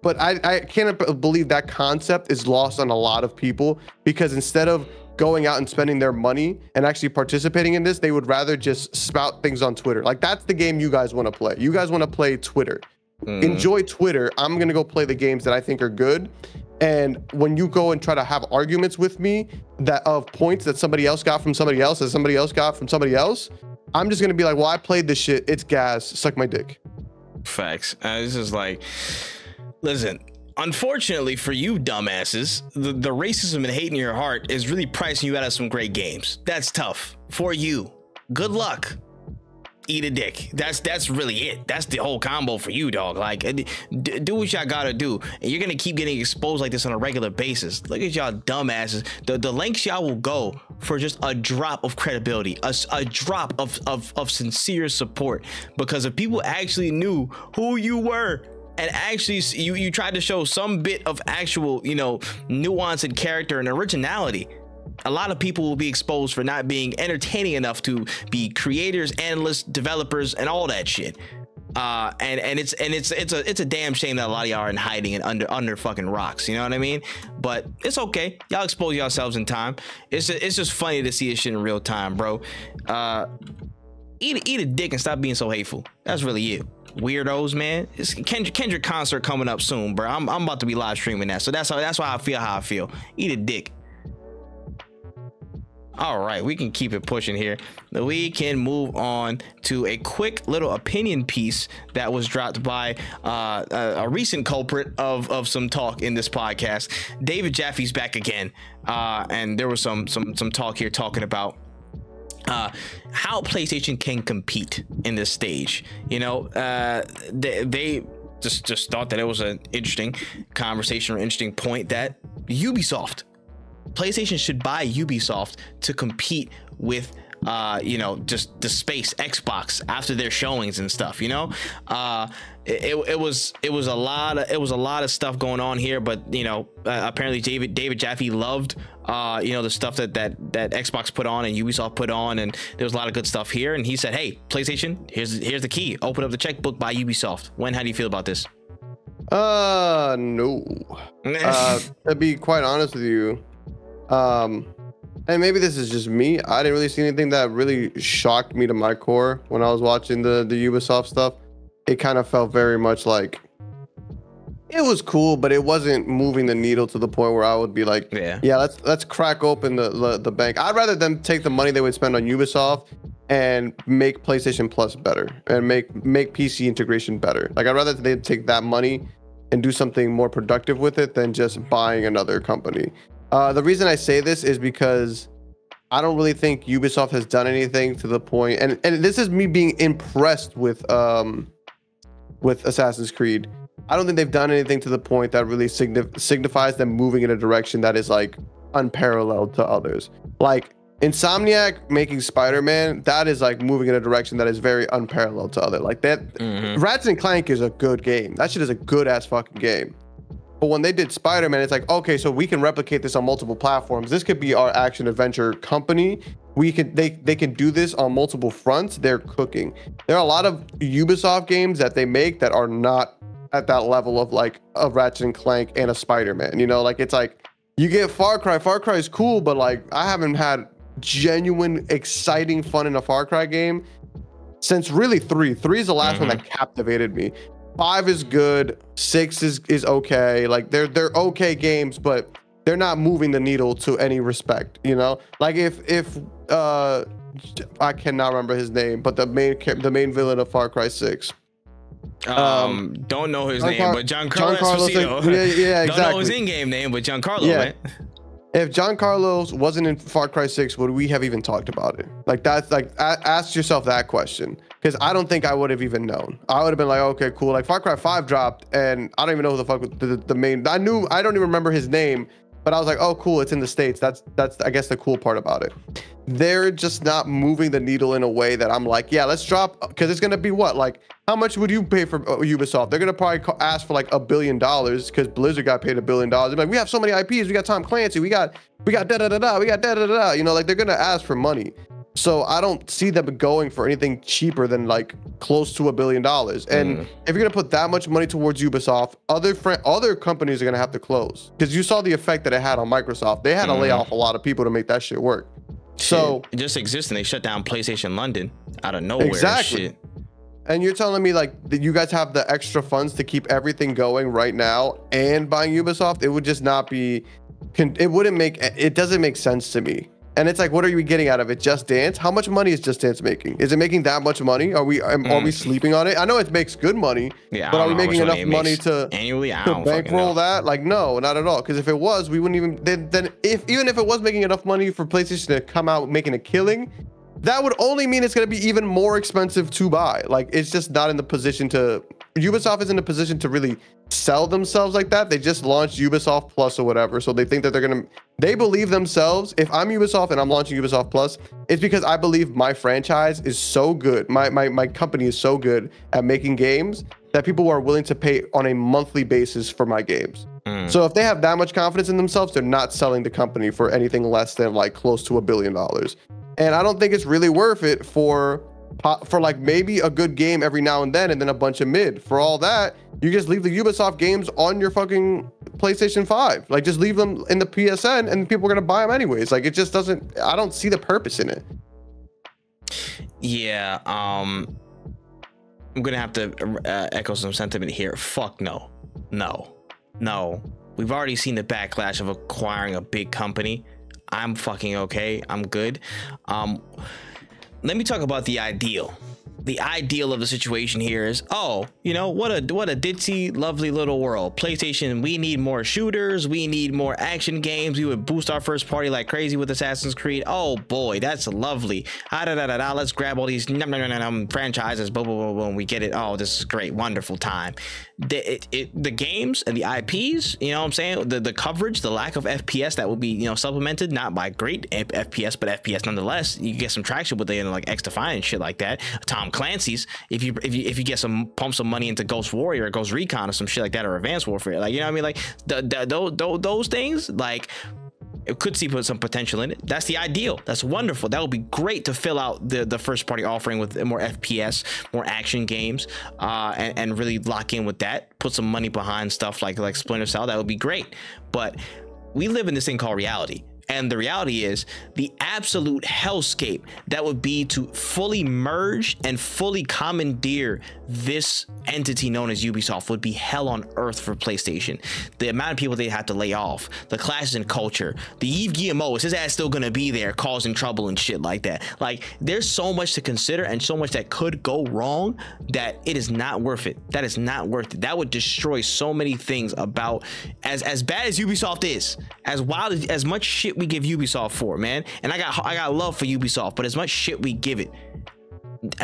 Speaker 2: But I can't believe that concept is lost on a lot of people, because instead of going out and spending their money and actually participating in this, they would rather just spout things on Twitter. Like, that's the game you guys want to play. You guys want to play Twitter. Enjoy Twitter. I'm gonna go play the games that I think are good. And when you go and try to have arguments with me that of points that somebody else got from somebody else, that somebody else got from somebody else, I'm just gonna be like, well, I played this shit, it's gas, suck my dick.
Speaker 1: Facts. This is like, listen, unfortunately for you dumbasses, the racism and hate in your heart is really pricing you out of some great games. That's tough for you. Good luck. Eat a dick. That's really it. That's the whole combo for you, dog. Like, do what y'all gotta do, and you're gonna keep getting exposed like this on a regular basis. Look at y'all dumbasses. The lengths y'all will go for just a drop of credibility, a drop of sincere support, because if people actually knew who you were, and actually you tried to show some bit of actual, you know, nuance and character and originality, a lot of people will be exposed for not being entertaining enough to be creators, analysts, developers, and all that shit. And it's a damn shame that a lot of y'all are in hiding and under fucking rocks. You know what I mean? But it's okay. Y'all expose yourselves in time. It's just funny to see this shit in real time, bro. Eat a dick and stop being so hateful. That's really it. Weirdos, man. It's Kendrick concert coming up soon, bro. I'm about to be live streaming that, so that's why I feel how I feel. Eat a dick. All right, we can keep it pushing here. We can move on to a quick little opinion piece that was dropped by a recent culprit of some talk in this podcast. David Jaffe's back again, and there was some talk here talking about how PlayStation can compete in this stage. You know, they just thought that it was an interesting conversation or interesting point that PlayStation should buy Ubisoft to compete with you know, just the space Xbox after their showings and stuff, you know. It was a lot of stuff going on here, but you know, apparently David Jaffe loved you know, the stuff that Xbox put on and Ubisoft put on, and there was a lot of good stuff here, and he said, hey, PlayStation, here's the key, open up the checkbook by Ubisoft. How do you feel about this?
Speaker 2: No. To be quite honest with you, and maybe this is just me, I didn't really see anything that really shocked me to my core when I was watching the Ubisoft stuff. It kind of felt very much like it was cool, but it wasn't moving the needle to the point where I would be like, yeah, let's crack open the bank. I'd rather them take the money they would spend on Ubisoft and make PlayStation Plus better and make PC integration better. Like, I'd rather they take that money and do something more productive with it than just buying another company. The reason I say this is because I don't really think Ubisoft has done anything to the point, and this is me being impressed with Assassin's Creed. I don't think they've done anything to the point that really signifies them moving in a direction that is like unparalleled to others. Like Insomniac making Spider-Man, that is like moving in a direction that is very unparalleled to other. Like that, Ratchet and Clank is a good game. That shit is a good ass fucking game. But when they did Spider-Man, it's like, okay, so we can replicate this on multiple platforms. This could be our action adventure company. They can do this on multiple fronts. They're cooking. There are a lot of Ubisoft games that they make that are not at that level of like a Ratchet and Clank and a Spider-Man. You know, like it's like you get Far Cry. Far Cry is cool, but like I haven't had genuine, exciting fun in a Far Cry game since really 3. 3 is the last one that captivated me. 5 is good. 6 is okay. Like they're okay games, but they're not moving the needle to any respect. You know, like if I cannot remember his name, but the main villain of Far Cry 6.
Speaker 1: Don't know his name, but Giancarlo Esposito.
Speaker 2: Yeah, exactly.
Speaker 1: Don't know his in-game name, but Giancarlo.
Speaker 2: Yeah.
Speaker 1: Right?
Speaker 2: If Giancarlo wasn't in Far Cry 6, would we have even talked about it? Like that's like, ask yourself that question, because I don't think I would have even known. I would have been like, okay, cool. Like Far Cry 5 dropped, and I don't even know who the fuck the main. I don't even remember his name, but I was like, oh, cool, it's in the States. That's I guess the cool part about it. They're just not moving the needle in a way that I'm like, yeah, let's drop, because it's gonna be what, like, how much would you pay for Ubisoft? They're gonna probably ask for like $1 billion, because Blizzard got paid $1 billion. They're like, we have so many IPs, we got Tom Clancy, we got da da da da, we got da da da da. You know, like they're gonna ask for money. So I don't see them going for anything cheaper than like close to $1 billion. And if you're gonna put that much money towards Ubisoft, other companies are gonna have to close, because you saw the effect that it had on Microsoft. They had to lay off a lot of people to make that shit work. So
Speaker 1: it just exists, and they shut down PlayStation London out of nowhere.
Speaker 2: Exactly.
Speaker 1: Shit.
Speaker 2: And you're telling me like that you guys have the extra funds to keep everything going right now and buying Ubisoft? It would just not be. It doesn't make sense to me. And it's like, what are you getting out of it? Just Dance? How much money is Just Dance making? Is it making that much money? Are we sleeping on it? I know it makes good money, but are we making enough money to
Speaker 1: annually
Speaker 2: bankroll that? Like, no, not at all. Because if it was, we wouldn't even. Then even if it was making enough money for PlayStation to come out making a killing, that would only mean it's going to be even more expensive to buy. Like, it's just not in the position to. Ubisoft is in a position to really sell themselves like that. They just launched Ubisoft Plus or whatever, so they think that they believe themselves. If I'm Ubisoft and I'm launching Ubisoft Plus, it's because I believe my franchise is so good, my company is so good at making games that people are willing to pay on a monthly basis for my games. So if they have that much confidence in themselves, they're not selling the company for anything less than like close to $1 billion. And I don't think it's really worth it for like maybe a good game every now and then a bunch of mid. For all that, you just leave the Ubisoft games on your fucking PlayStation 5. Like, just leave them in the PSN and people are gonna buy them anyways. Like, it just doesn't. I don't see the purpose in it.
Speaker 1: Yeah, I'm gonna have to echo some sentiment here. Fuck no. We've already seen the backlash of acquiring a big company. I'm fucking okay. I'm good. Let me talk about the ideal. the ideal of the situation here is, oh, you know, what a ditzy, lovely little world. PlayStation, we need more shooters, we need more action games. We would boost our first party like crazy with Assassin's Creed. Oh boy, that's lovely. Let's grab all these franchises. Boom, boom, boom, boom. We get it. Oh, this is great, wonderful time. The games and the IPs, you know what I'm saying? The coverage, the lack of FPS that will be, you know, supplemented not by great FPS, but FPS nonetheless. You get some traction with it, like X-Defiant and shit like that. Tom Clancy's, if you get pump some money into Ghost Warrior or Ghost Recon or some shit like that, or Advanced Warfare, like, you know what I mean? Like those things, like, it could see some potential in it. That's the ideal. That's wonderful. That would be great to fill out the first party offering with more FPS, more action games, and really lock in with that. Put some money behind stuff like Splinter Cell. That would be great. But we live in this thing called reality. And the reality is the absolute hellscape that would be to fully merge and fully commandeer this entity known as Ubisoft would be hell on earth for PlayStation. The amount of people they'd have to lay off, the clashes in culture, the Yves Guillemot, is his ass still gonna be there causing trouble and shit like that. Like, there's so much to consider and so much that could go wrong that it is not worth it. That is not worth it. That would destroy so many things about, as bad as Ubisoft is, as wild as much shit we give Ubisoft for, man. And I got love for Ubisoft, but as much shit we give it,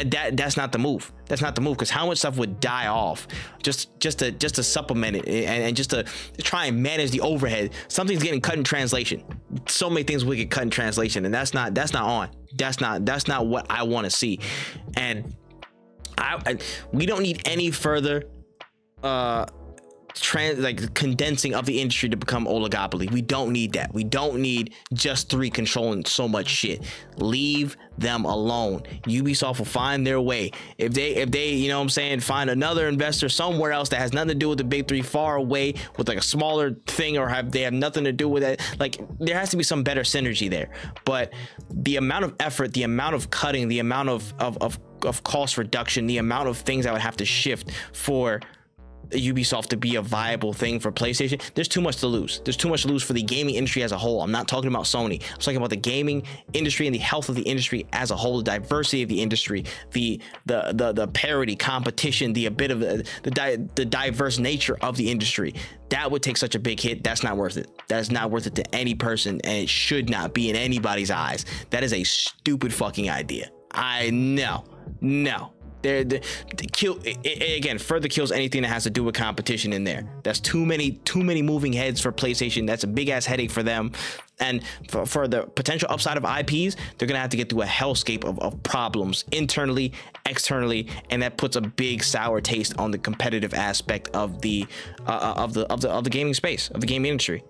Speaker 1: that's not the move. That's not the move, because how much stuff would die off just to supplement it and just to try and manage the overhead. Something's getting cut in translation. So many things will get cut in translation, and that's not what I want to see. And we don't need any further condensing of the industry to become oligopoly. We don't need that. We don't need just three controlling so much shit. Leave them alone. Ubisoft will find their way. If they, you know what I'm saying, find another investor somewhere else that has nothing to do with the big three, far away with like a smaller thing, or they have nothing to do with it, like, there has to be some better synergy there. But the amount of effort, the amount of cutting, the amount of cost reduction, the amount of things I would have to shift for Ubisoft to be a viable thing for PlayStation, there's too much to lose. There's too much to lose for the gaming industry as a whole. I'm not talking about Sony. I'm talking about the gaming industry and the health of the industry as a whole, the diversity of the industry, the parity, competition, the diverse nature of the industry. That would take such a big hit. That's not worth it. That is not worth it to any person, and it should not be in anybody's eyes. That is a stupid fucking idea. I know. No. Again, further kills anything that has to do with competition in there. That's too many moving heads for PlayStation. That's a big ass headache for them. And for the potential upside of IPs, they're gonna have to get through a hellscape of problems internally, externally, and that puts a big sour taste on the competitive aspect of the gaming space, of the gaming industry.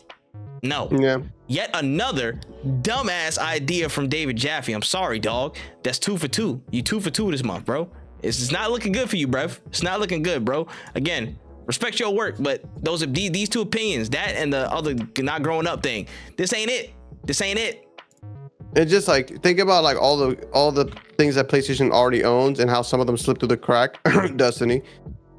Speaker 1: No. Yeah. Yet another dumbass idea from David Jaffe. I'm sorry, dog. That's 2 for 2. You 2 for 2 this month, bro. It's not looking good for you, bruv. It's not looking good, bro. Again, respect your work, but those are these two opinions, that and the other not growing up thing. This ain't it. This ain't it.
Speaker 2: It's just like, think about like all the things that PlayStation already owns and how some of them slip through the crack. Destiny.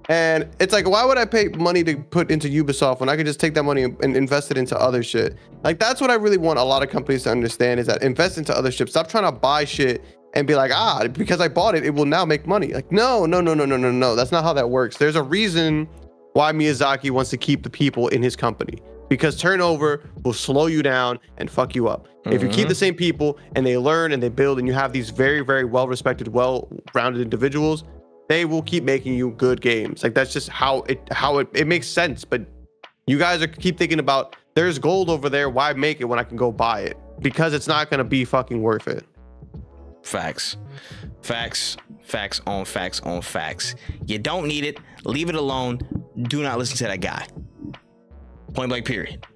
Speaker 2: And it's like, why would I pay money to put into Ubisoft when I could just take that money and invest it into other shit? Like, that's what I really want a lot of companies to understand, is that invest into other shit. Stop trying to buy shit and be like, because I bought it, it will now make money. Like, no. That's not how that works. There's a reason why Miyazaki wants to keep the people in his company, because turnover will slow you down and fuck you up. If you keep the same people and they learn and they build, and you have these very, very well-respected, well-rounded individuals, they will keep making you good games. Like, that's just how it makes sense. But you guys keep thinking about, there's gold over there, why make it when I can go buy it? Because it's not gonna be fucking worth it.
Speaker 1: Facts on facts. You don't need it. Leave it alone. Do not listen to that guy. Point blank, period.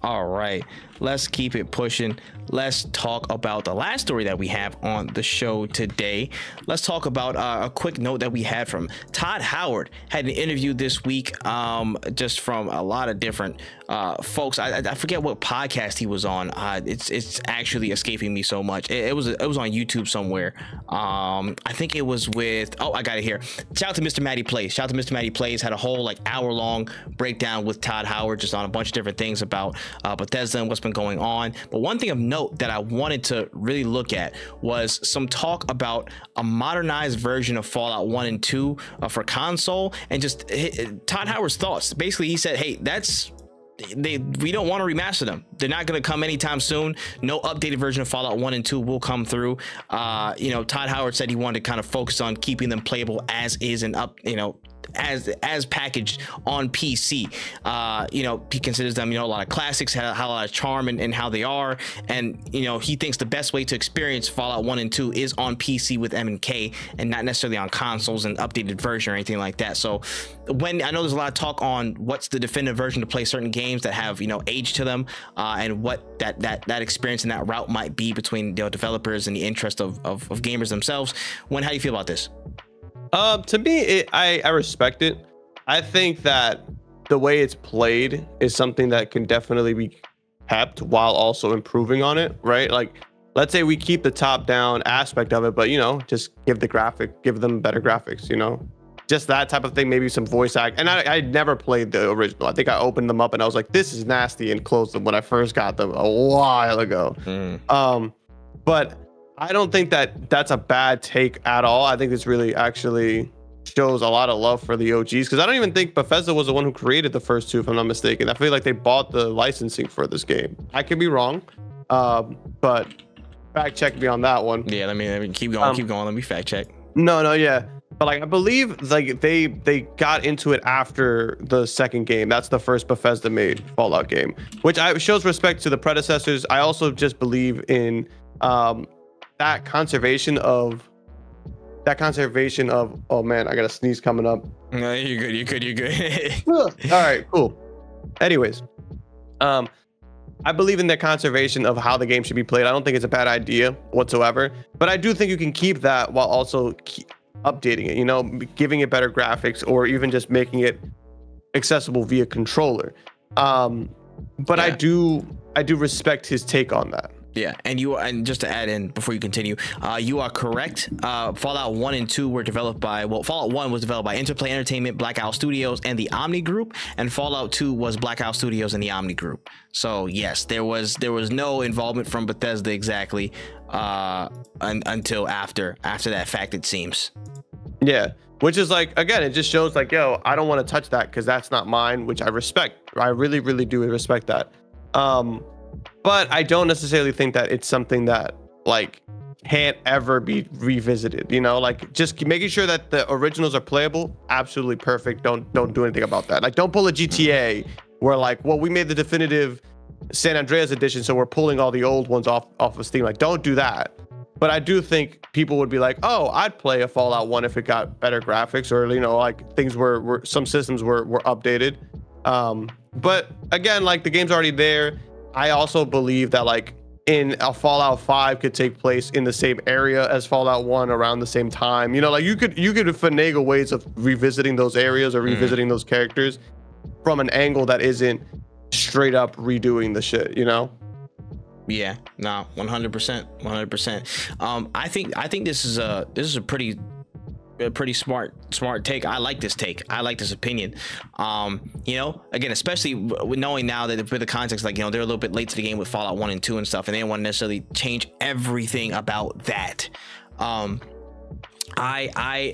Speaker 1: All right, let's keep it pushing. Let's talk about the last story that we have on the show today. Let's talk about a quick note that we had from Todd Howard. Had an interview this week, just from a lot of different folks. I forget what podcast he was on. It's actually escaping me so much. It was on YouTube somewhere. I think it was with, oh, I got it here. Shout out to Mr. Matty Plays. Shout out to Mr. Matty Plays. Had a whole like hour-long breakdown with Todd Howard just on a bunch of different things about Bethesda and what's been going on. But one thing of note note that I wanted to really look at was some talk about a modernized version of Fallout 1 and 2 for console, and just Todd Howard's thoughts. Basically, he said, hey, we don't want to remaster them. They're not going to come anytime soon. No updated version of Fallout 1 and 2 will come through. Todd Howard said he wanted to kind of focus on keeping them playable as is and as packaged on PC. He considers them, a lot of classics, had a lot of charm in how they are, and he thinks the best way to experience Fallout 1 and 2 is on PC with M&K and not necessarily on consoles and updated version or anything like that. So when I know there's a lot of talk on what's the definitive version to play certain games that have age to them, and what that experience and that route might be between developers and the interest of gamers themselves. How do you feel about this?
Speaker 2: To me, I respect it. I think that the way it's played is something that can definitely be kept while also improving on it, right? Like, let's say we keep the top-down aspect of it, but just give them better graphics, just that type of thing. Maybe some voice act. And I never played the original. I think I opened them up and I was like, this is nasty, and closed them when I first got them a while ago. But I don't think that that's a bad take at all. I think this really actually shows a lot of love for the OGs, because I don't even think Bethesda was the one who created the first two, if I'm not mistaken. I feel like they bought the licensing for this game. I could be wrong, but fact check me on that one.
Speaker 1: Yeah, let me keep going. Let me fact check.
Speaker 2: No, yeah. But I believe they got into it after the second game. That's the first Bethesda made Fallout game, which shows respect to the predecessors. I also just believe in that conservation of oh man, I got a sneeze coming up.
Speaker 1: No, you're good.
Speaker 2: All right, cool. Anyways, I believe in the conservation of how the game should be played. I don't think it's a bad idea whatsoever, but I do think you can keep that while also updating it, giving it better graphics, or even just making it accessible via controller. But yeah. I do respect his take on that.
Speaker 1: Yeah, and just to add in before you continue, you are correct. Fallout 1 and 2 were developed by, Fallout 1 was developed by Interplay Entertainment, Black Owl Studios, and the Omni Group, and Fallout 2 was Black Owl Studios and the Omni Group. So yes, there was no involvement from Bethesda exactly until after that fact, it seems.
Speaker 2: Yeah, which is again, it just shows yo, I don't want to touch that because that's not mine, which I respect. I really, really do respect that. But I don't necessarily think that it's something that can't ever be revisited. Just making sure that the originals are playable, absolutely perfect. Don't do anything about that. Don't pull a GTA where we made the definitive San Andreas edition, so we're pulling all the old ones off of Steam. Don't do that. But I do think people would be oh, I'd play a Fallout 1 if it got better graphics, or things were some systems were updated. But again, the game's already there. I also believe that in a Fallout 5 could take place in the same area as Fallout 1 around the same time. You could finagle ways of revisiting those areas or revisiting those characters from an angle that isn't straight up redoing the shit,
Speaker 1: Yeah, no, 100%. I think this is a pretty smart take. I like this take. I like this opinion. Again, especially with knowing now that with the context, they're a little bit late to the game with Fallout 1 and 2 and stuff, and they don't want to necessarily change everything about that. I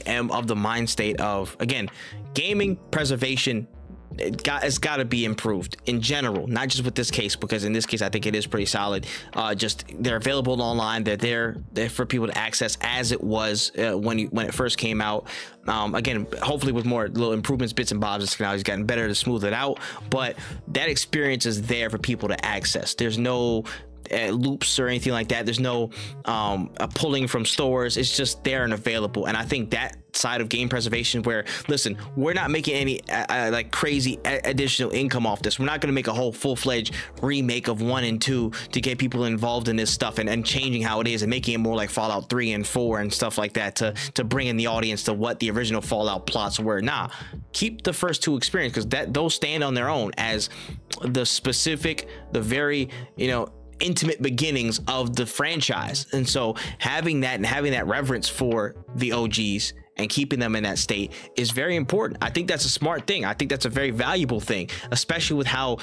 Speaker 1: am of the mind state of, again, gaming preservation. It's got to be improved in general, not just with this case, because in this case I think it is pretty solid. Just they're available online, they're there for people to access as it was when it first came out. Again, hopefully with more little improvements, bits and bobs, it's now gotten better to smooth it out, but that experience is there for people to access. There's no loops or anything like that. There's no pulling from stores. It's just there and available. And I think that side of game preservation, where, listen, we're not making any crazy additional income off this. We're not going to make a whole full-fledged remake of 1 and 2 to get people involved in this stuff and changing how it is and making it more like Fallout 3 and 4 and stuff like that to bring in the audience to what the original Fallout plots were. Nah, keep the first two experience, because those stand on their own as the very intimate beginnings of the franchise. And so having that reverence for the OGs and keeping them in that state is very important. I think that's a smart thing. I think that's a very valuable thing, especially with how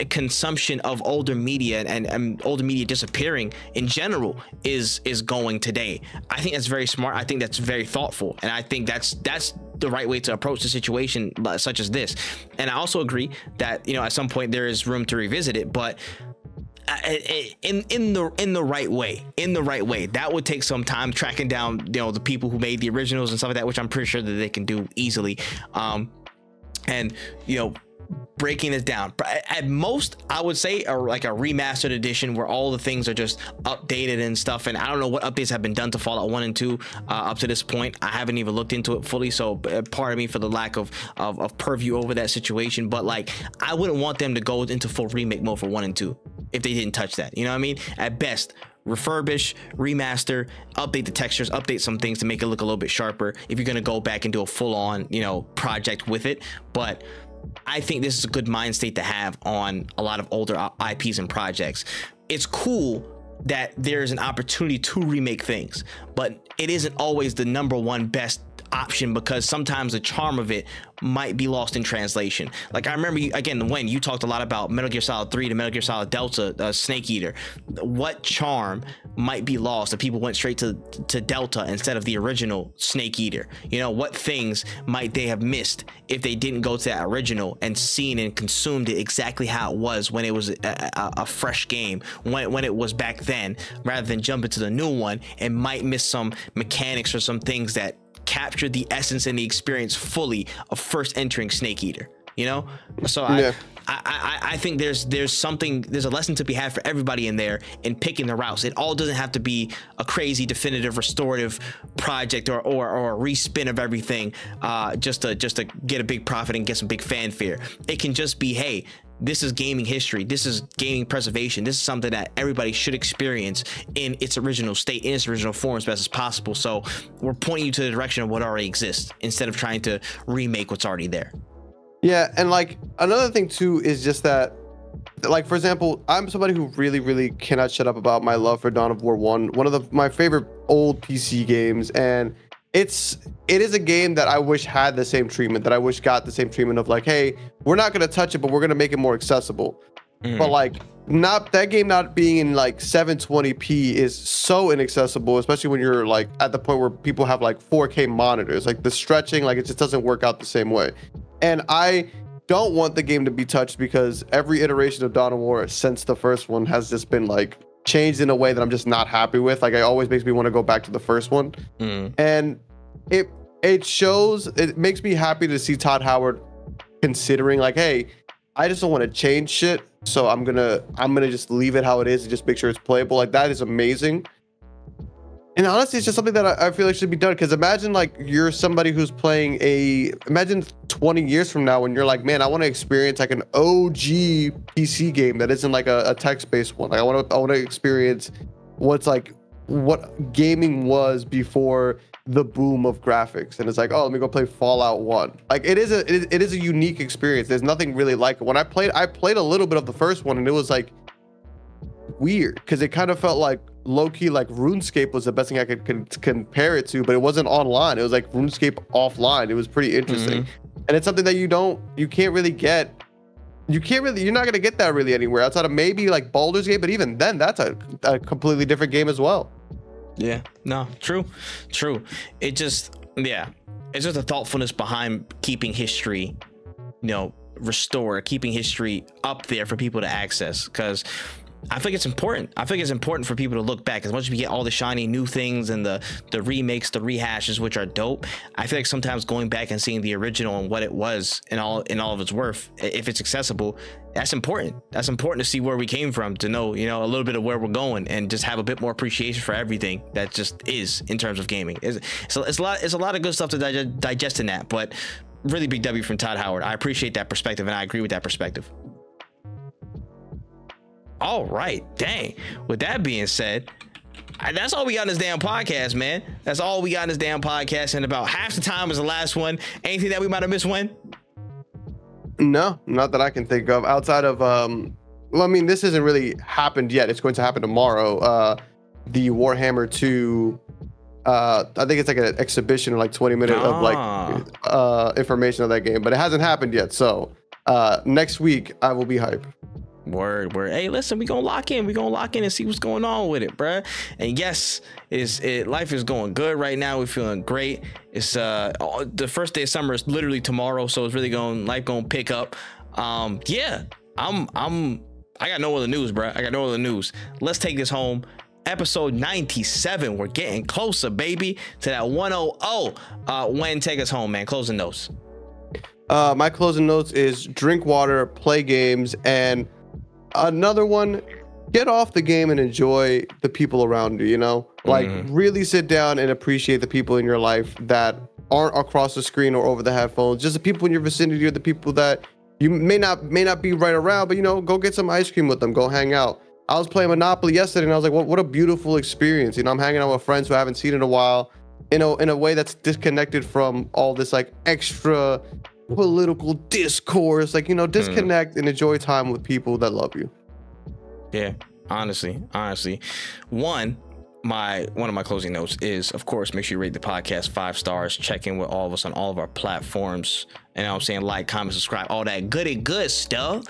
Speaker 1: consumption of older media and older media disappearing in general is going today. I think that's very smart. I think that's very thoughtful, and I think that's the right way to approach the situation such as this. And I also agree that, you know, at some point there is room to revisit it, but in the right way. That would take some time tracking down, you know, the people who made the originals and stuff like that, which I'm pretty sure that they can do easily. And you know, breaking it down at most, I would say like a remastered edition where all the things are just updated and stuff. And I don't know what updates have been done to Fallout 1 and 2 up to this point. I haven't even looked into it fully, so pardon me for the lack of purview over that situation. But like, I wouldn't want them to go into full remake mode for 1 and 2 if they didn't touch that. You know what I mean? At best, refurbish, remaster, update the textures, update some things to make it look a little bit sharper if you're going to go back and do a full-on, you know, project with it. But I think this is a good mind state to have on a lot of older IPs and projects. It's cool that there's an opportunity to remake things, but it isn't always the number one best option, because sometimes the charm of it might be lost in translation. Like, I remember again when you talked a lot about Metal Gear Solid 3 to Metal Gear Solid Delta, Snake Eater. What charm might be lost if people went straight to Delta instead of the original Snake Eater? You know, what things might they have missed if they didn't go to that original and seen and consumed it exactly how it was when it was a fresh game, when it was back then, rather than jump into the new one and might miss some mechanics or some things that capture the essence and the experience fully of first entering Snake Eater, you know? So yeah. I think there's a lesson to be had for everybody in there in picking the routes. It all doesn't have to be a crazy definitive restorative project or a respin of everything just to get a big profit and get some big fanfare. It can just be, hey, this is gaming history. This is gaming preservation. This is something that everybody should experience in its original state, in its original form, as best as possible. So we're pointing you to the direction of what already exists instead of trying to remake what's already there.
Speaker 2: Yeah, and like another thing too is just that, like, for example, I'm somebody who really cannot shut up about my love for Dawn of War 1, one of my favorite old PC games, and it is a game that I wish had the same treatment, that I wish got the same treatment of like, hey, we're not gonna touch it, but we're gonna make it more accessible. But like, that game not being in like 720p is so inaccessible, especially when you're like at the point where people have like 4K monitors. Like the stretching, like it just doesn't work out the same way. And I don't want the game to be touched because every iteration of Dawn of War since the first one has just been like changed in a way that I'm just not happy with. Like, it always makes me want to go back to the first one. And it makes me happy to see Todd Howard considering like, hey, I just don't want to change shit, so I'm gonna just leave it how it is and just make sure it's playable. Like, that is amazing. And honestly, it's just something that I feel like should be done. Because imagine like you're somebody who's playing imagine 20 years from now when you're like, man, I want to experience like an OG PC game that isn't like a text-based one. Like, I want to experience what gaming was before the boom of graphics. And it's like, oh, let me go play Fallout 1. Like, it is a unique experience. There's nothing really like it. When I played a little bit of the first one, and it was like weird because it kind of felt like low-key like RuneScape was the best thing I could compare it to, but it wasn't online. It was like RuneScape offline. It was pretty interesting. And it's something that you're not gonna get that really anywhere outside of maybe like Baldur's Gate, but even then that's a completely different game as well.
Speaker 1: Yeah, no, true. It's just a thoughtfulness behind keeping history, you know, restored, keeping history up there for people to access, because I think it's important. I think it's important for people to look back. As much as we get all the shiny new things and the remakes, the rehashes, which are dope, I feel like sometimes going back and seeing the original and what it was in all of its worth, if it's accessible, that's important. That's important to see where we came from, to know, you know, a little bit of where we're going, and just have a bit more appreciation for everything that just is in terms of gaming. It's a lot of good stuff to digest in that, but really big W from Todd Howard. I appreciate that perspective, and I agree with that perspective. All right, dang. With that being said, that's all we got in this damn podcast, man. That's all we got in this damn podcast, and about half the time is the last one. Anything that we might have missed, Wen?
Speaker 2: No, not that I can think of. Outside of, well, I mean, this hasn't really happened yet. It's going to happen tomorrow. The Warhammer 2 I think it's like an exhibition, like 20 minutes of like information of that game, but it hasn't happened yet. So next week I will be hype.
Speaker 1: Word. Hey, listen, we gonna lock in and see what's going on with it, bruh. And yes, life is going good right now. We're feeling great. It's the first day of summer is literally tomorrow, so it's really life gonna pick up. Yeah, I got no other news, bruh. I got no other news. Let's take this home. Episode 97. We're getting closer, baby, to that 100. When take us home, man. Closing notes.
Speaker 2: My closing notes is drink water, play games, and another one, get off the game and enjoy the people around you, you know? Like, really sit down and appreciate the people in your life that aren't across the screen or over the headphones. Just the people in your vicinity or the people that you may not be right around, but, you know, go get some ice cream with them. Go hang out. I was playing Monopoly yesterday, and I was like, what a beautiful experience. You know, I'm hanging out with friends who I haven't seen in a while, in a way that's disconnected from all this, like, extra political discourse. Like, you know, disconnect and enjoy time with people that love you.
Speaker 1: Yeah, honestly, one of my closing notes is, of course, make sure you rate the podcast 5 stars, check in with all of us on all of our platforms, and I'm saying like, comment, subscribe, all that good stuff.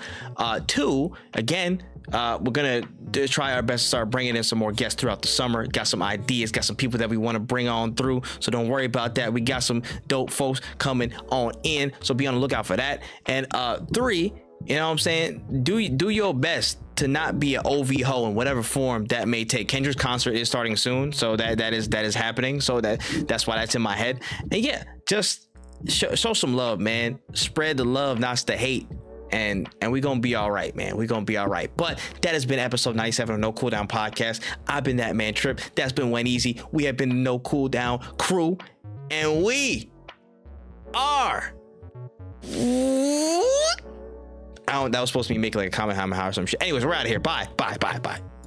Speaker 1: 2, again, we're gonna try our best to start bringing in some more guests throughout the summer. Got some ideas, got some people that we want to bring on through, so don't worry about that. We got some dope folks coming on in, so be on the lookout for that. And 3, you know what I'm saying, do your best to not be an OV ho in whatever form that may take. Kendra's concert is starting soon, so that is happening, so that's why that's in my head. And yeah, just show some love, man. Spread the love, not the hate. And we're gonna be all right, man. We're gonna be all right. But that has been episode 97 of No Cooldown Podcast. I've been that man Trip. That's been Went Easy. We have been the No Cooldown crew, and we are. That was supposed to be making like a Kamehameha or some shit. Anyways, we're out of here. Bye.